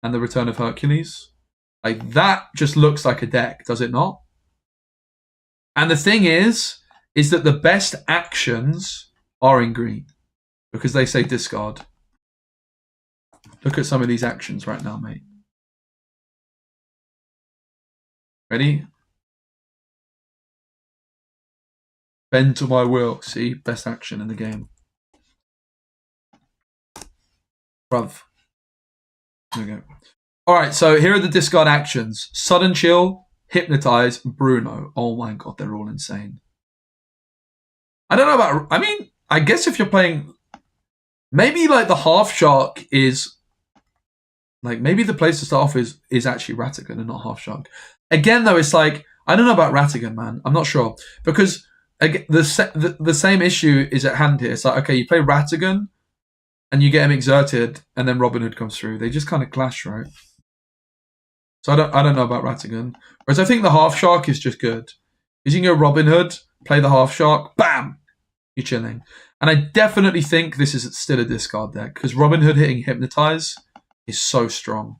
and the Return of Hercules. Like, that just looks like a deck, does it not? And the thing is that the best actions are in green because they say discard. Look at some of these actions right now, mate. Ready? Bend to my will. See? Best action in the game. Bruv. There we go. Alright, so here are the discard actions. Sudden Chill, Hypnotize, Bruno. Oh my god, they're all insane. I don't know about... I mean, I guess if you're playing... Maybe, like, the Half Shark is... Like, maybe the place to start off is actually Ratigan and not Half Shark. Again, though, it's like... I don't know about Ratigan, man. I'm not sure. Because again, the same issue is at hand here. It's like, okay, you play Ratigan, and you get him exerted, and then Robin Hood comes through. They just kind of clash, right? So I don't know about Ratigan. Whereas I think the Half Shark is just good. Because you can go Robin Hood, play the Half Shark, bam! You're chilling. And I definitely think this is still a discard deck. Because Robin Hood hitting Hypnotize is so strong.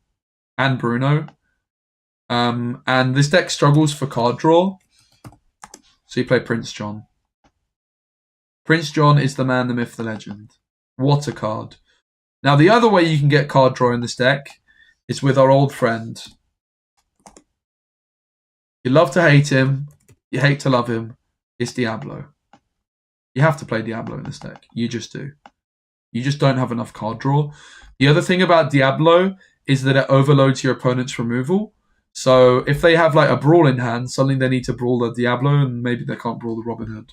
And Bruno. And this deck struggles for card draw. So you play Prince John. Prince John is the man, the myth, the legend. What a card. Now, the other way you can get card draw in this deck is with our old friend. You love to hate him. You hate to love him. It's Diablo. You have to play Diablo in this deck. You just do. You just don't have enough card draw. The other thing about Diablo is that it overloads your opponent's removal. So if they have like a Brawl in hand, suddenly they need to Brawl the Diablo and maybe they can't Brawl the Robin Hood.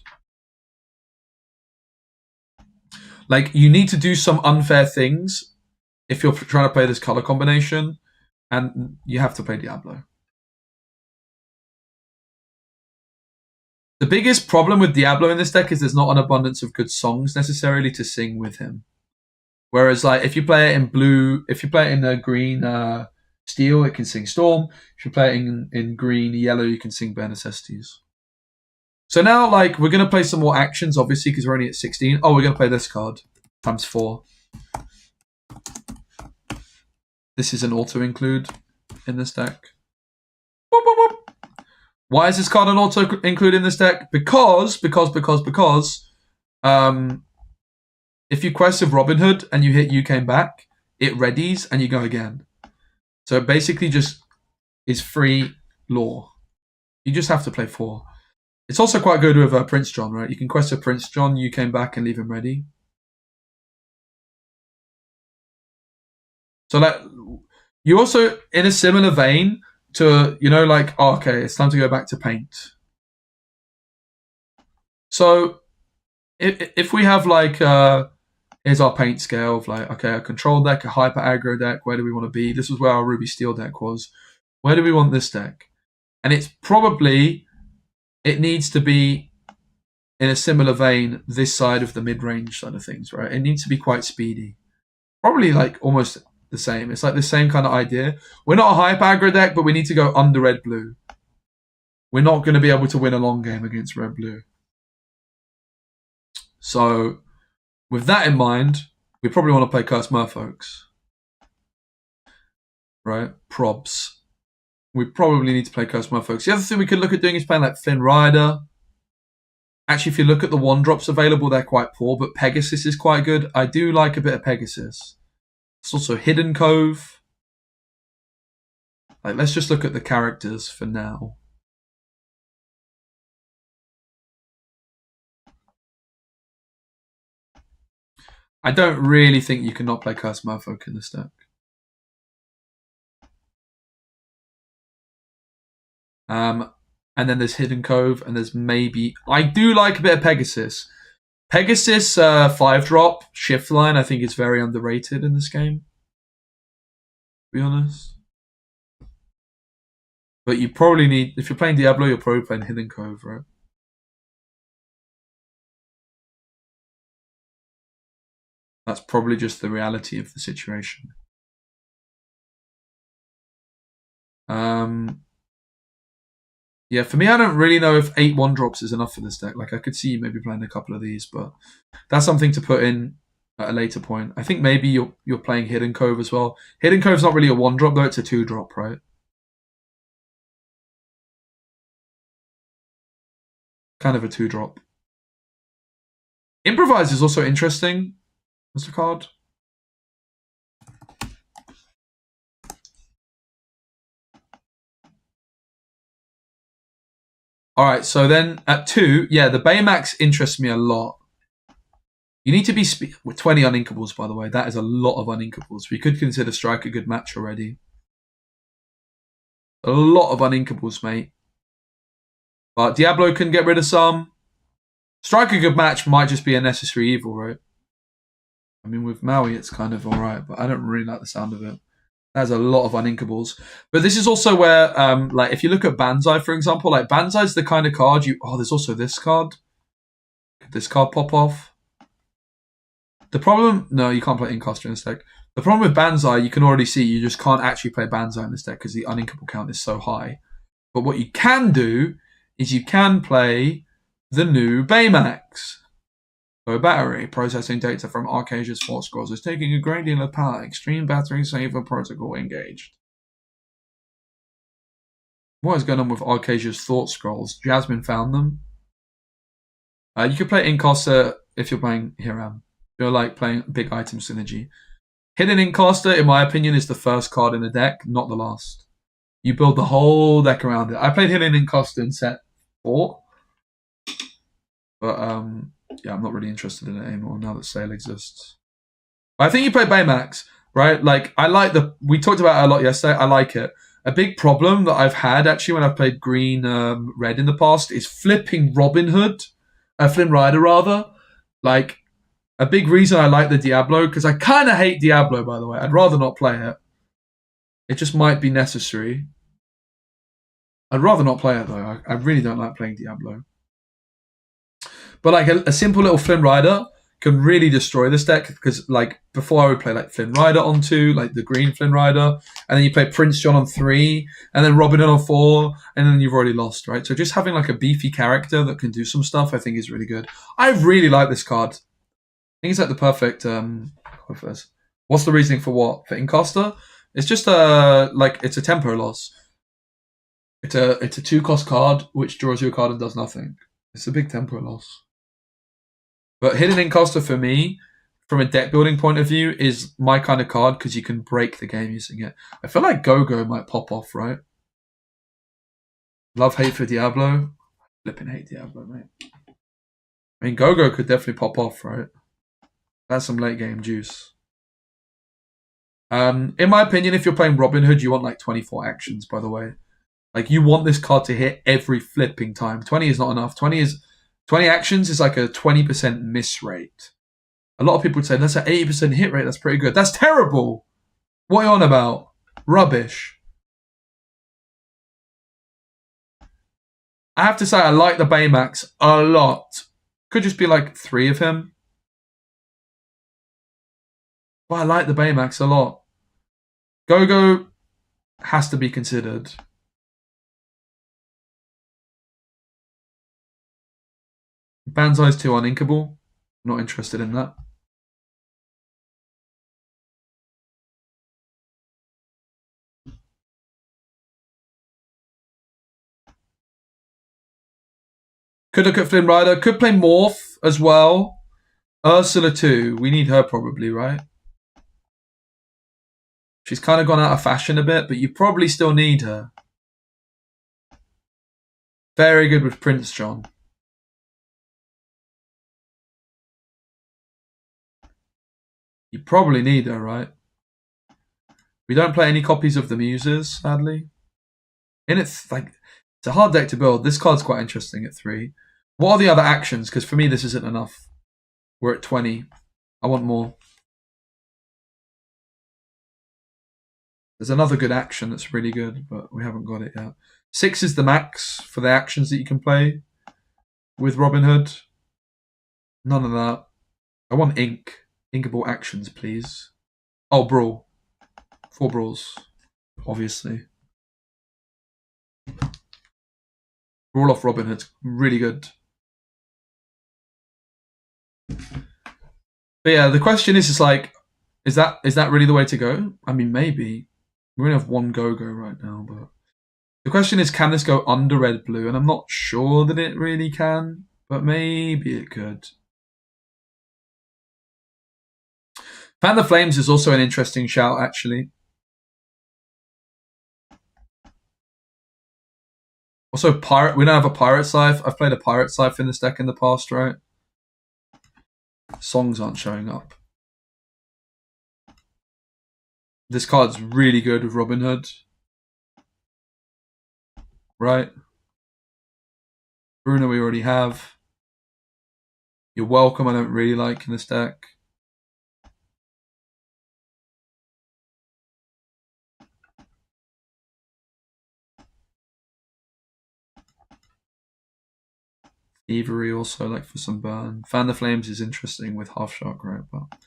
Like, you need to do some unfair things if you're trying to play this color combination, and you have to play Diablo. The biggest problem with Diablo in this deck is there's not an abundance of good songs necessarily to sing with him. Whereas, like, if you play it in blue, if you play it in the green steel, it can sing Storm. If you play it in green yellow, you can sing Bare Necessities. So now, like, we're going to play some more actions, obviously, because we're only at 16. Oh, we're going to play this card, times 4. This is an auto-include in this deck. Boop, boop, boop. Why is this card an auto-include in this deck? Because, if you quest with Robin Hood and you hit You Came Back, it readies and you go again. So it basically just is free lore. You just have to play 4. It's also quite good with Prince John, right? You can quest with Prince John, You Came Back, and leave him ready. So, like, you also, in a similar vein to, you know, like, oh, okay, it's time to go back to paint. So, if we have, like, here's our paint scale of, like, okay, a control deck, a hyper aggro deck, where do we want to be? This is where our Ruby Steel deck was. Where do we want this deck? And it's probably... It needs to be, in a similar vein, this side of the mid-range side of things, right? It needs to be quite speedy. Probably, like, almost the same. It's like the same kind of idea. We're not a hyper aggro deck, but we need to go under red-blue. We're not going to be able to win a long game against red-blue. So, with that in mind, we probably want to play Curse Merfolks. Right? Probs. We probably need to play Curse Merfolks. The other thing we could look at doing is playing like Thin Rider. Actually, if you look at the 1-drops available, they're quite poor, but Pegasus is quite good. I do like a bit of Pegasus. It's also Hidden Cove. Like, let's just look at the characters for now. I don't really think you cannot play Curse Merfolk in this deck. And then there's Hidden Cove, and there's maybe... I do like a bit of Pegasus. Pegasus 5-drop, Shift Line, I think is very underrated in this game. To be honest. But you probably need... If you're playing Diablo, you're probably playing Hidden Cove, right? That's probably just the reality of the situation. Yeah, for me, I don't really know if 8 1-drops is enough for this deck. Like, I could see you maybe playing a couple of these, but that's something to put in at a later point. I think maybe you're playing Hidden Cove as well. Hidden Cove's not really a 1-drop, though. It's a 2-drop, right? Kind of a 2-drop. Improvise is also interesting as a card. All right, so then at 2, yeah, the Baymax interests me a lot. You need to be with 20 uninkables, by the way. That is a lot of uninkables. We could consider Strike a good match already. A lot of uninkables, mate. But Diablo can get rid of some. Strike a good match might just be a necessary evil, right? I mean, with Maui, it's kind of all right, but I don't really like the sound of it. There's a lot of uninkables. But this is also where, like, if you look at Banzai, for example, like, Banzai's the kind of card you... Oh, there's also this card. Could this card pop off? The problem... No, you can't play Incaster in this deck. The problem with Banzai, you can already see, you just can't actually play Banzai in this deck because the uninkable count is so high. But what you can do is you can play the new Baymax. So battery, processing data from Archazia's Thought Scrolls is taking a great deal of power. Extreme battery saver protocol engaged. What is going on with Archazia's Thought Scrolls? Jasmine found them. You could play Incaster if you're playing Hiram. You're like playing big item synergy. Hidden Incaster, in my opinion, is the first card in the deck, not the last. You build the whole deck around it. I played Hidden Incaster in set 4. But, yeah, I'm not really interested in it anymore now that Sale exists. But I think you play Baymax, right? Like, I like the... We talked about it a lot yesterday. I like it. A big problem that I've had, actually, when I've played green, red in the past is flipping Robin Hood. Flynn Rider, rather. Like, a big reason I like the Diablo, because I kind of hate Diablo, by the way. I'd rather not play it. It just might be necessary. I'd rather not play it, though. I really don't like playing Diablo. But like a simple little Flynn Rider can really destroy this deck because like before I would play like Flynn Rider on 2, like the green Flynn Rider, and then you play Prince John on 3, and then Robin Hood on 4, and then you've already lost, right? So just having like a beefy character that can do some stuff, I think is really good. I really like this card. I think it's like the perfect. What's the reasoning for what? For Incaster? It's just like it's a tempo loss. It's a 2-cost card which draws you a card and does nothing. It's a big tempo loss. But Hidden Incaster for me, from a deck building point of view, is my kind of card because you can break the game using it. I feel like Go-Go might pop off, right? Love, hate for Diablo. Flipping hate Diablo, mate. I mean, Go-Go could definitely pop off, right? That's some late game juice. In my opinion, if you're playing Robin Hood, you want like 24 actions, by the way. Like, you want this card to hit every flipping time. 20 is not enough. 20 actions is like a 20% miss rate. A lot of people would say, that's an 80% hit rate. That's pretty good. That's terrible. What are you on about? Rubbish. I have to say, I like the Baymax a lot. Could just be like 3 of him. But I like the Baymax a lot. Go-Go has to be considered. Banzai's too uninkable. Not interested in that. Could look at Flynn Rider. Could play Morph as well. Ursula too. We need her probably, right? She's kind of gone out of fashion a bit, but you probably still need her. Very good with Prince John. You probably need her, right? We don't play any copies of the Muses, sadly. And it's like, it's a hard deck to build. This card's quite interesting at 3. What are the other actions? Because for me, this isn't enough. We're at 20. I want more. There's another good action that's really good, but we haven't got it yet. 6 is the max for the actions that you can play with Robin Hood. None of that. I want ink. Inkable actions, please. Oh, Brawl. 4 Brawls. Obviously. Brawl off Robin Hood's really good. But yeah, the question is like, is that really the way to go? I mean, maybe. We only have 1 Go-Go right now, but the question is, can this go under red-blue? And I'm not sure that it really can, but maybe it could. Fan the Flames is also an interesting shout, actually. Also, pirate. We don't have a pirate scythe. I've played a pirate scythe in this deck in the past, right? Songs aren't showing up. This card's really good with Robin Hood. Right? Bruno we already have. You're welcome, I don't really like in this deck. Thievery also, like for some burn. Fan the Flames is interesting with Half Shark, right? But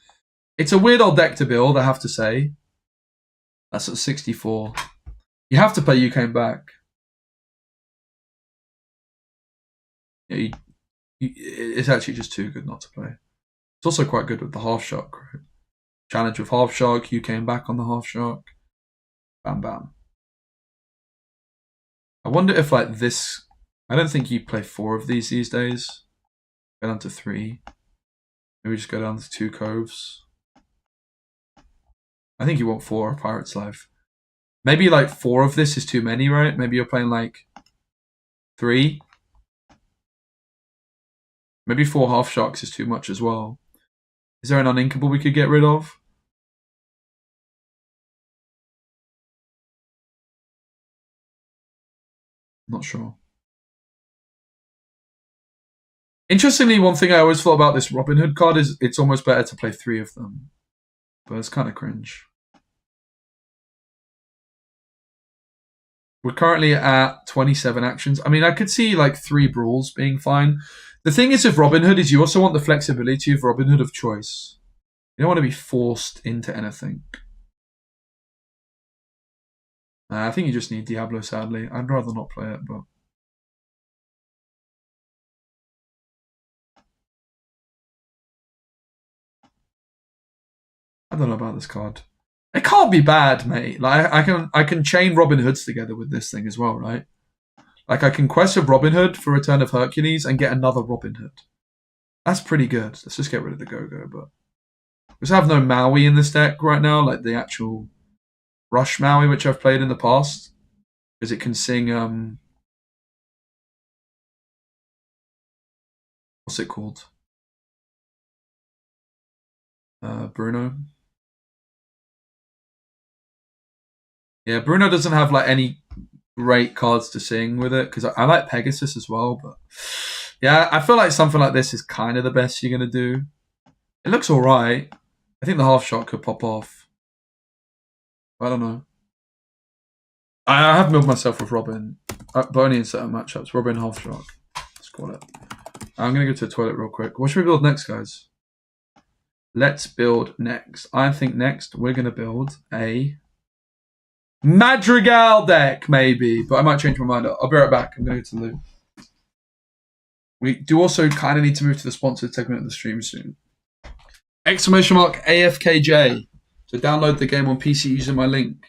it's a weird old deck to build, I have to say. That's at 64. You have to play You Came Back. Yeah, it's actually just too good not to play. It's also quite good with the Half Shark, right? Challenge with Half Shark, You Came Back on the Half Shark. Bam, bam. I wonder if, like, this... I don't think you play 4 of these days. Go down to 3. Maybe just go down to 2 coves. I think you want 4 Pirate's Life. Maybe like 4 of this is too many, right? Maybe you're playing like 3. Maybe 4 Half Sharks is too much as well. Is there an uninkable we could get rid of? Not sure. Interestingly, one thing I always thought about this Robin Hood card is it's almost better to play 3 of them. But it's kind of cringe. We're currently at 27 actions. I mean, I could see like 3 brawls being fine. The thing is with Robin Hood is you also want the flexibility of Robin Hood of choice. You don't want to be forced into anything. I think you just need Diablo, sadly. I'd rather not play it, but... I don't know about this card. It can't be bad, mate. Like I can chain Robin Hoods together with this thing as well, right? Like I can quest a Robin Hood for Return of Hercules and get another Robin Hood. That's pretty good. Let's just get rid of the Go-Go, but we just have no Maui in this deck right now, like the actual Rush Maui, which I've played in the past. Because it can sing what's it called? Bruno. Yeah, Bruno doesn't have like any great cards to sing with it because I like Pegasus as well, but yeah, I feel like something like this is kind of the best you're gonna do. It looks alright. I think the Half Shot could pop off. I don't know. I have milled myself with Robin, but only in certain matchups. Robin Half Shot. Let's call it. I'm gonna go to the toilet real quick. What should we build next, guys? Let's build next. I think next we're gonna build a Madrigal deck, maybe, but I might change my mind. I'll be right back. I'm gonna go to the loo. We do also kind of need to move to the sponsored segment of the stream soon. Exclamation mark AFKJ to download the game on PC using my link.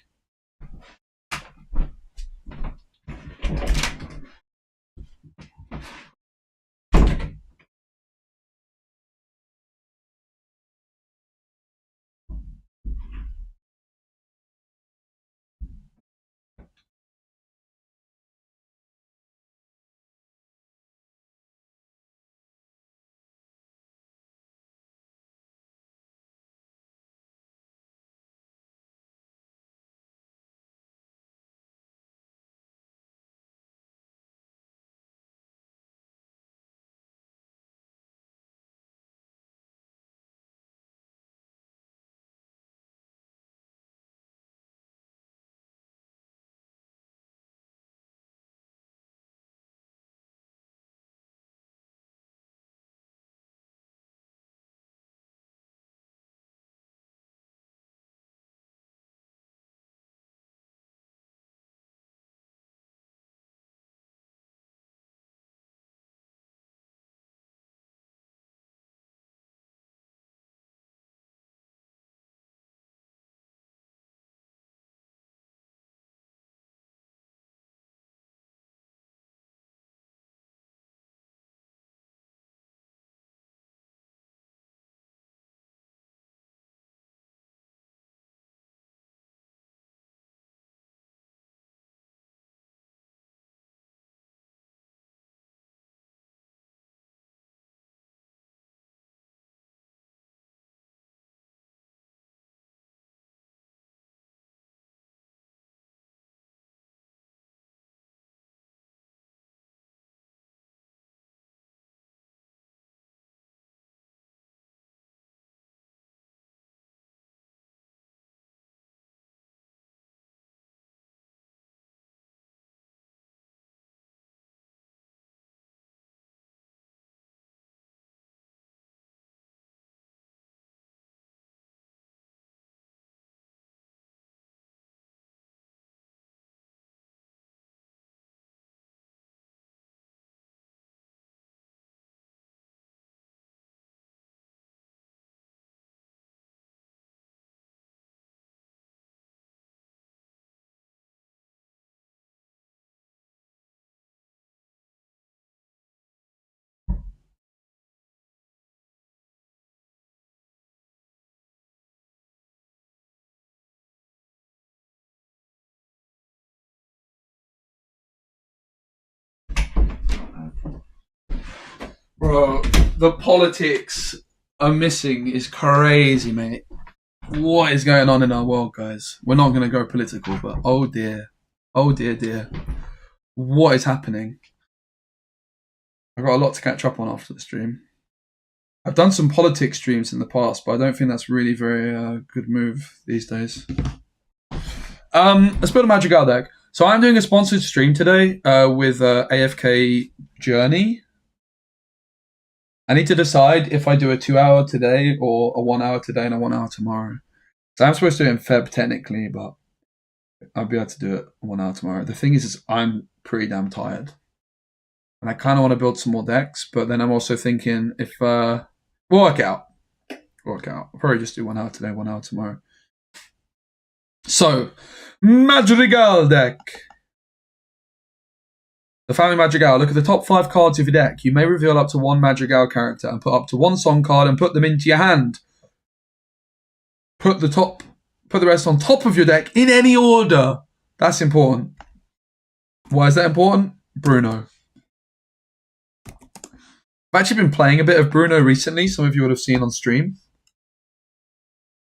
Bro, the politics are missing is crazy, mate. What is going on in our world, guys? We're not going to go political, but oh dear. Oh dear, dear. What is happening? I've got a lot to catch up on after the stream. I've done some politics streams in the past, but I don't think that's really very good move these days. Let's build a Madrigal deck. So I'm doing a sponsored stream today with AFK Journey. I need to decide if I do a 2 hour today or a 1 hour today and a 1 hour tomorrow. So I'm supposed to do it in Feb technically, but I'll be able to do it 1 hour tomorrow. The thing is I'm pretty damn tired. And I kind of want to build some more decks, but then I'm also thinking if... we'll work out. I'll probably just do 1 hour today, 1 hour tomorrow. So, Madrigal deck. The family Madrigal. Look at the top 5 cards of your deck. You may reveal up to 1 Madrigal character and put up to 1 song card and put them into your hand. Put the rest on top of your deck in any order. That's important. Why is that important? Bruno. I've actually been playing a bit of Bruno recently. Some of you would have seen on stream.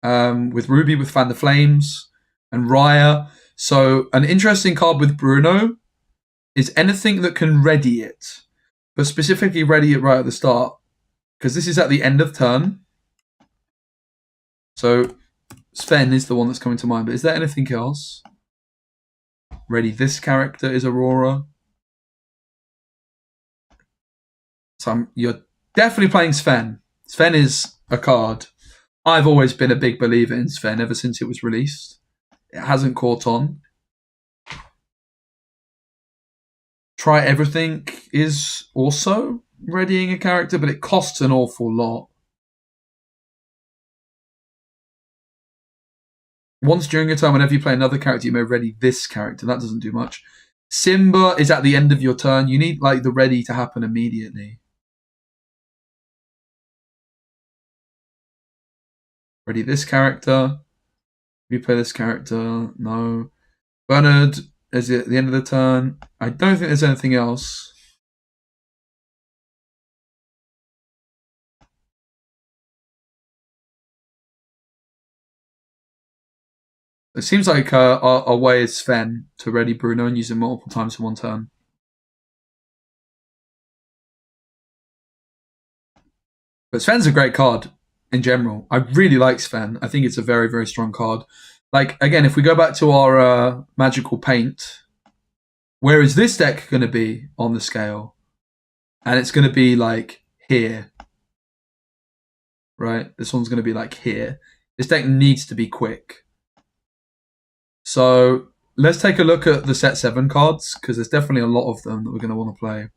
With Ruby, with Fan the Flames, and Raya. So an interesting card with Bruno is anything that can ready it. But specifically ready it right at the start. Because this is at the end of turn. So Sven is the one that's coming to mind. But is there anything else? Ready this character is Aurora. So you're definitely playing Sven. Sven is a card. I've always been a big believer in Sven ever since it was released. It hasn't caught on. Try Everything is also readying a character, but it costs an awful lot. Once during your turn, whenever you play another character, you may ready this character. That doesn't do much. Simba is at the end of your turn. You need like the ready to happen immediately. Ready this character. Replay this character. No. Bernard is at the end of the turn. I don't think there's anything else. It seems like our way is Sven to ready Bruno and use him multiple times in one turn. But Sven's a great card in general. I really like Sven. I think it's a very, very strong card. Like, again, if we go back to our Magical Paint, where is this deck going to be on the scale? And it's going to be like here. Right? This one's going to be like here. This deck needs to be quick. So let's take a look at the set 7 cards, because there's definitely a lot of them that we're going to want to play.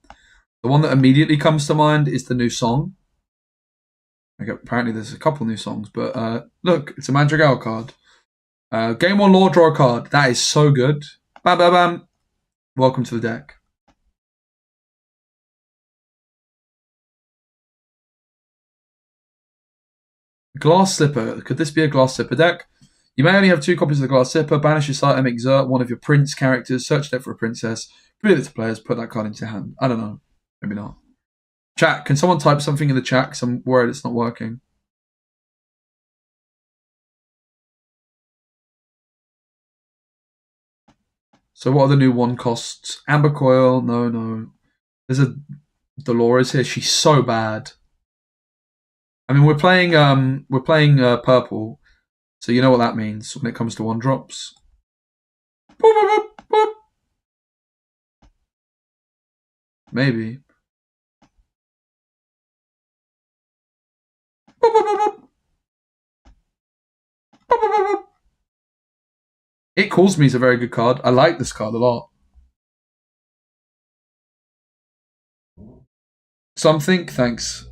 The one that immediately comes to mind is the new song. Okay, apparently there's a couple new songs, but look, it's a Madrigal card. Game 1 Lore Draw card. That is so good. Bam, bam, bam. Welcome to the deck. Glass Slipper. Could this be a Glass Slipper deck? You may only have 2 copies of the Glass Slipper. Banish your site and exert one of your prince characters. Search deck for a princess. Reveal it to players. Put that card into your hand. I don't know. Maybe not. Chat, can someone type something in the chat? Because I'm worried it's not working. So what are the new 1 costs? Amber Coil. No. There's a Dolores here. She's so bad. I mean, we're playing purple. So you know what that means when it comes to 1-drops. Maybe. It Calls Me is a very good card. I like this card a lot. Something, thanks.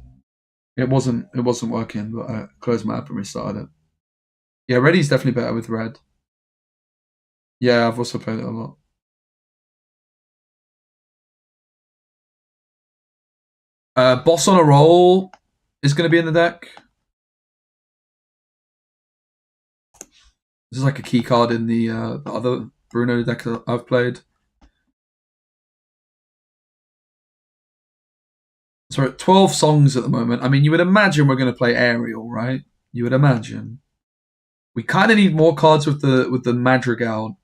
It wasn't working, but I closed my app and restarted it. Yeah, Ready's definitely better with red. Yeah, I've also played it a lot. Boss on a Roll is going to be in the deck. This is like a key card in the other Bruno deck that I've played. So we're at 12 songs at the moment. I mean, you would imagine we're going to play Ariel, right? You would imagine. We kind of need more cards with the Madrigal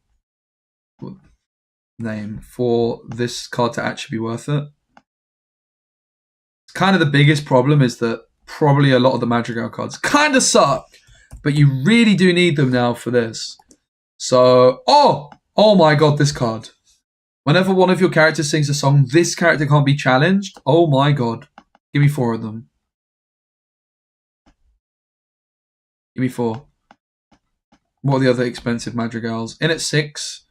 name for this card to actually be worth it. It's kind of the biggest problem is that probably a lot of the Madrigal cards kind of suck, but you really do need them now for this. So, oh my god, this card. Whenever one of your characters sings a song, this character can't be challenged. Oh my god. Give me 4 of them. Give me 4. What are the other expensive Madrigals? In at 6,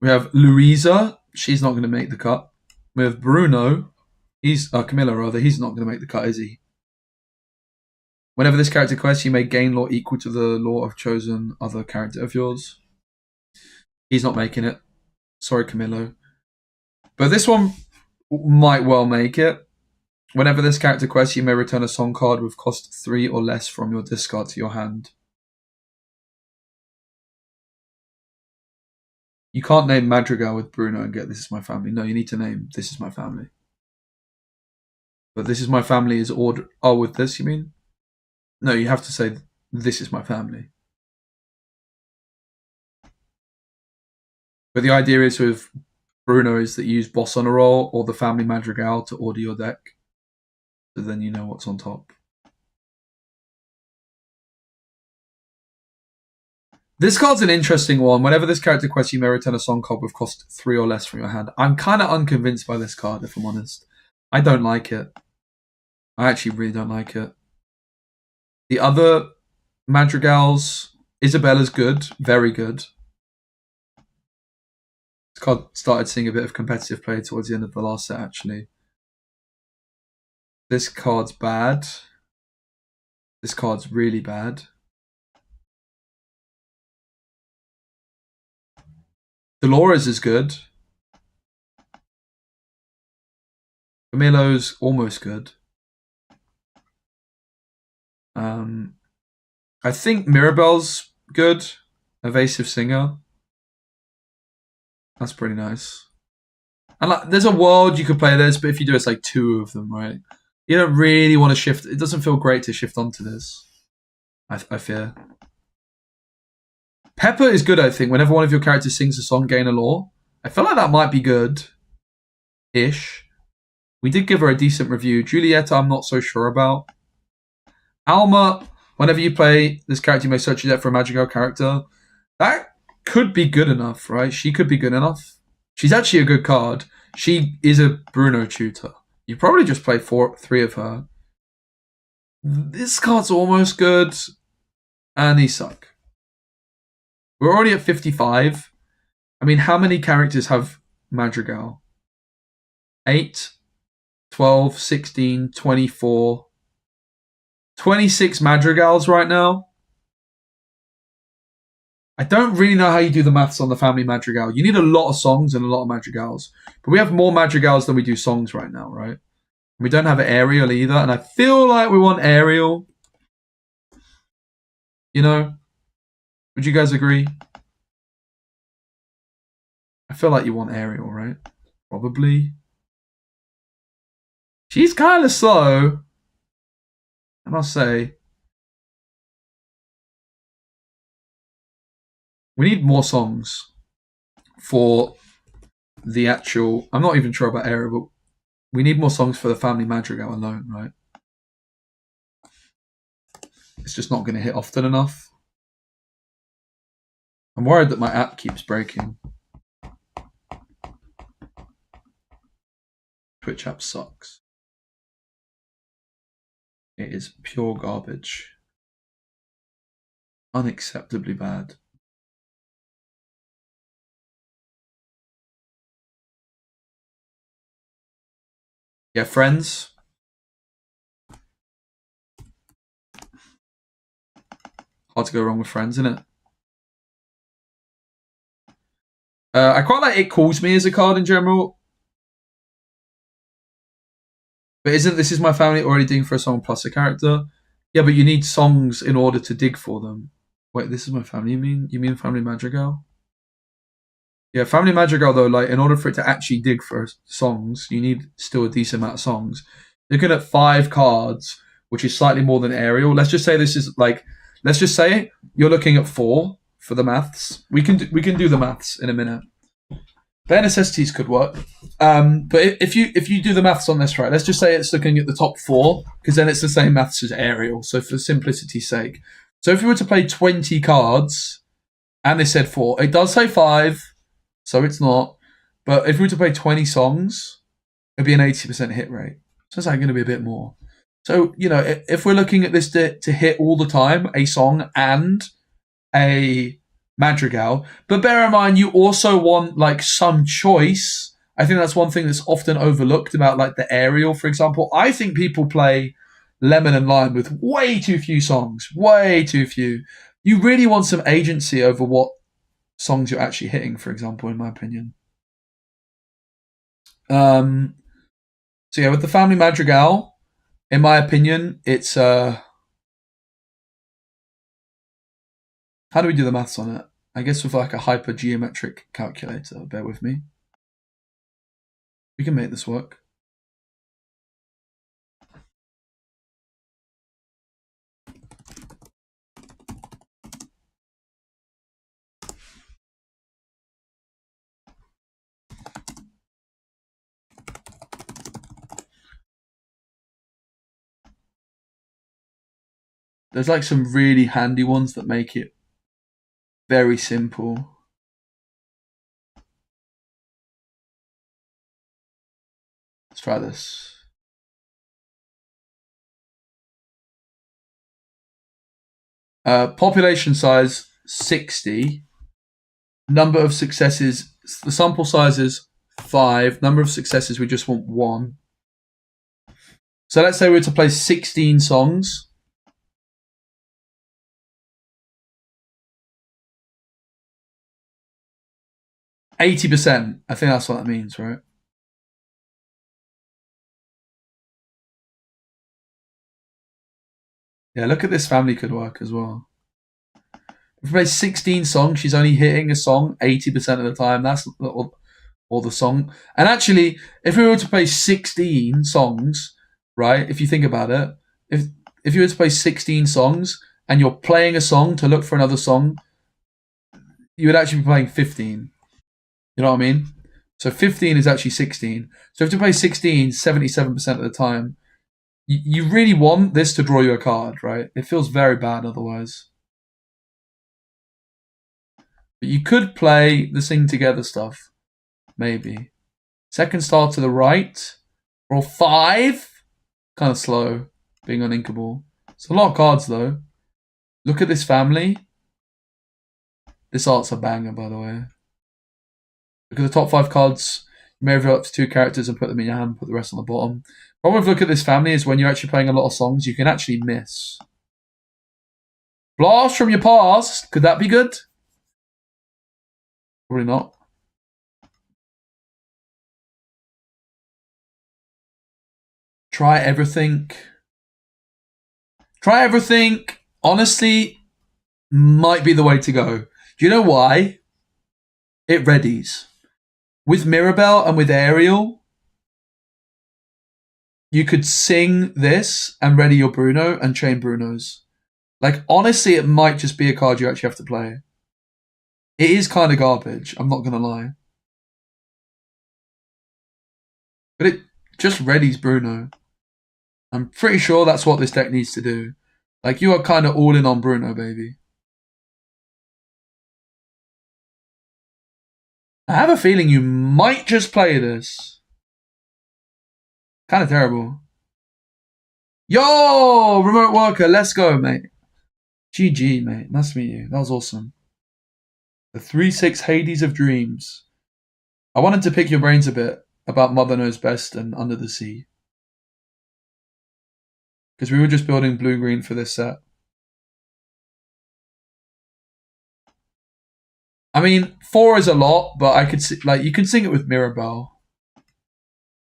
we have Louisa. She's not going to make the cut. We have Bruno. Camilla, rather. He's not going to make the cut, is he? Whenever this character quests, you may gain lore equal to the lore of chosen other character of yours. He's not making it. Sorry, Camillo. But this one might well make it. Whenever this character quests, you may return a song card with cost 3 or less from your discard to your hand. You can't name Madrigal with Bruno and get This Is My Family. No, you need to name This Is My Family. But This Is My Family is order. Oh, with this, you mean? No, you have to say This Is My Family. But the idea is with Bruno is that you use Boss on a Roll or the Family Madrigal to order your deck. So then you know what's on top. This card's an interesting one. Whenever this character quests, you may return a song card with cost 3 or less from your hand. I'm kind of unconvinced by this card, if I'm honest. I don't like it. I actually really don't like it. The other Madrigals, Isabella's good, very good. This card started seeing a bit of competitive play towards the end of the last set, actually. This card's bad. This card's really bad. Dolores is good. Camillo's almost good. I think Mirabelle's good. Evasive Singer. That's pretty nice. And like, there's a world you could play this, but if you do, it's like 2 of them, right? You don't really want to shift. It doesn't feel great to shift onto this. I fear. Pepper is good, I think. Whenever one of your characters sings a song, gain a lore. I feel like that might be good-ish. We did give her a decent review. Julieta, I'm not so sure about. Alma, whenever you play this character, you may search your deck for a Madrigal character. That could be good enough, right? She could be good enough. She's actually a good card. She is a Bruno tutor. You probably just play 3 of her. This card's almost good. And these suck. We're already at 55. I mean, how many characters have Madrigal? 8, 12, 16, 24. 26 Madrigals right now. I don't really know how you do the maths on the Family Madrigal. You need a lot of songs and a lot of Madrigals. But we have more Madrigals than we do songs right now, right? We don't have Ariel either. And I feel like we want Ariel. You know? Would you guys agree? I feel like you want Ariel, right? Probably. She's kind of slow, I must say. We need more songs for the actual... I'm not even sure about Ariel, but we need more songs for the Family Madrigal alone, right? It's just not going to hit often enough. I'm worried that my app keeps breaking. Twitch app sucks. It is pure garbage. Unacceptably bad. Yeah, Friends. Hard to go wrong with Friends, isn't it? I quite like It Calls Me as a card in general. But isn't This Is My Family already digging for a song plus a character? Yeah, but you need songs in order to dig for them. Wait, This Is My Family, you mean Family Madrigal? Yeah, Family Madrigal, though, like, in order for it to actually dig for songs, you need still a decent amount of songs. looking at 5 cards, which is slightly more than aerial. Let's just say this is like, let's just say you're looking at 4 for the maths. We can do the maths in a minute. Bare necessities could work, but if you do the maths on this right, let's just say it's looking at the top 4, because then it's the same maths as aerial. So for simplicity's sake, so if you were to play 20 cards, and they said 4, it does say 5, so it's not. But if we were to play 20 songs, it'd be an 80% hit rate. So it's like going to be a bit more. So, you know, if we're looking at this to hit all the time, a song and a madrigal, but bear in mind, you also want like some choice. I think that's one thing that's often overlooked about like the aerial, for example. I think people play lemon and lime with way too few songs, way too few. You really want some agency over what songs you're actually hitting, for example, in my opinion. So yeah, with the family madrigal, in my opinion, it's how do we do the maths on it? I guess with like a hypergeometric calculator. Bear with me. We can make this work. There's like some really handy ones that make it very simple. Let's try this. Population size 60. Number of successes, the sample size is 5. Number of successes, we just want 1. So let's say we were to play 16 songs. %. I think that's what that means, right? Yeah, look at this family could work as well. If we play 16 songs, she's only hitting a song 80% of the time. That's or the song. And actually, if we were to play 16 songs, right? If you think about it, if you were to play 16 songs and you're playing a song to look for another song, you would actually be playing 15. You know what I mean? So 15 is actually 16. So if you play 16 77% of the time, you really want this to draw you a card, right? It feels very bad otherwise. But you could play the sing together stuff, maybe. Second star to the right. Roll 5. Kind of slow, being uninkable. It's a lot of cards, though. Look at this family. This art's a banger, by the way. Look at the top 5 cards. You may reveal up to 2 characters and put them in your hand, put the rest on the bottom. Problem with look at this family is when you're actually playing a lot of songs, you can actually miss. Blast from your past. Could that be good? Probably not. Try everything. Try everything, honestly, might be the way to go. Do you know why? It readies. With Mirabelle and with Ariel, you could sing this and ready your Bruno and chain Brunos. Like, honestly, it might just be a card you actually have to play. It is kind of garbage, I'm not going to lie. But it just readies Bruno. I'm pretty sure that's what this deck needs to do. Like, you are kind of all in on Bruno, baby. I have a feeling you might just play this. Kind of terrible. Yo, remote worker, let's go, mate. GG, mate. Nice to meet you. That was awesome. The 3/6 Hades of Dreams. I wanted to pick your brains a bit about Mother Knows Best and Under the Sea. Because we were just building blue-green for this set. I mean, 4 is a lot, but I could like you can sing it with Mirabelle.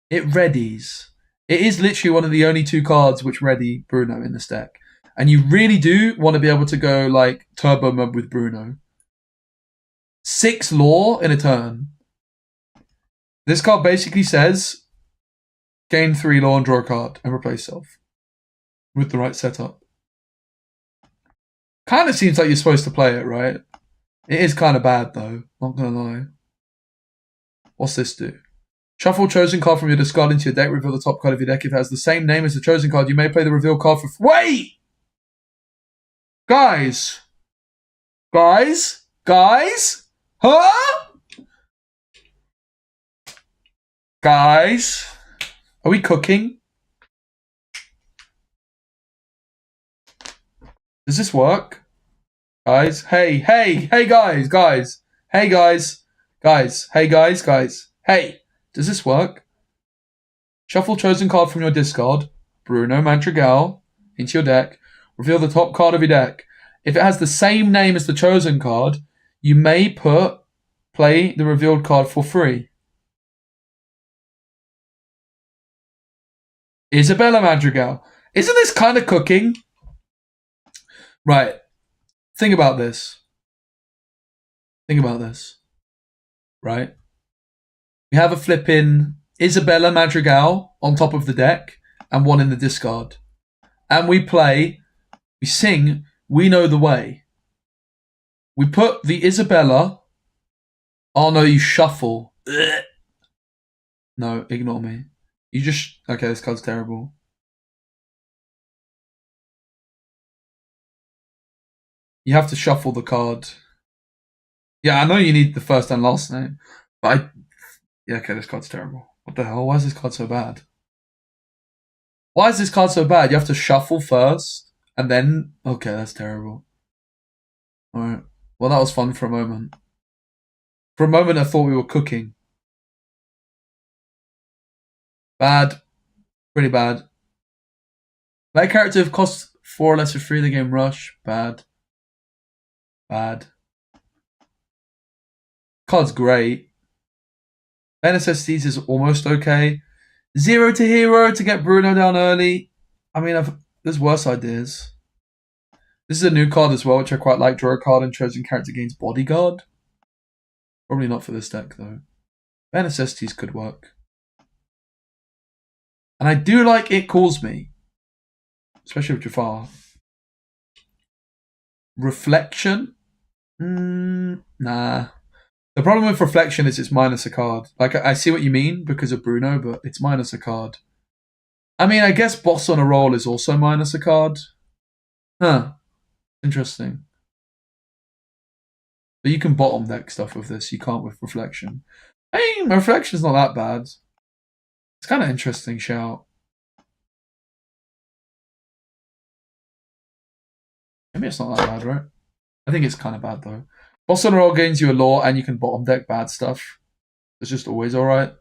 It readies. It is literally one of the only 2 cards which ready Bruno in this deck. And you really do want to be able to go like turbo mode with Bruno. 6 lore in a turn. This card basically says, Gain 3 law and draw a card and replace self with the right setup. Kind of seems like you're supposed to play it, right? It is kind of bad though, not gonna lie. What's this do? Shuffle chosen card from your discard into your deck, reveal the top card of your deck. If it has the same name as the chosen card, you may play the reveal card for... Wait! Guys! Huh? Guys? Are we cooking? Does this work? Guys? Hey, guys! Hey! Does this work? Shuffle chosen card from your discard, Bruno Madrigal, into your deck. Reveal the top card of your deck. If it has the same name as the chosen card, you may play the revealed card for free. Isabella Madrigal. Isn't this kind of cooking? Right. Think about this. Right? We have a flipping Isabella Madrigal on top of the deck and one in the discard. And we sing We Know the Way. We put the Isabella. Oh no, you shuffle. Ugh. No, ignore me. Okay, this card's terrible. You have to shuffle the card. Yeah, I know you need the first and last name, but yeah, okay, this card's terrible. What the hell? Why is this card so bad? You have to shuffle first, and then... Okay, that's terrible. Alright. Well, that was fun for a moment. For a moment, I thought we were cooking. Bad. Pretty bad. That character costs 4 or less for free the game Rush. Bad. Card's great. NSSDs is almost okay. 0 to hero to get Bruno down early. I mean, there's worse ideas. This is a new card as well, which I quite like. Draw a card and chosen character gains Bodyguard. Probably not for this deck, though. NSSDs could work. And I do like It Calls Me. Especially with Jafar. Reflection? Nah. The problem with Reflection is it's minus a card. Like, I see what you mean because of Bruno, but it's minus a card. I mean, I guess Boss on a Roll is also minus a card. Huh. Interesting. But you can bottom deck stuff with this. You can't with Reflection. I mean, Reflection's not that bad. It's kind of interesting shout. Maybe it's not that bad, right? I think it's kind of bad, though. Boss on a Roll gains you a lore, and you can bottom deck bad stuff. It's just always alright.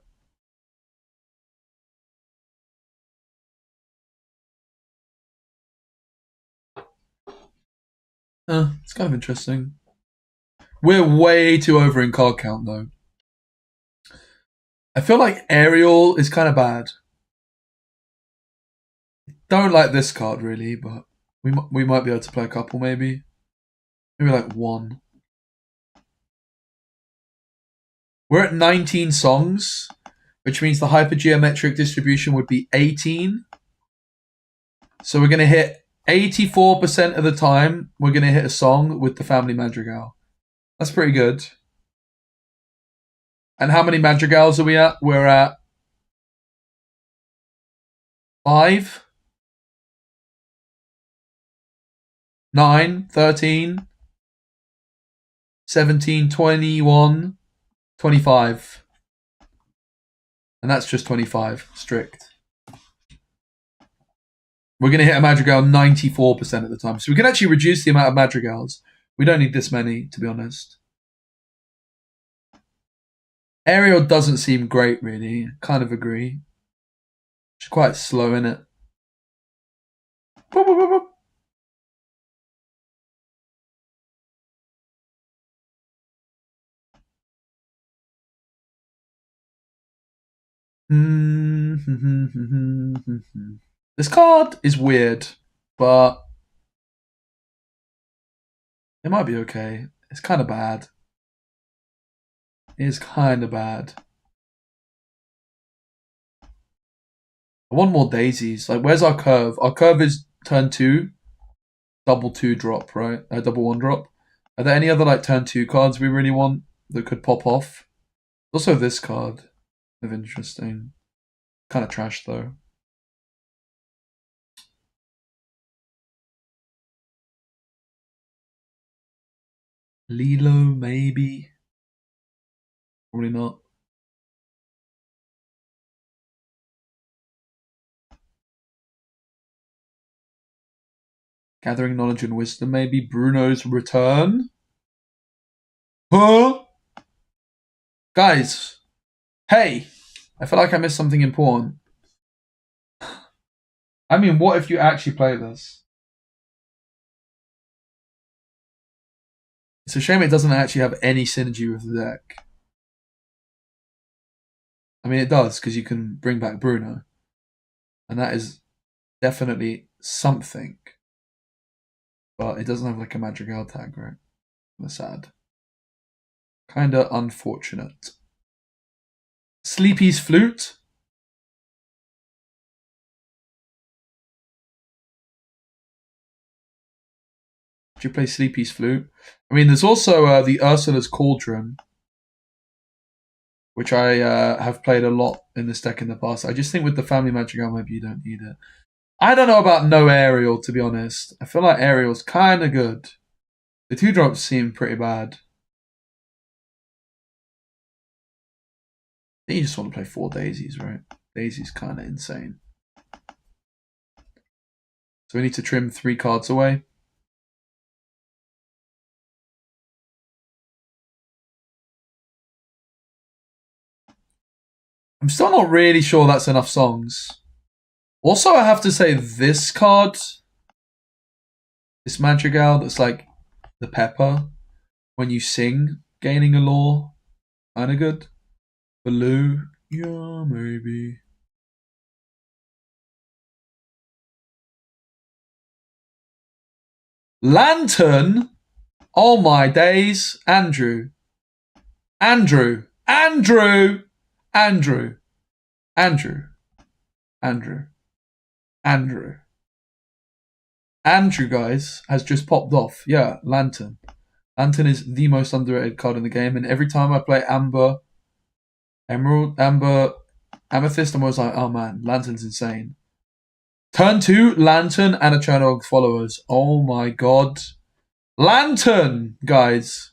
It's kind of interesting. We're way too over in card count, though. I feel like Ariel is kind of bad. Don't like this card, really, but we might be able to play a couple, maybe. Maybe like 1. We're at 19 songs, which means the hypergeometric distribution would be 18. So we're going to hit 84% of the time, we're going to hit a song with the Family Madrigal. That's pretty good. And how many Madrigals are we at? We're at 5, 9, 13, 17, 21, 25. And that's just 25, strict. We're going to hit a Madrigal 94% of the time. So we can actually reduce the amount of Madrigals. We don't need this many, to be honest. Ariel doesn't seem great, really. Kind of agree. She's quite slow, in it. Boop, boop, boop, boop. This card is weird, but it might be okay. It's kind of bad. It is kind of bad. I want more daisies. Like, where's our curve? Our curve is turn 2, double 2 drop, right? Double 1 drop. Are there any other like turn 2 cards we really want that could pop off? Also, this card of interesting. Kind of trash though. Lilo, maybe. Probably not. Gathering knowledge and wisdom, maybe. Bruno's return. Huh? Guys. Hey. I feel like I missed something important. I mean, what if you actually play this? It's a shame it doesn't actually have any synergy with the deck. I mean, it does, because you can bring back Bruno. And that is definitely something. But it doesn't have like a Madrigal tag, right? That's sad. Kinda unfortunate. Sleepy's Flute. Did you play Sleepy's Flute? I mean, there's also the Ursula's Cauldron, which I have played a lot in this deck in the past. I just think with the Family Madrigal, maybe you don't need it. I don't know about no Aerial, to be honest. I feel like Aerial's kind of good. The 2-drops seem pretty bad. I think you just want to play 4 Daisies, right? Daisy's kind of insane. So we need to trim 3 cards away. I'm still not really sure that's enough songs. Also, I have to say this card, this Madrigal, that's like the pepper, when you sing, gaining a lore, kind of good. Blue, yeah, maybe. Lantern? Oh my days. Andrew. Andrew. Andrew. Andrew. Andrew. Andrew. Andrew. Andrew, guys, has just popped off. Yeah, Lantern. Lantern is the most underrated card in the game, and every time I play Amber, Emerald, Amber, Amethyst, I'm always like, oh man, Lantern's insane. Turn 2, Lantern, and a channel of followers. Oh my god. Lantern, guys.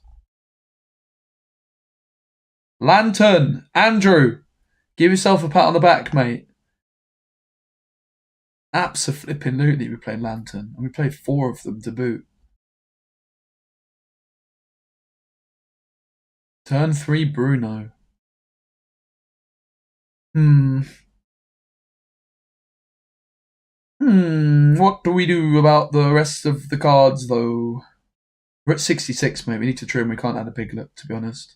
Lantern. Andrew. Give yourself a pat on the back, mate. Absolutely, we played Lantern. And we played 4 of them to boot. Turn 3, Bruno. What do we do about the rest of the cards, though? We're at 66, mate. We need to trim. We can't add a Piglet, to be honest.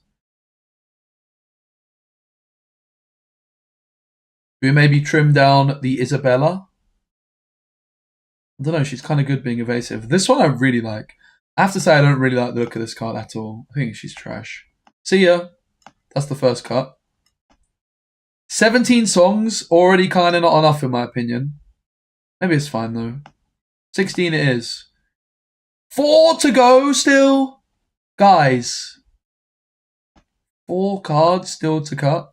We maybe trim down the Isabella. I don't know. She's kind of good being evasive. This one I really like. I have to say I don't really like the look of this card at all. I think she's trash. See ya. That's the first cut. 17 songs. Already kind of not enough in my opinion. Maybe it's fine though. 16 it is. 4 to go still. Guys. 4 cards still to cut.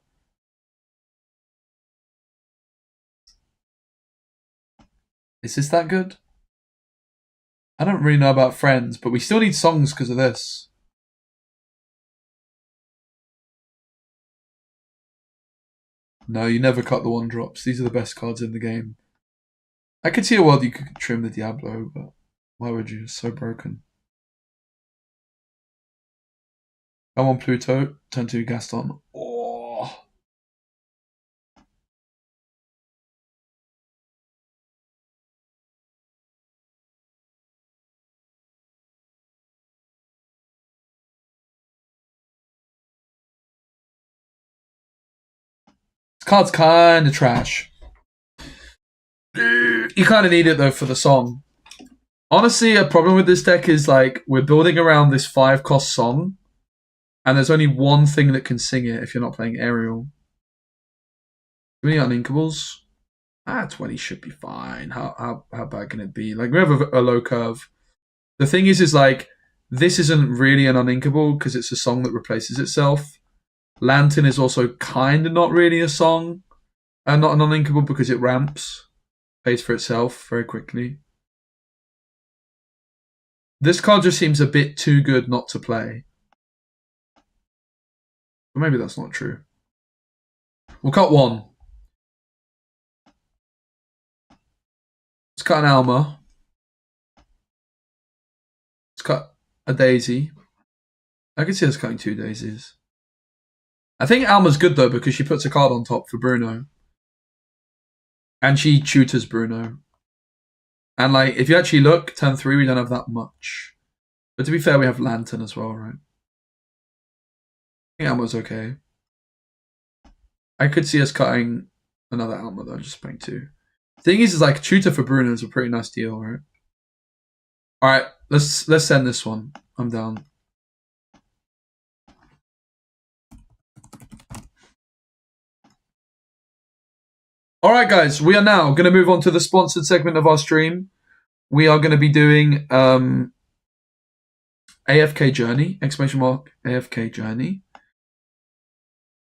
Is this that good? I don't really know about Friends, but we still need songs because of this. No, you never cut the 1-drops. These are the best cards in the game. I could see a world you could trim the Diablo, but why would you? It's so broken. Come on, Pluto. Turn to Gaston. Oh. This card's kind of trash. You kind of need it though for the song. Honestly, a problem with this deck is like we're building around this 5-cost song, and there's only one thing that can sing it if you're not playing Aerial. Do we need Uninkables? 20 should be fine. How bad can it be? Like, we have a low curve. The thing is like, this isn't really an uninkable because it's a song that replaces itself. Lantern is also kind of not really a song, and not an uninkable because it ramps, pays for itself very quickly. This card just seems a bit too good not to play. But maybe that's not true. We'll cut one. Let's cut an Alma. Let's cut a Daisy. I can see us cutting 2 Daisies. I think Alma's good though because she puts a card on top for Bruno. And she tutors Bruno. And like, if you actually look, turn 3 we don't have that much. But to be fair, we have Lantern as well, right? I think Alma's okay. I could see us cutting another Alma though, just playing 2. Thing is like, tutor for Bruno is a pretty nice deal, right? Alright, let's send this one. I'm down. Alright guys, we are now going to move on to the sponsored segment of our stream. We are going to be doing AFK Journey, !AFK Journey.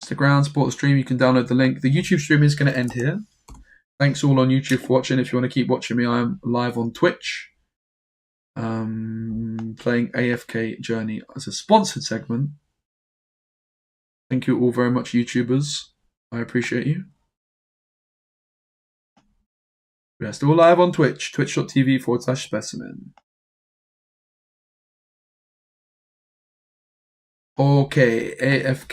Stick around, support the stream, you can download the link. The YouTube stream is going to end here. Thanks all on YouTube for watching. If you want to keep watching me, I am live on Twitch. Playing AFK Journey as a sponsored segment. Thank you all very much, YouTubers. I appreciate you. We are still live on Twitch, twitch.tv/specimen. Okay, AFK.